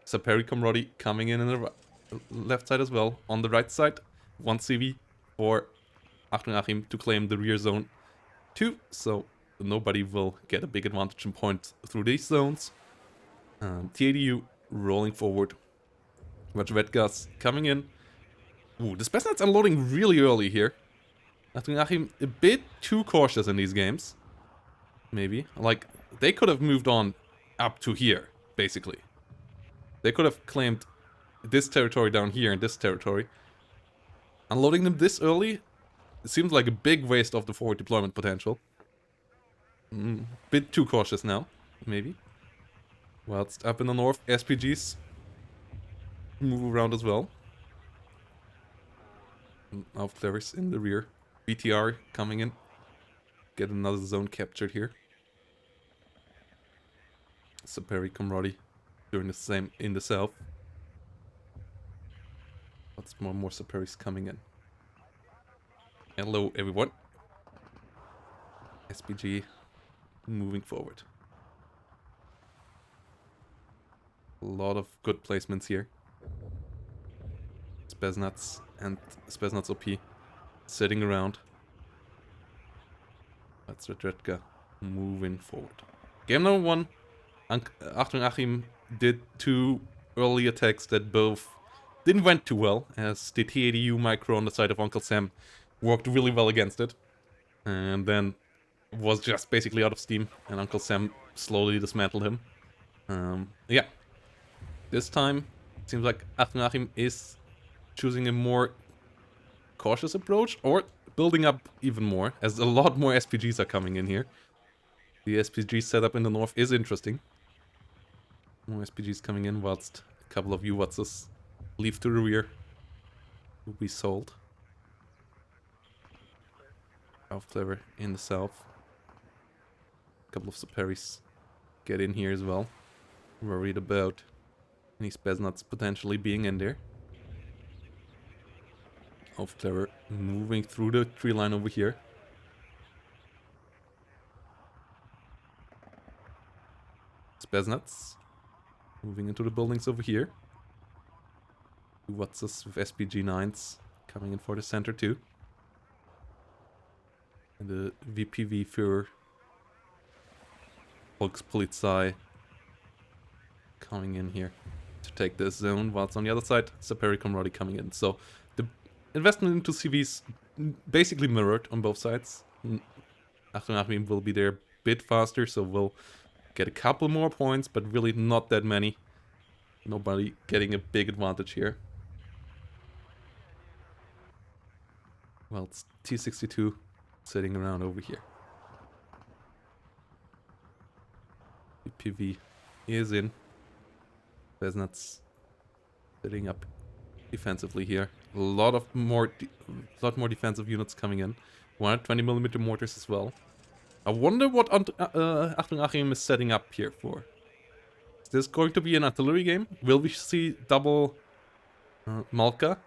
Saperi Comrade coming in the left side as well. On the right side, 1 CV for Achtung Achim to claim the rear zone 2, so nobody will get a big advantage in points through these zones. TADU rolling forward. Watch Red Gus coming in. Ooh, the Spetsnaz unloading really early here. Achtung Achim a bit too cautious in these games. Maybe. Like, they could have moved on up to here, basically. They could have claimed this territory down here and this territory. Unloading them this early, it seems like a big waste of the forward deployment potential. Bit too cautious now, maybe. Whilst up in the north, SPGs move around as well. Aufklärers in the rear. BTR coming in. Get another zone captured here. Saperi Comrade doing the same in the south. Lots more Saperis coming in. Hello everyone. SPG moving forward. A lot of good placements here. Spetsnaz and Spetsnaz OP sitting around. That's Redredka moving forward. Game number 1. Achtung Achim did 2 early attacks that both didn't went too well, as the TADU micro on the side of Uncle Sam worked really well against it. And then was just basically out of steam, and Uncle Sam slowly dismantled him. Yeah. This time, it seems like Achtung Achim is choosing a more cautious approach, or building up even more, as a lot more SPGs are coming in here. The SPG setup in the north is interesting. More SPGs coming in, whilst a couple of UWATSs leave to the rear will be sold. Clever in the south. A couple of Superis get in here as well. Worried about any Spetsnaz potentially being in there. Clever moving through the tree line over here. Spetsnaz moving into the buildings over here. What's this with SPG-9s coming in for the center too. And the VPV für Volkspolizei coming in here to take this zone, whilst on the other side, Saperi Comrade coming in. So the investment into CVs basically mirrored on both sides. Achtung Achim will be there a bit faster, so we'll get a couple more points, but really not that many. Nobody getting a big advantage here. Well, it's T62 sitting around over here. PV is in. Spetsnaz sitting up defensively here. A lot more defensive units coming in. 120mm mortars as well. I wonder what Achtung Achim is setting up here for. Is this going to be an artillery game? Will we see double Malka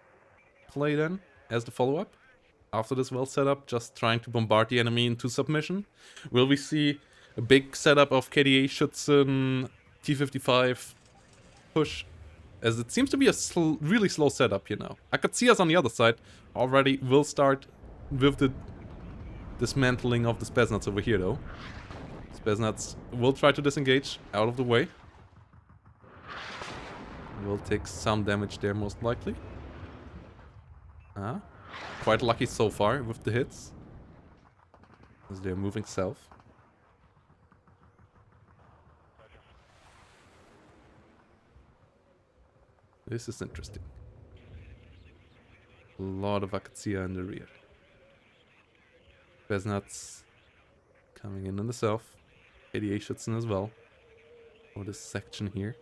play then as the follow-up? After this well setup, just trying to bombard the enemy into submission? Will we see a big setup of KDA Schützen, T55 push? As it seems to be a really slow setup here now. I could see us on the other side already will start with the dismantling of the Spetsnaz over here though. Spetsnaz will try to disengage out of the way. Will take some damage there most likely. Quite lucky so far with the hits, as they're moving south. This is interesting. A lot of Akatsia in the rear. Spetsnaz coming in the south. KDA Schützen as well. For this section here.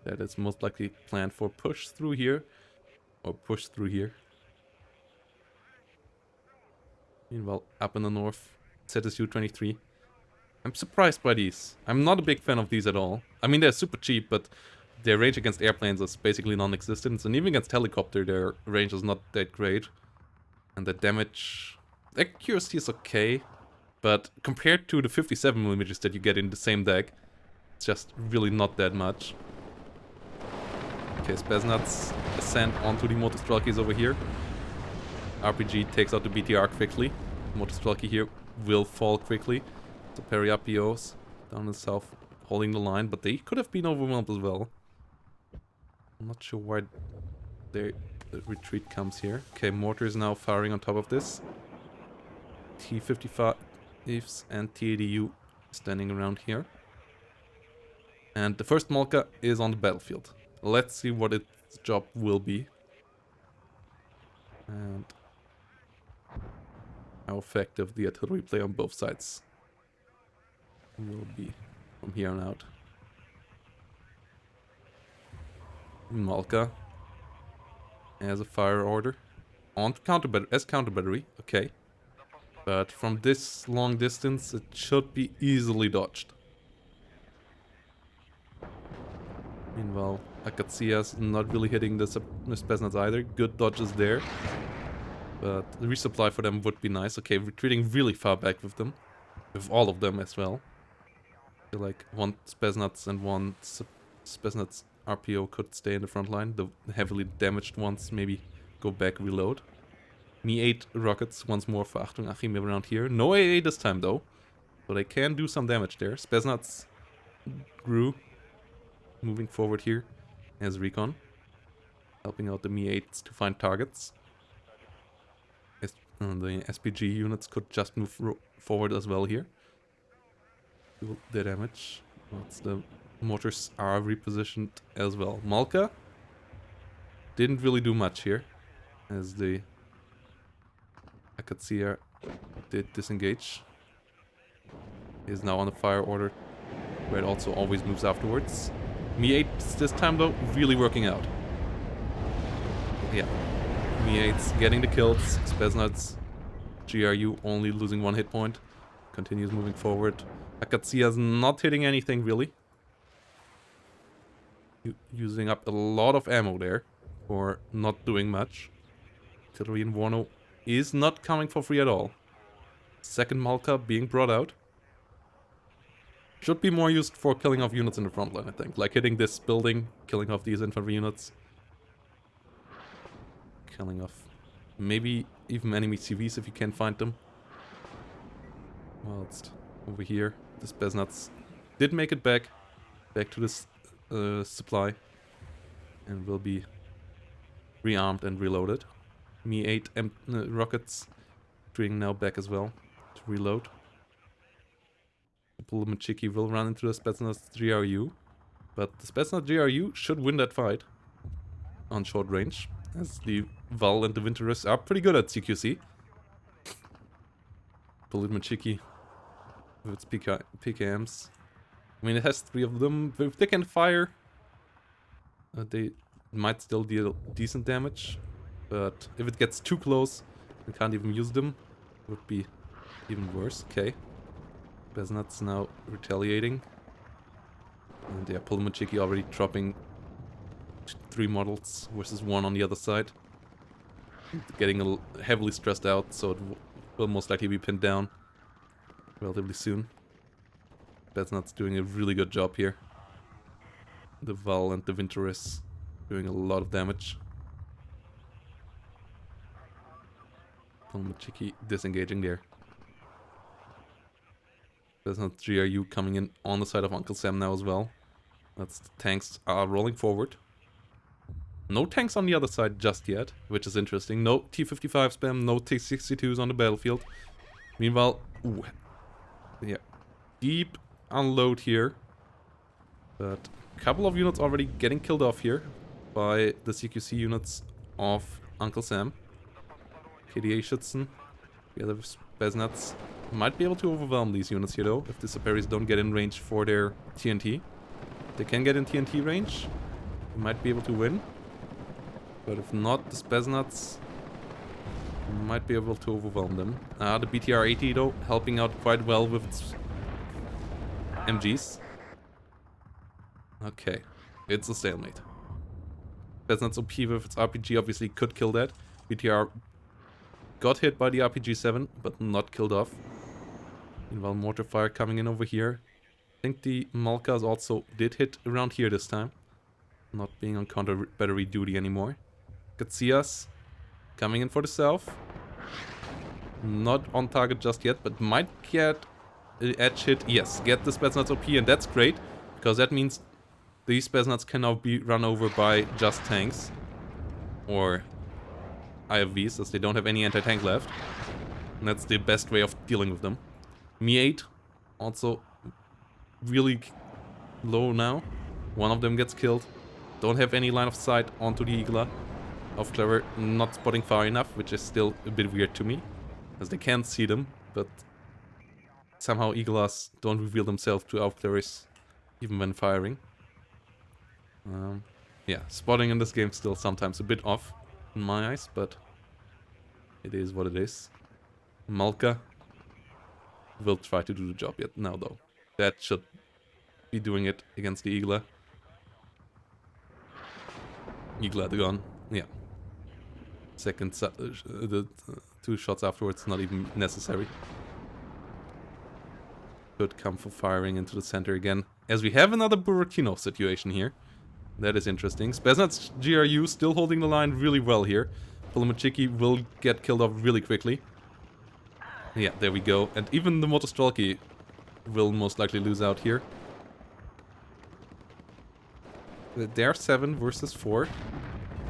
That is most likely planned for push through here. Or push through here. Meanwhile, up in the north, ZSU-23. I'm surprised by these. I'm not a big fan of these at all. I mean, they're super cheap, but their range against airplanes is basically non-existent. And even against helicopter, their range is not that great. And the damage... accuracy is okay. But compared to the 57mm that you get in the same deck, it's just really not that much. Okay, Spetsnaz ascend onto the Motostrelkis over here. RPG takes out the BTR quickly. Motostrelki here will fall quickly. So parry RPOs down in the south holding the line, but they could have been overwhelmed as well. I'm not sure why the retreat comes here. Okay, mortar is now firing on top of this. T55s and TADU standing around here. And the first Malka is on the battlefield. Let's see what its job will be. And how effective the artillery play on both sides will be from here on out. Malka as a fire order on counter battery, okay. But from this long distance, it should be easily dodged. Meanwhile, Akatsia's not really hitting the Spetsnaz either. Good dodges there. But the resupply for them would be nice. Okay, retreating really far back with them. With all of them as well. I feel like one Spetsnaz and one Spetsnaz RPO could stay in the front line. The heavily damaged ones maybe go back, reload. Me-8 rockets once more for Achtung Achim around here. No AA this time though. So they can do some damage there. Spetsnaz grew. Moving forward here as recon. Helping out the Me-8s to find targets. The SPG units could just move forward as well here. Do their damage. Once the mortars are repositioned as well. Malka didn't really do much here. As the Akatsia did disengage. Is now on the fire order, where it also always moves afterwards. Me-8s this time though, really working out. Yeah. Me-8s getting the kills. Spetsnaz GRU only losing 1 hit point. Continues moving forward. Akatsia's not hitting anything really. Using up a lot of ammo there for not doing much. Artillery in WARNO is not coming for free at all. Second Malka being brought out. Should be more used for killing off units in the front line, I think. Like hitting this building, killing off these infantry units. Killing off maybe even enemy CVs if you can find them. Whilst over here, the Spetsnaz did make it back to this supply. And will be rearmed and reloaded. Me-8 rockets doing now back as well to reload. Pulmachiki will run into the Spetsnaz GRU, but the Spetsnaz GRU should win that fight on short range, as the Val and the Winterus are pretty good at CQC. Pulmachiki with its PKMs. I mean, it has 3 of them. If they can fire, they might still deal decent damage, but if it gets too close and can't even use them, it would be even worse. Okay. Spetsnaz now retaliating. And yeah, Pulmachiki already dropping 3 models versus 1 on the other side. Getting heavily stressed out, so it will most likely be pinned down relatively soon. Spetsnaz doing a really good job here. The Val and the Winterus doing a lot of damage. Pulmachiki disengaging there. There's not GRU coming in on the side of Uncle Sam now as well. That's the tanks are rolling forward. No tanks on the other side just yet, which is interesting. No T-55 spam, no T-62s on the battlefield. Meanwhile, ooh, yeah, deep unload here. But a couple of units already getting killed off here by the CQC units of Uncle Sam. KDA Schützen, together with Spetsnaz, might be able to overwhelm these units here though, if the Saperis don't get in range for their TNT. If they can get in TNT range, they might be able to win. But if not, the Spetsnaz might be able to overwhelm them. The BTR-80 though, helping out quite well with its MGs. Okay, it's a stalemate. Spetsnaz OP with its RPG obviously could kill that. BTR got hit by the RPG-7, but not killed off. Meanwhile, mortar fire coming in over here. I think the Malkas also did hit around here this time. Not being on counter battery duty anymore. Katsias coming in for the south. Not on target just yet, but might get an edge hit. Yes, get the Spetsnaz OP, and that's great, because that means these Spetsnaz can now be run over by just tanks. Or IFVs, as they don't have any anti-tank left. And that's the best way of dealing with them. Me-8 also really low now. One of them gets killed. Don't have any line of sight onto the Igla. Of Clever not spotting far enough, which is still a bit weird to me, as they can't see them, but somehow Iglas don't reveal themselves to Aufklärers even when firing. Yeah, spotting in this game still sometimes a bit off in my eyes, but it is what it is. Malka will try to do the job yet now though. That should be doing it against the Igla. Igla the gun, yeah. Second, the 2 shots afterwards not even necessary. Could come for firing into the center again, as we have another Buratino situation here. That is interesting. Spetsnaz GRU still holding the line really well here. Polomachiki will get killed off really quickly. Yeah, there we go. And even the Motostrelki will most likely lose out here. They're 7 versus 4.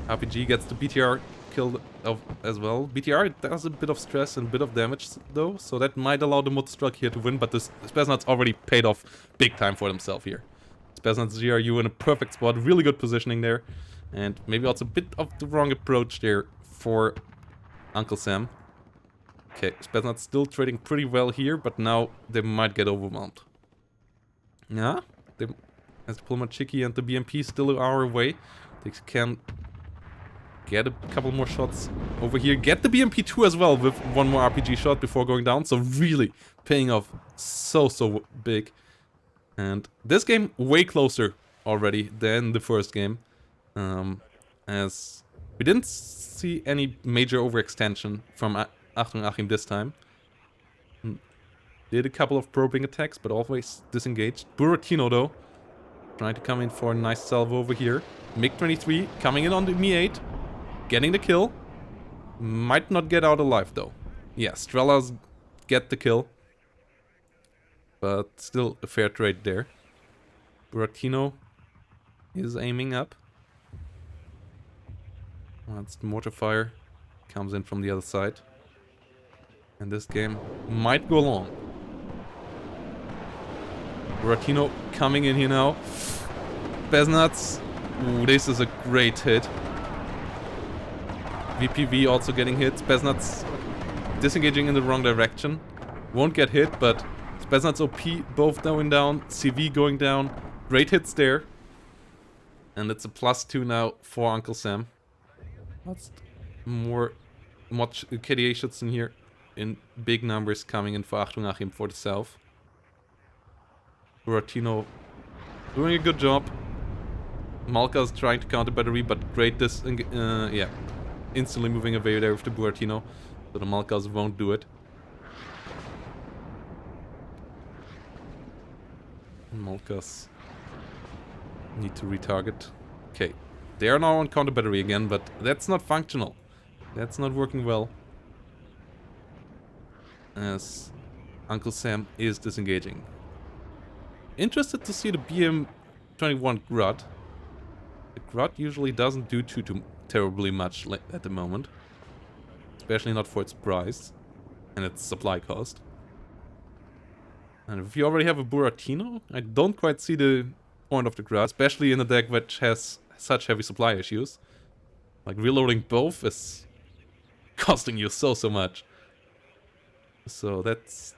RPG gets the BTR killed off as well. BTR does a bit of stress and a bit of damage though, so that might allow the Motostrelki here to win, but this Spetsnaz already paid off big time for himself here. Spetsnaz GRU in a perfect spot, really good positioning there. And maybe also a bit of the wrong approach there for Uncle Sam. Okay, Spetsnaz still trading pretty well here, but now they might get overwhelmed. Yeah, as the Polomachiki and the BMP still are away, they can get a couple more shots over here. Get the BMP2 as well with one more RPG shot before going down. So really paying off so big. And this game way closer already than the first game. As we didn't see any major overextension from Achtung Achim this time. Did a couple of probing attacks, but always disengaged. Buratino though, trying to come in for a nice salvo over here. MiG-23 coming in on the Mi-8, getting the kill. Might not get out alive though. Yeah, Strelas get the kill. But still a fair trade there. Buratino is aiming up. That's the mortar fire. Comes in from the other side. And this game might go long. Buratino coming in here now. Spetsnaz. Ooh, this is a great hit. VPV also getting hit. Spetsnaz disengaging in the wrong direction. Won't get hit, but Spetsnaz OP both going down. CV going down. Great hits there. And it's a +2 now for Uncle Sam. That's much KDA shots in here. In big numbers coming in for Achtung Achim for the south. Buratino doing a good job. Malka's trying to counter battery, but great yeah. Instantly moving away there with the Buratino. So the Malkas won't do it. Malkas need to retarget. Okay. They are now on counter battery again, but that's not functional. That's not working well. As Uncle Sam is disengaging. Interested to see the BM-21 Grud. The Grud usually doesn't do too terribly much at the moment. Especially not for its price and its supply cost. And if you already have a Buratino, I don't quite see the point of the Grud, especially in a deck which has such heavy supply issues. Like reloading both is costing you so much. So that's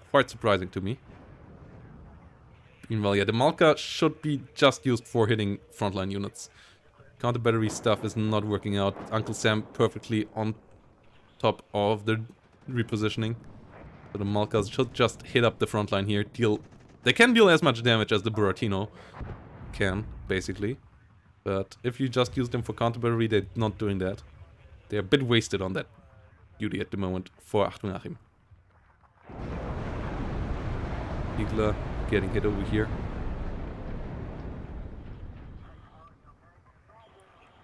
quite surprising to me. Meanwhile, yeah, the Malka should be just used for hitting frontline units. Counter battery stuff is not working out. Uncle Sam perfectly on top of the repositioning. So the Malkas should just hit up the frontline here. They can deal as much damage as the Buratino can, basically. But if you just use them for counter battery, they're not doing that. They're a bit wasted on that duty at the moment for Achtung Achim. Igla getting hit over here.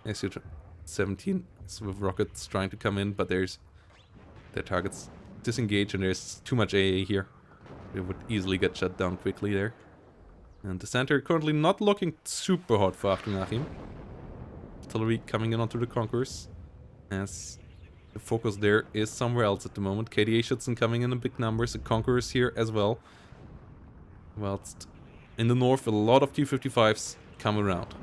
SU-17 with rockets trying to come in, but their targets disengage and there's too much AA here. They would easily get shut down quickly there. And the center currently not looking super hot for Achtung Achim. Artillery coming in onto the Conquerors. As the focus there is somewhere else at the moment. KDA Schützen coming in big numbers. The Conquerors here as well. Whilst in the north a lot of T-55s come around.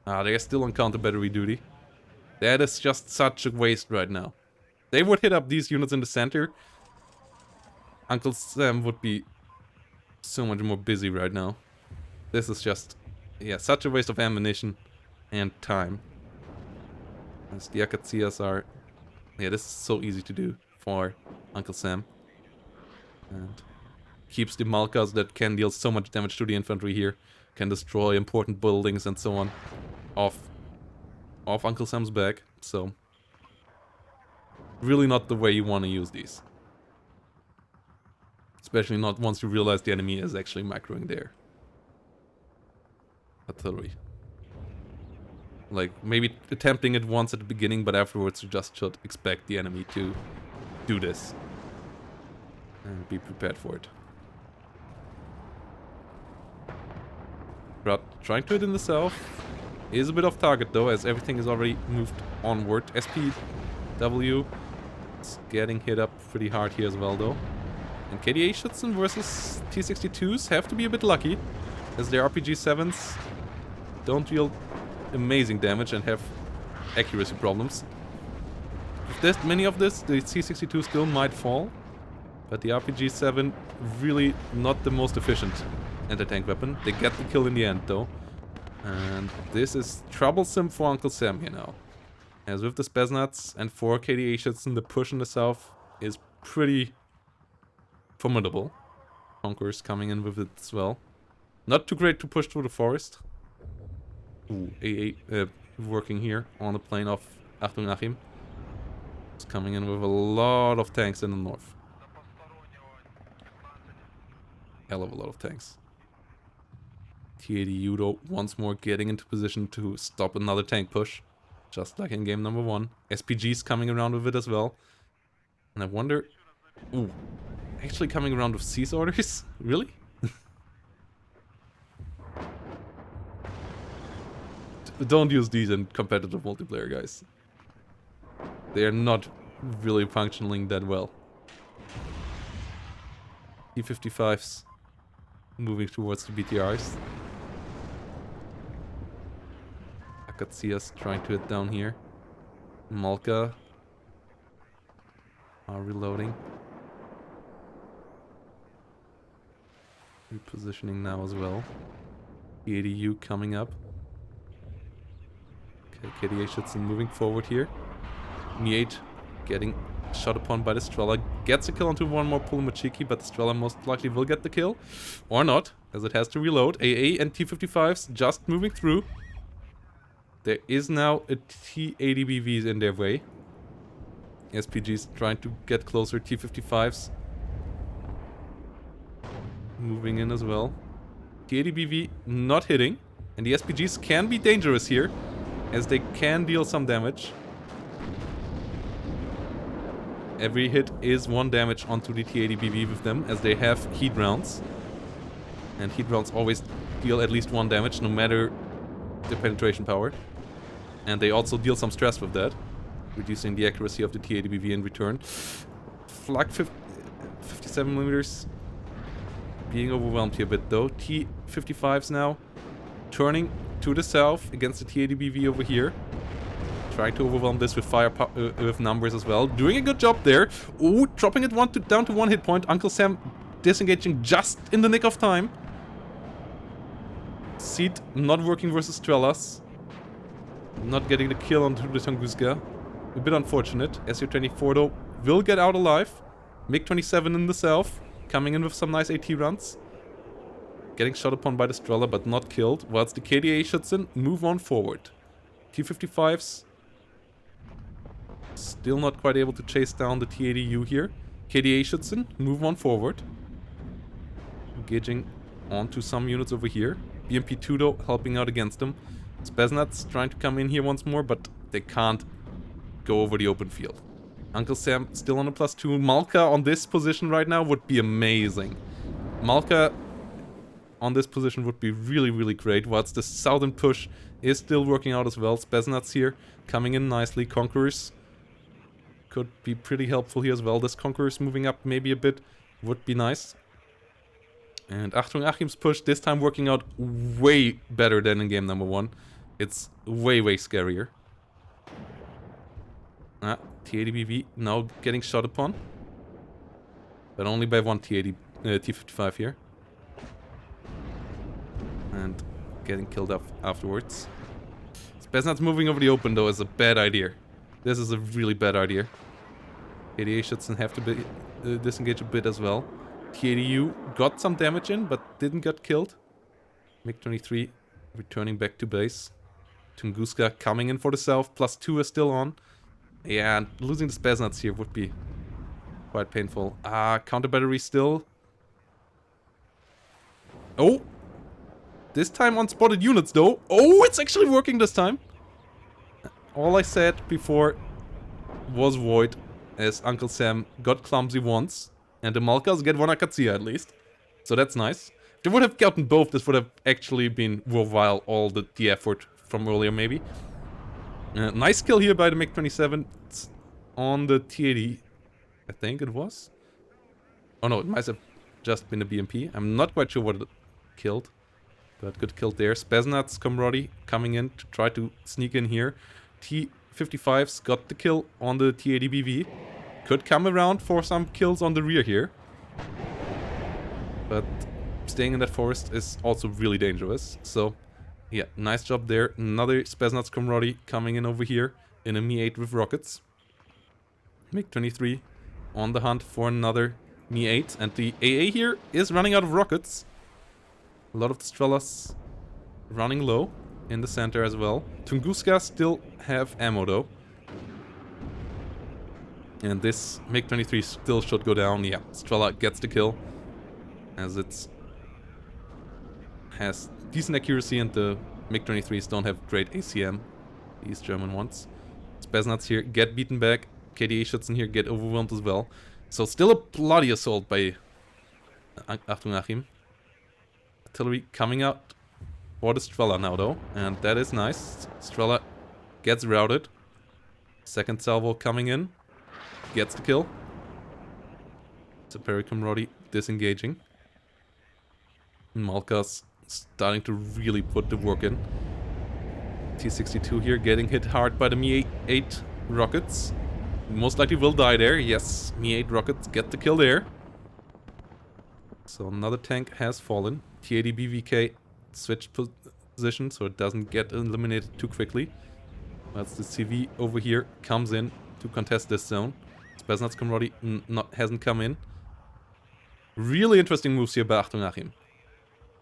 They're still on counter battery duty. That is just such a waste right now. They would hit up these units in the center. Uncle Sam would be so much more busy right now. This is just, yeah, such a waste of ammunition and time. As the Akatsias are, yeah, this is so easy to do for Uncle Sam. And keeps the Malkas that can deal so much damage to the infantry here, can destroy important buildings and so on, off Uncle Sam's back. So, really not the way you want to use these. Especially not once you realize the enemy is actually macroing there. Artillery. Like, maybe attempting it once at the beginning, but afterwards you just should expect the enemy to do this. And be prepared for it. But trying to hit in the south is a bit off target though, as everything is already moved onward. SPW is getting hit up pretty hard here as well though. And KDA Schützen versus T62s have to be a bit lucky, as their RPG-7s don't deal amazing damage and have accuracy problems. If there's many of this, the T62 still might fall, but the RPG-7 really not the most efficient anti-tank weapon. They get the kill in the end though. And this is troublesome for Uncle Sam here now. As with the Spetsnaz and 4 KDA Schützen, the push in the south is pretty formidable. Conqueror's coming in with it as well. Not too great to push through the forest. Ooh, AA working here on the plane of Achtung, Achim. It's coming in with a lot of tanks in the north. Hell of a lot of tanks. T80 Udo once more getting into position to stop another tank push. Just like in game number 1. SPG's coming around with it as well. And I wonder... Ooh. Actually coming around with cease orders? Really? Don't use these in competitive multiplayer, guys. They are not really functioning that well. T-55s moving towards the BTRs. I could see us trying to hit down here. Malka are reloading. Repositioning now as well. The ADU coming up. Okay, KDA Schützen moving forward here. Mi-8 getting shot upon by the Strela. Gets a kill onto one more Pulamachiki, but the Strela most likely will get the kill. Or not, as it has to reload. AA and T-55s just moving through. There is now a T-80BVs in their way. SPGs trying to get closer. T-55s moving in as well. T-80BV not hitting. And the SPGs can be dangerous here, as they can deal some damage. Every hit is 1 damage onto the T-80BV with them, as they have heat rounds. And heat rounds always deal at least 1 damage, no matter the penetration power. And they also deal some stress with that, reducing the accuracy of the T-80BV in return. Flak 57mm being overwhelmed here a bit though. T-55s now turning to the south against the T-80BV over here. Trying to overwhelm this with with numbers as well. Doing a good job there. Ooh, dropping it down to 1 hit point. Uncle Sam disengaging just in the nick of time. Seed not working versus Strelas. Not getting the kill onto the Tunguska. A bit unfortunate. Su-24 though will get out alive. MiG-27 in the south. Coming in with some nice AT runs. Getting shot upon by the Strela but not killed. Whilst the KDA Schützen move on forward. T-55s still not quite able to chase down the T-80U here. KDA Schützen move on forward. Engaging onto some units over here. BMP-2 though helping out against them. Spetsnaz trying to come in here once more, but they can't go over the open field. Uncle Sam still on a +2. Malka on this position right now would be amazing. Malka on this position would be really, really great. Whilst the southern push is still working out as well. Spetsnaz here coming in nicely. Conquerors could be pretty helpful here as well. This Conquerors moving up maybe a bit would be nice. And Achtung, Achim's push this time working out way better than in game number 1. It's way, way scarier. T-80BV now getting shot upon. But only by 1 T-55 here. And getting killed up afterwards. Spetsnaz moving over the open though is a bad idea. This is a really bad idea. KDA Schützen have to disengage a bit as well. T-80U got some damage in, but didn't get killed. MiG-23 returning back to base. Tunguska coming in for the south. +2 is still on. Yeah, and losing the Spetsnaz here would be quite painful. Counter battery still. Oh! This time on spotted units though. Oh, it's actually working this time. all I said before was void, as Uncle Sam got clumsy once, and the Malkas get one Akatsuya at least. So that's nice. If they would have gotten both, this would have actually been worthwhile, all the effort from earlier maybe. Nice kill here by the MiG-27 on the T-80, I think it was. Oh no, it might have just been a BMP. I'm not quite sure what it killed. But good kill there. Spesnat's Comrade coming in to try to sneak in here. T-55's got the kill on the T-80BV. Could come around for some kills on the rear here. But staying in that forest is also really dangerous. So, yeah, nice job there. Another Spesnat's Comrade coming in over here in a Mi-8 with rockets. MiG-23 on the hunt for another Mi-8. And the AA here is running out of rockets. A lot of the Strelas running low in the center as well. Tunguska still have ammo though. And this MiG-23 still should go down. Yeah, Strela gets the kill. As it has decent accuracy and the MiG-23s don't have great ACM. These German ones. Spesnats here get beaten back. KDA Schützen here get overwhelmed as well. So still a bloody assault by Achtung Achim. Artillery coming out for the Strela now though, and that is nice. Strela gets routed. Second salvo coming in, gets the kill. Saperi Comrade disengaging. Malkas starting to really put the work in. T-62 here getting hit hard by the Mi-8 rockets. Most likely will die there. Yes, Mi-8 rockets get the kill there. So another tank has fallen. T-80 BVK switched position so it doesn't get eliminated too quickly. That's the CV over here comes in to contest this zone. Spesnat's Comrade hasn't come in. Really interesting moves here by Achtung Achim.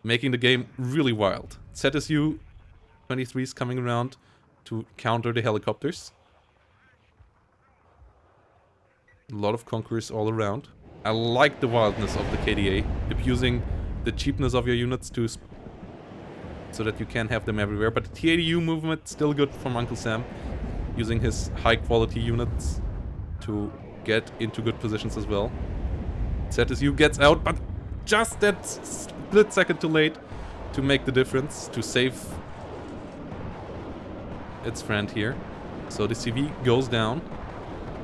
Making the game really wild. ZSU 23s coming around to counter the helicopters. A lot of conquerors all around. I like the wildness of the KDA, abusing the cheapness of your units to so that you can have them everywhere. But the T-80U movement still good from Uncle Sam, using his high quality units to get into good positions as well. ZSU gets out, but just that split second too late to make the difference, to save its friend here. So the CV goes down.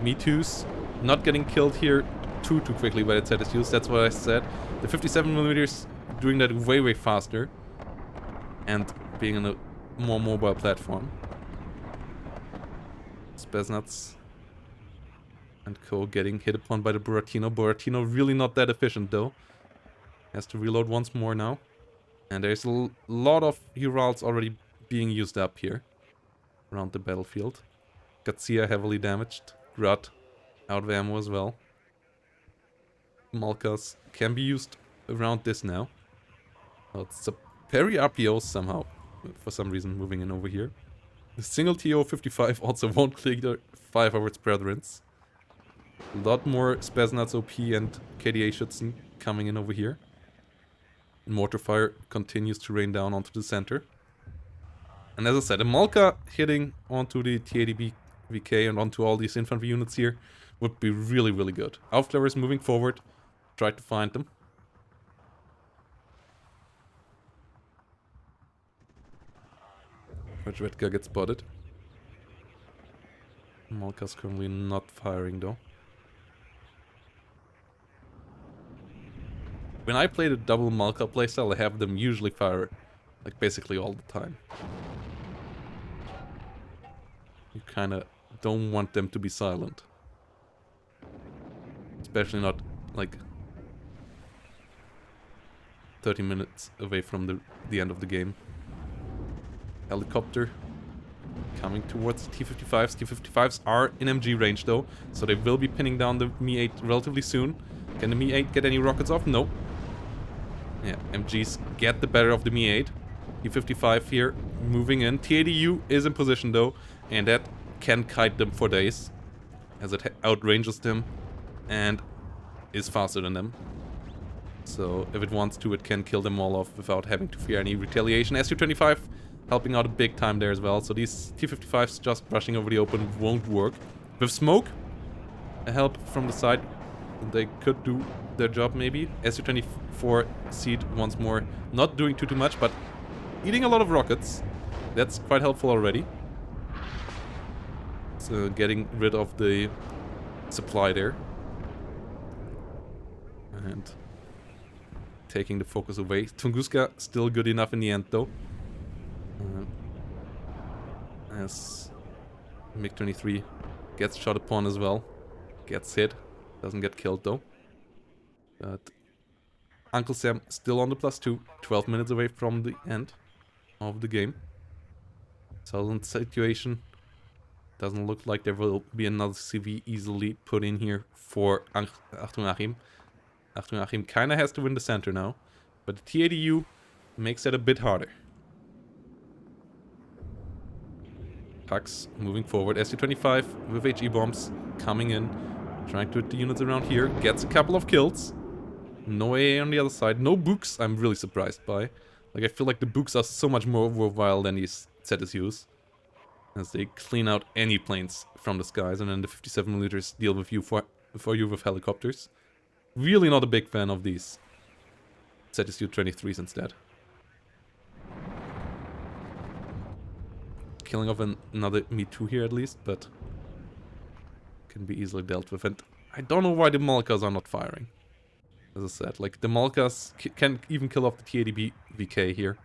Me-2's not getting killed here too quickly by the ZSUs, that's what I said. The 57mm doing that way faster and being on a more mobile platform. Spesnats and co getting hit upon by the Buratino. Buratino really not that efficient though. Has to reload once more now. And there's a lot of Urals already being used up here around the battlefield. Gatsia heavily damaged. Grud out of ammo as well. Malkas can be used around this now. Oh, it's a Perry RPO somehow, for some reason, moving in over here. The single TO-55 also won't clear 5 of its brethrens. A lot more Spesnats OP and KDA Schützen coming in over here. Mortar fire continues to rain down onto the center. And as I said, a Malka hitting onto the T-80 VK and onto all these infantry units here would be really, really good. Aufklärer is moving forward. Try to find them. Redka gets spotted. Malka's currently not firing though. When I play the double Malka playstyle, I have them usually fire like basically all the time. You kinda don't want them to be silent. Especially not like 30 minutes away from the end of the game. Helicopter coming towards the T-55s. T-55s are in MG range though, so they will be pinning down the Mi-8 relatively soon. Can the Mi-8 get any rockets off? No. Yeah, MGs get the better of the Mi-8. T-55 here moving in. T-80U is in position though, and that can kite them for days, as it outranges them and is faster than them. So if it wants to, it can kill them all off without having to fear any retaliation. Su-25 helping out a big time there as well. So these T-55s just rushing over the open won't work. With smoke, a help from the side, they could do their job maybe. Su-24 seed once more, not doing too much, but eating a lot of rockets. That's quite helpful already. So getting rid of the supply there. And taking the focus away. Tunguska still good enough in the end though. As MiG-23 gets shot upon as well. Gets hit. Doesn't get killed though. But Uncle Sam still on the +2. 12 minutes away from the end of the game. Southern situation. Doesn't look like there will be another CV easily put in here for Achtung Achim. Achtung Achim kinda has to win the center now. But the T-80U makes it a bit harder. Pax moving forward. Su-25 with HE bombs coming in. Trying to hit the units around here. Gets a couple of kills. No AA on the other side. No books, I'm really surprised by. Like, I feel like the books are so much more worthwhile than these ZSUs. As they clean out any planes from the skies, and then the 57mm deal with you for you with helicopters. Really not a big fan of these ZSU-23s instead. Killing off another Me-2 here at least, but can be easily dealt with. And I don't know why the Malkas are not firing. As I said, like the Malkas can even kill off the T-80B VK here,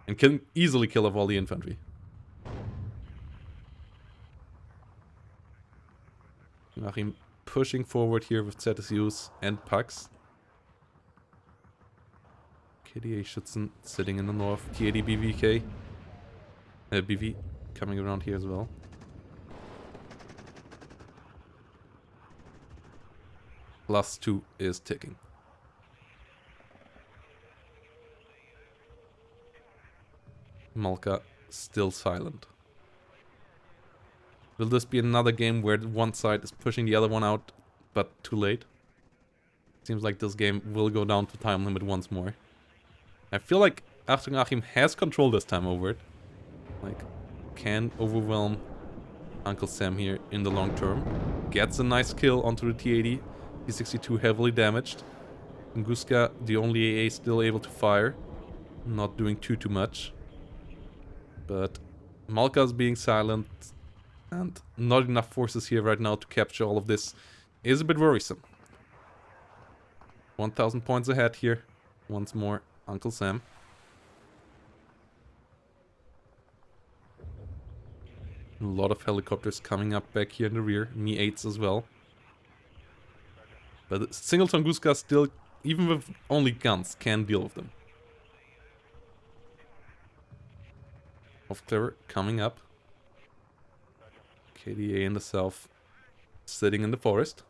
and can easily kill off all the infantry. Achim pushing forward here with ZSUs and Pax. KDA Schützen sitting in the north. T-80B VK. BV coming around here as well. +2 is ticking. Malka still silent. Will this be another game where one side is pushing the other one out, but too late? Seems like this game will go down to time limit once more. I feel like Achtung Achim has control this time over it. Like, can overwhelm Uncle Sam here in the long term. Gets a nice kill onto the T-80. T-62 heavily damaged. Tunguska, the only AA still able to fire. Not doing too much. But Malka's being silent. And not enough forces here right now to capture all of this is a bit worrisome. 1,000 points ahead here. Once more, Uncle Sam. A lot of helicopters coming up back here in the rear. Me-8s as well. But single Tunguska still, even with only guns, can deal with them. Off clever coming up. KDA in the south, sitting in the forest.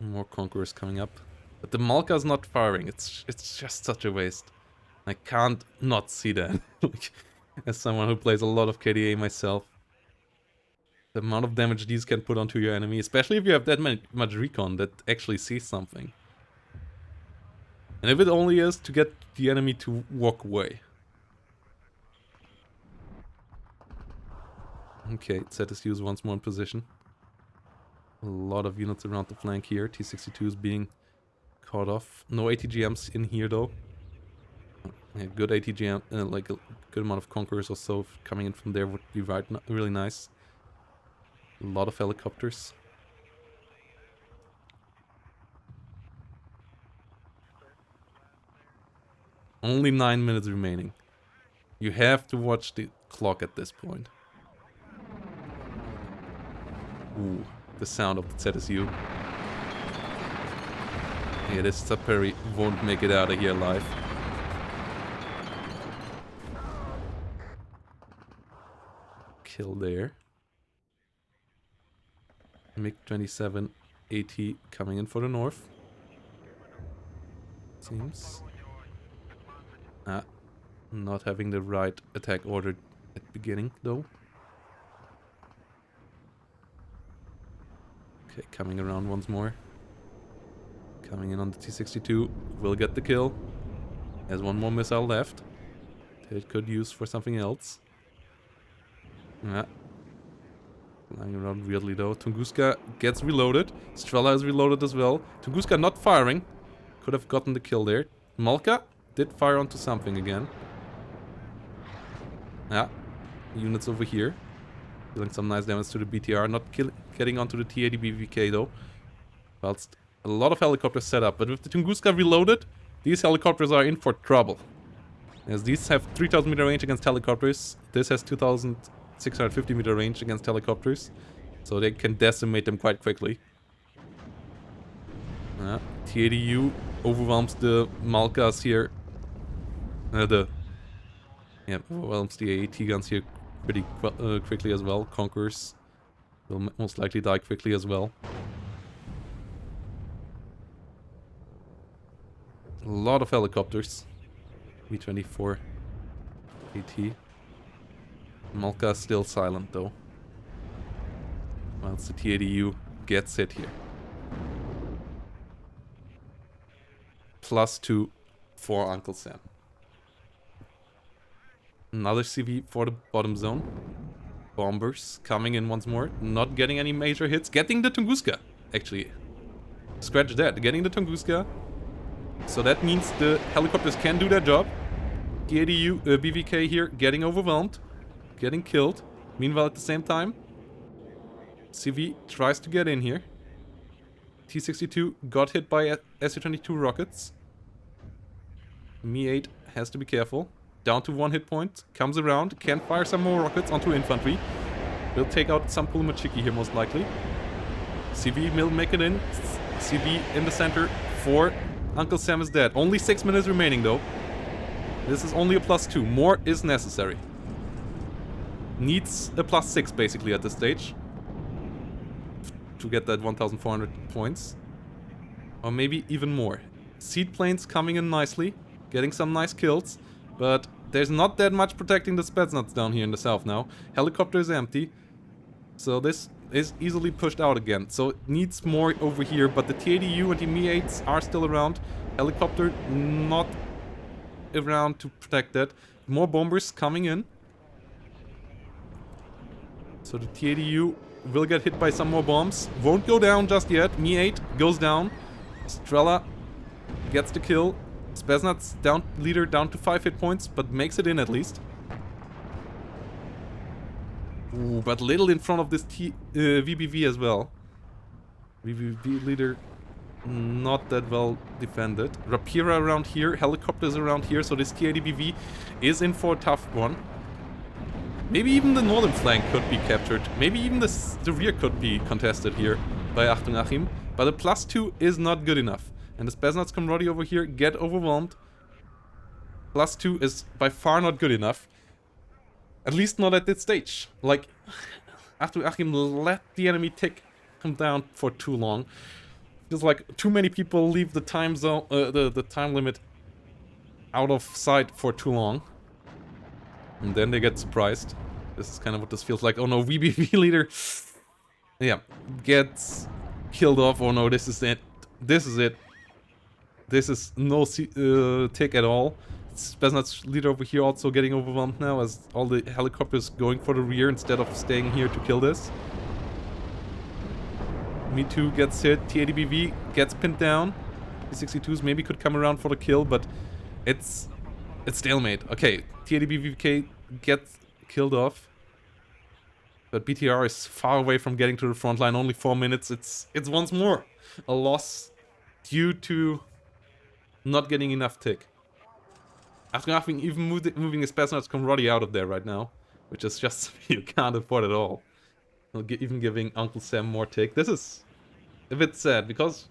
More Conquerors coming up. But the Malka's not firing. It's just such a waste. I can't not see that. Like, as someone who plays a lot of KDA myself. The amount of damage these can put onto your enemy, especially if you have that much recon that actually sees something. And if it only is to get the enemy to walk away. Okay, ZSU's once more in position. A lot of units around the flank here. T-62 is being caught off. No ATGMs in here though. A good ATGM, like a good amount of Conquerors or so coming in from there would be really nice. A lot of helicopters. Only 9 minutes remaining. You have to watch the clock at this point. Ooh, the sound of the ZSU. Yeah, this Saperi won't make it out of here alive. Kill there. MiG-27 AT coming in for the north. Seems. Not having the right attack order at the beginning, though. Okay, coming around once more. Coming in on the T-62. Will get the kill. Has one more missile left. It could use for something else. Yeah. Flying around weirdly though. Tunguska gets reloaded. Strela is reloaded as well. Tunguska not firing. Could have gotten the kill there. Malka did fire onto something again. Yeah. Units over here. Dealing some nice damage to the BTR. Not getting onto the T-80 BVK though. Whilst a lot of helicopters set up. But with the Tunguska reloaded, these helicopters are in for trouble. As these have 3000 meter range against helicopters. This has 2650 meter range against helicopters. So they can decimate them quite quickly. T-80U overwhelms the Malkas here. Overwhelms the AAT guns here pretty quickly as well. Conquerors will most likely die quickly as well. A lot of helicopters. V-24 AT. Malka still silent though. Whilst the T-80U gets hit here. +2 for Uncle Sam. Another CV for the bottom zone. Bombers coming in once more. Not getting any major hits. Getting the Tunguska, actually. Scratch that. Getting the Tunguska. So that means the helicopters can do their job. T-80U, BVK here getting overwhelmed. Getting killed. Meanwhile, at the same time, CV tries to get in here. T-62 got hit by Su-22 rockets. Mi-8 has to be careful. Down to 1 hit point. Comes around. Can fire some more rockets onto infantry. Will take out some Pulamachiki here most likely. CV will make it in. CV in the center. 4. Uncle Sam is dead. Only 6 minutes remaining though. This is only a +2. More is necessary. Needs a +6 basically at this stage. To get that 1400 points. Or maybe even more. Seed planes coming in nicely. Getting some nice kills. But there's not that much protecting the Spetsnaz down here in the south now. Helicopter is empty. So this is easily pushed out again. So it needs more over here. But the T-80U and the Mi-8s are still around. Helicopter not around to protect that. More bombers coming in. So the T-80U will get hit by some more bombs. Won't go down just yet. Mi-8 goes down. Strela gets the kill. Spetsnaz leader down to 5 hit points, but makes it in at least. Ooh, but little in front of this VBV as well. VBV leader not that well defended. Rapira around here, helicopters around here, so this T-80BV is in for a tough one. Maybe even the northern flank could be captured. Maybe even the rear could be contested here by Achtung Achim. But a +2 is not good enough. And the Spetsnaz camaraderie over here get overwhelmed. +2 is by far not good enough. At least not at this stage. Like, Achtung Achim let the enemy take him down for too long. Feels like too many people leave the time zone, the time limit out of sight for too long. And then they get surprised. This is kind of what this feels like. Oh no, VBV leader. Yeah, gets killed off. Oh no, this is it. This is it. This is no tick at all. Spetsnaz leader over here also getting overwhelmed now as all the helicopters going for the rear instead of staying here to kill this. Mi-2 gets hit. T-80BV gets pinned down. T-62s maybe could come around for the kill, but it's stalemate. Okay, T-80BVK gets killed off. But BTR is far away from getting to the front line. Only 4 minutes. It's once more a loss due to not getting enough tick. After nothing, even moving his Spetsnaz camaraderie out of there right now, which is just you can't afford at all. Even giving Uncle Sam more tick. This is a bit sad because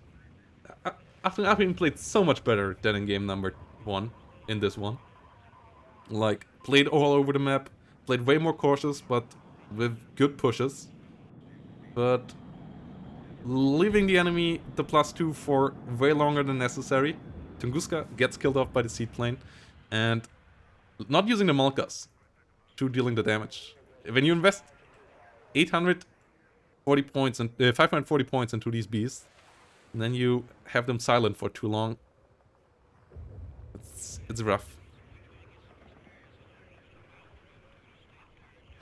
after having played so much better than in game number 1 in this one. Like, played all over the map, played way more cautious, but with good pushes. But leaving the enemy the +2 for way longer than necessary. Tunguska gets killed off by the seed plane, and not using the Malkas to dealing the damage. When you invest 840 points and 540 points into these beasts, And then you have them silent for too long. It's rough.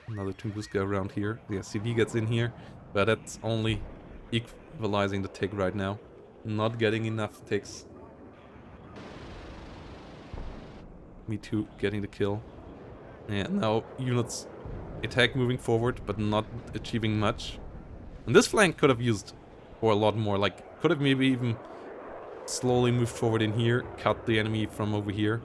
Another Tunguska around here. The SCV gets in here, but that's only equalizing the tick right now. Not getting enough ticks. Me too, getting the kill. And now units attack moving forward, but not achieving much. And this flank could have used for a lot more. Like, could have maybe even slowly moved forward in here, cut the enemy from over here.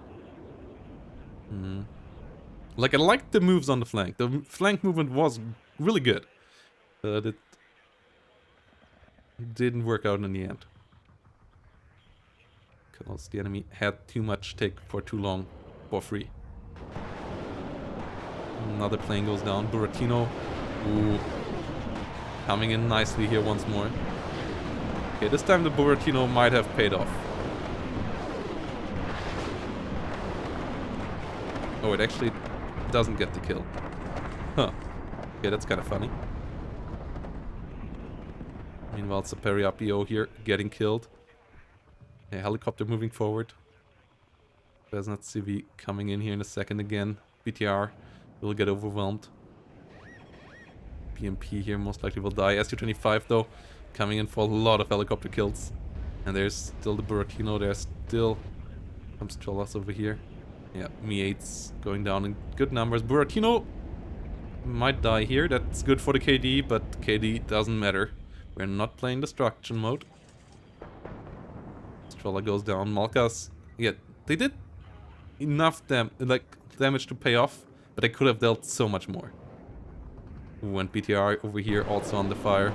Like, I liked the moves on the flank. The flank movement was really good. But it didn't work out in the end. Because the enemy had too much tick for too long for free. Another plane goes down. Buratino. Ooh. Coming in nicely here once more. Okay, this time the Buratino might have paid off. Oh, it actually doesn't get the kill. Huh. Okay, that's kind of funny. Meanwhile, Saperi here getting killed. A helicopter moving forward. There's not CV coming in here in a second again. BTR will get overwhelmed. PMP here most likely will die. SU-25 though, coming in for a lot of helicopter kills. And there's still the Buratino. There's still some Strellas over here. Yeah, Mi-8's going down in good numbers. Buratino might die here. That's good for the KD, but KD doesn't matter. We're not playing destruction mode. Strela goes down. Malkas, yeah, they did enough damage to pay off, but they could have dealt so much more. Went BTR over here, also on the fire.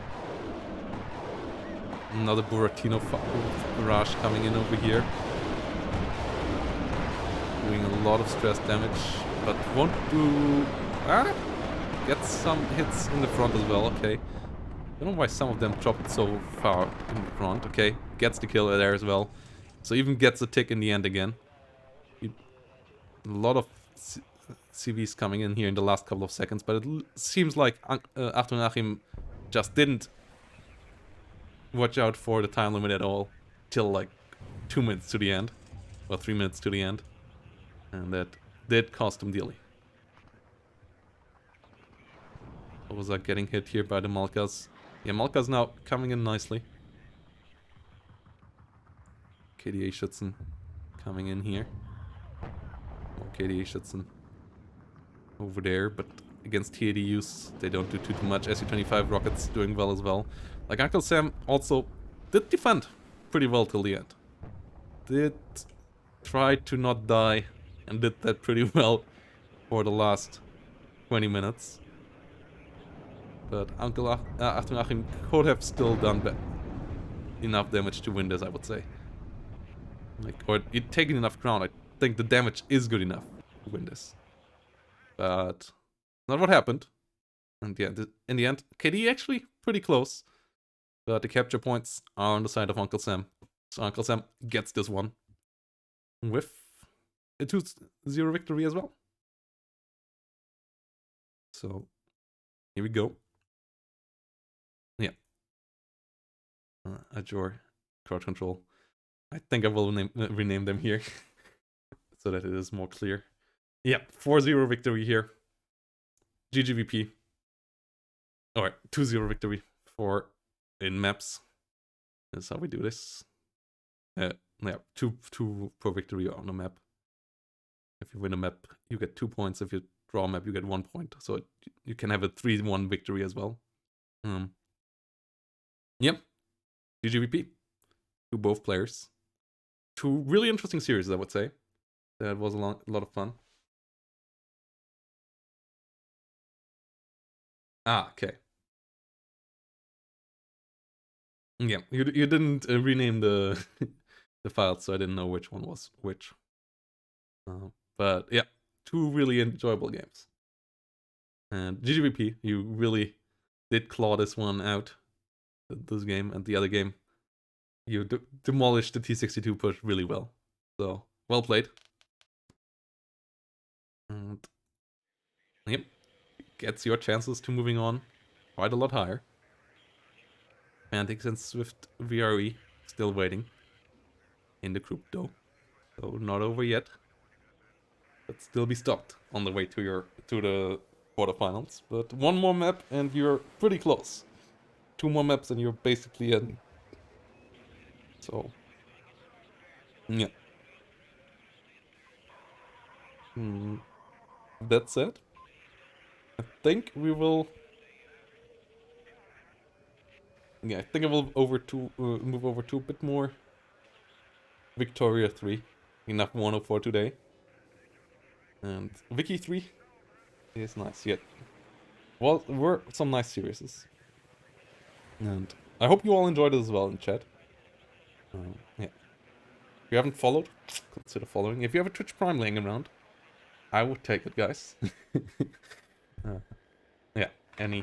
Another Buratino barrage coming in over here. Doing a lot of stress damage, but won't do... Gets some hits in the front as well, okay. Don't know why some of them dropped so far in the front, okay. Gets the kill there as well. So even gets a tick in the end again. A lot of CVs coming in here in the last couple of seconds, but it seems like Achtung Achim just didn't watch out for the time limit at all till like 2 minutes to the end, or 3 minutes to the end, and that did cost him dearly. Was I getting hit here by the Malkas? Yeah, Malkas now coming in nicely. KDA Schützen coming in here. More KDA Schützen over there, but against TADUs, they don't do too much. SU-25 rockets doing well as well. Like, Uncle Sam also did defend pretty well till the end. Did try to not die, and did that pretty well for the last 20 minutes. But Uncle Achtung Achim could have still done enough damage to win this, I would say. Like, or it taken enough ground. I think the damage is good enough to win this. But not what happened. And yeah, in the end, KD actually pretty close. But the capture points are on the side of Uncle Sam. So Uncle Sam gets this one with a 2-0 victory as well. So here we go. Yeah. Azure crowd control. I think I will rename them here so that it is more clear. Yeah, 4-0 victory here. GGVP. Alright, 2-0 victory for in maps. That's how we do this. Yeah, 2 per victory on a map. If you win a map, you get 2 points. If you draw a map, you get 1 point. So you can have a 3-1 victory as well. Yep. GGVP. To both players. 2 really interesting series, I would say. That was a lot of fun. Okay. Yeah, you didn't rename the the files, so I didn't know which one was which. But yeah, 2 really enjoyable games. And GGVP, you really did claw this one out, this game, and the other game, you demolished the T62 push really well. So, well played. And yep, gets your chances to moving on quite a lot higher. Antics and Swift VRE Still waiting. In the group though. So not over yet. But still be stopped on the way to the quarterfinals. But one more map and you're pretty close. Two more maps and you're basically in. So yeah. That said, I think we will. Yeah, I think I will move over to a bit more Victoria 3. Enough WARNO for today. And Vicky 3 is nice. Yet, well, were some nice series. And I hope you all enjoyed it as well in chat. Yeah. If you haven't followed, consider following. If you have a Twitch Prime laying around, I would take it, guys. Yeah. Any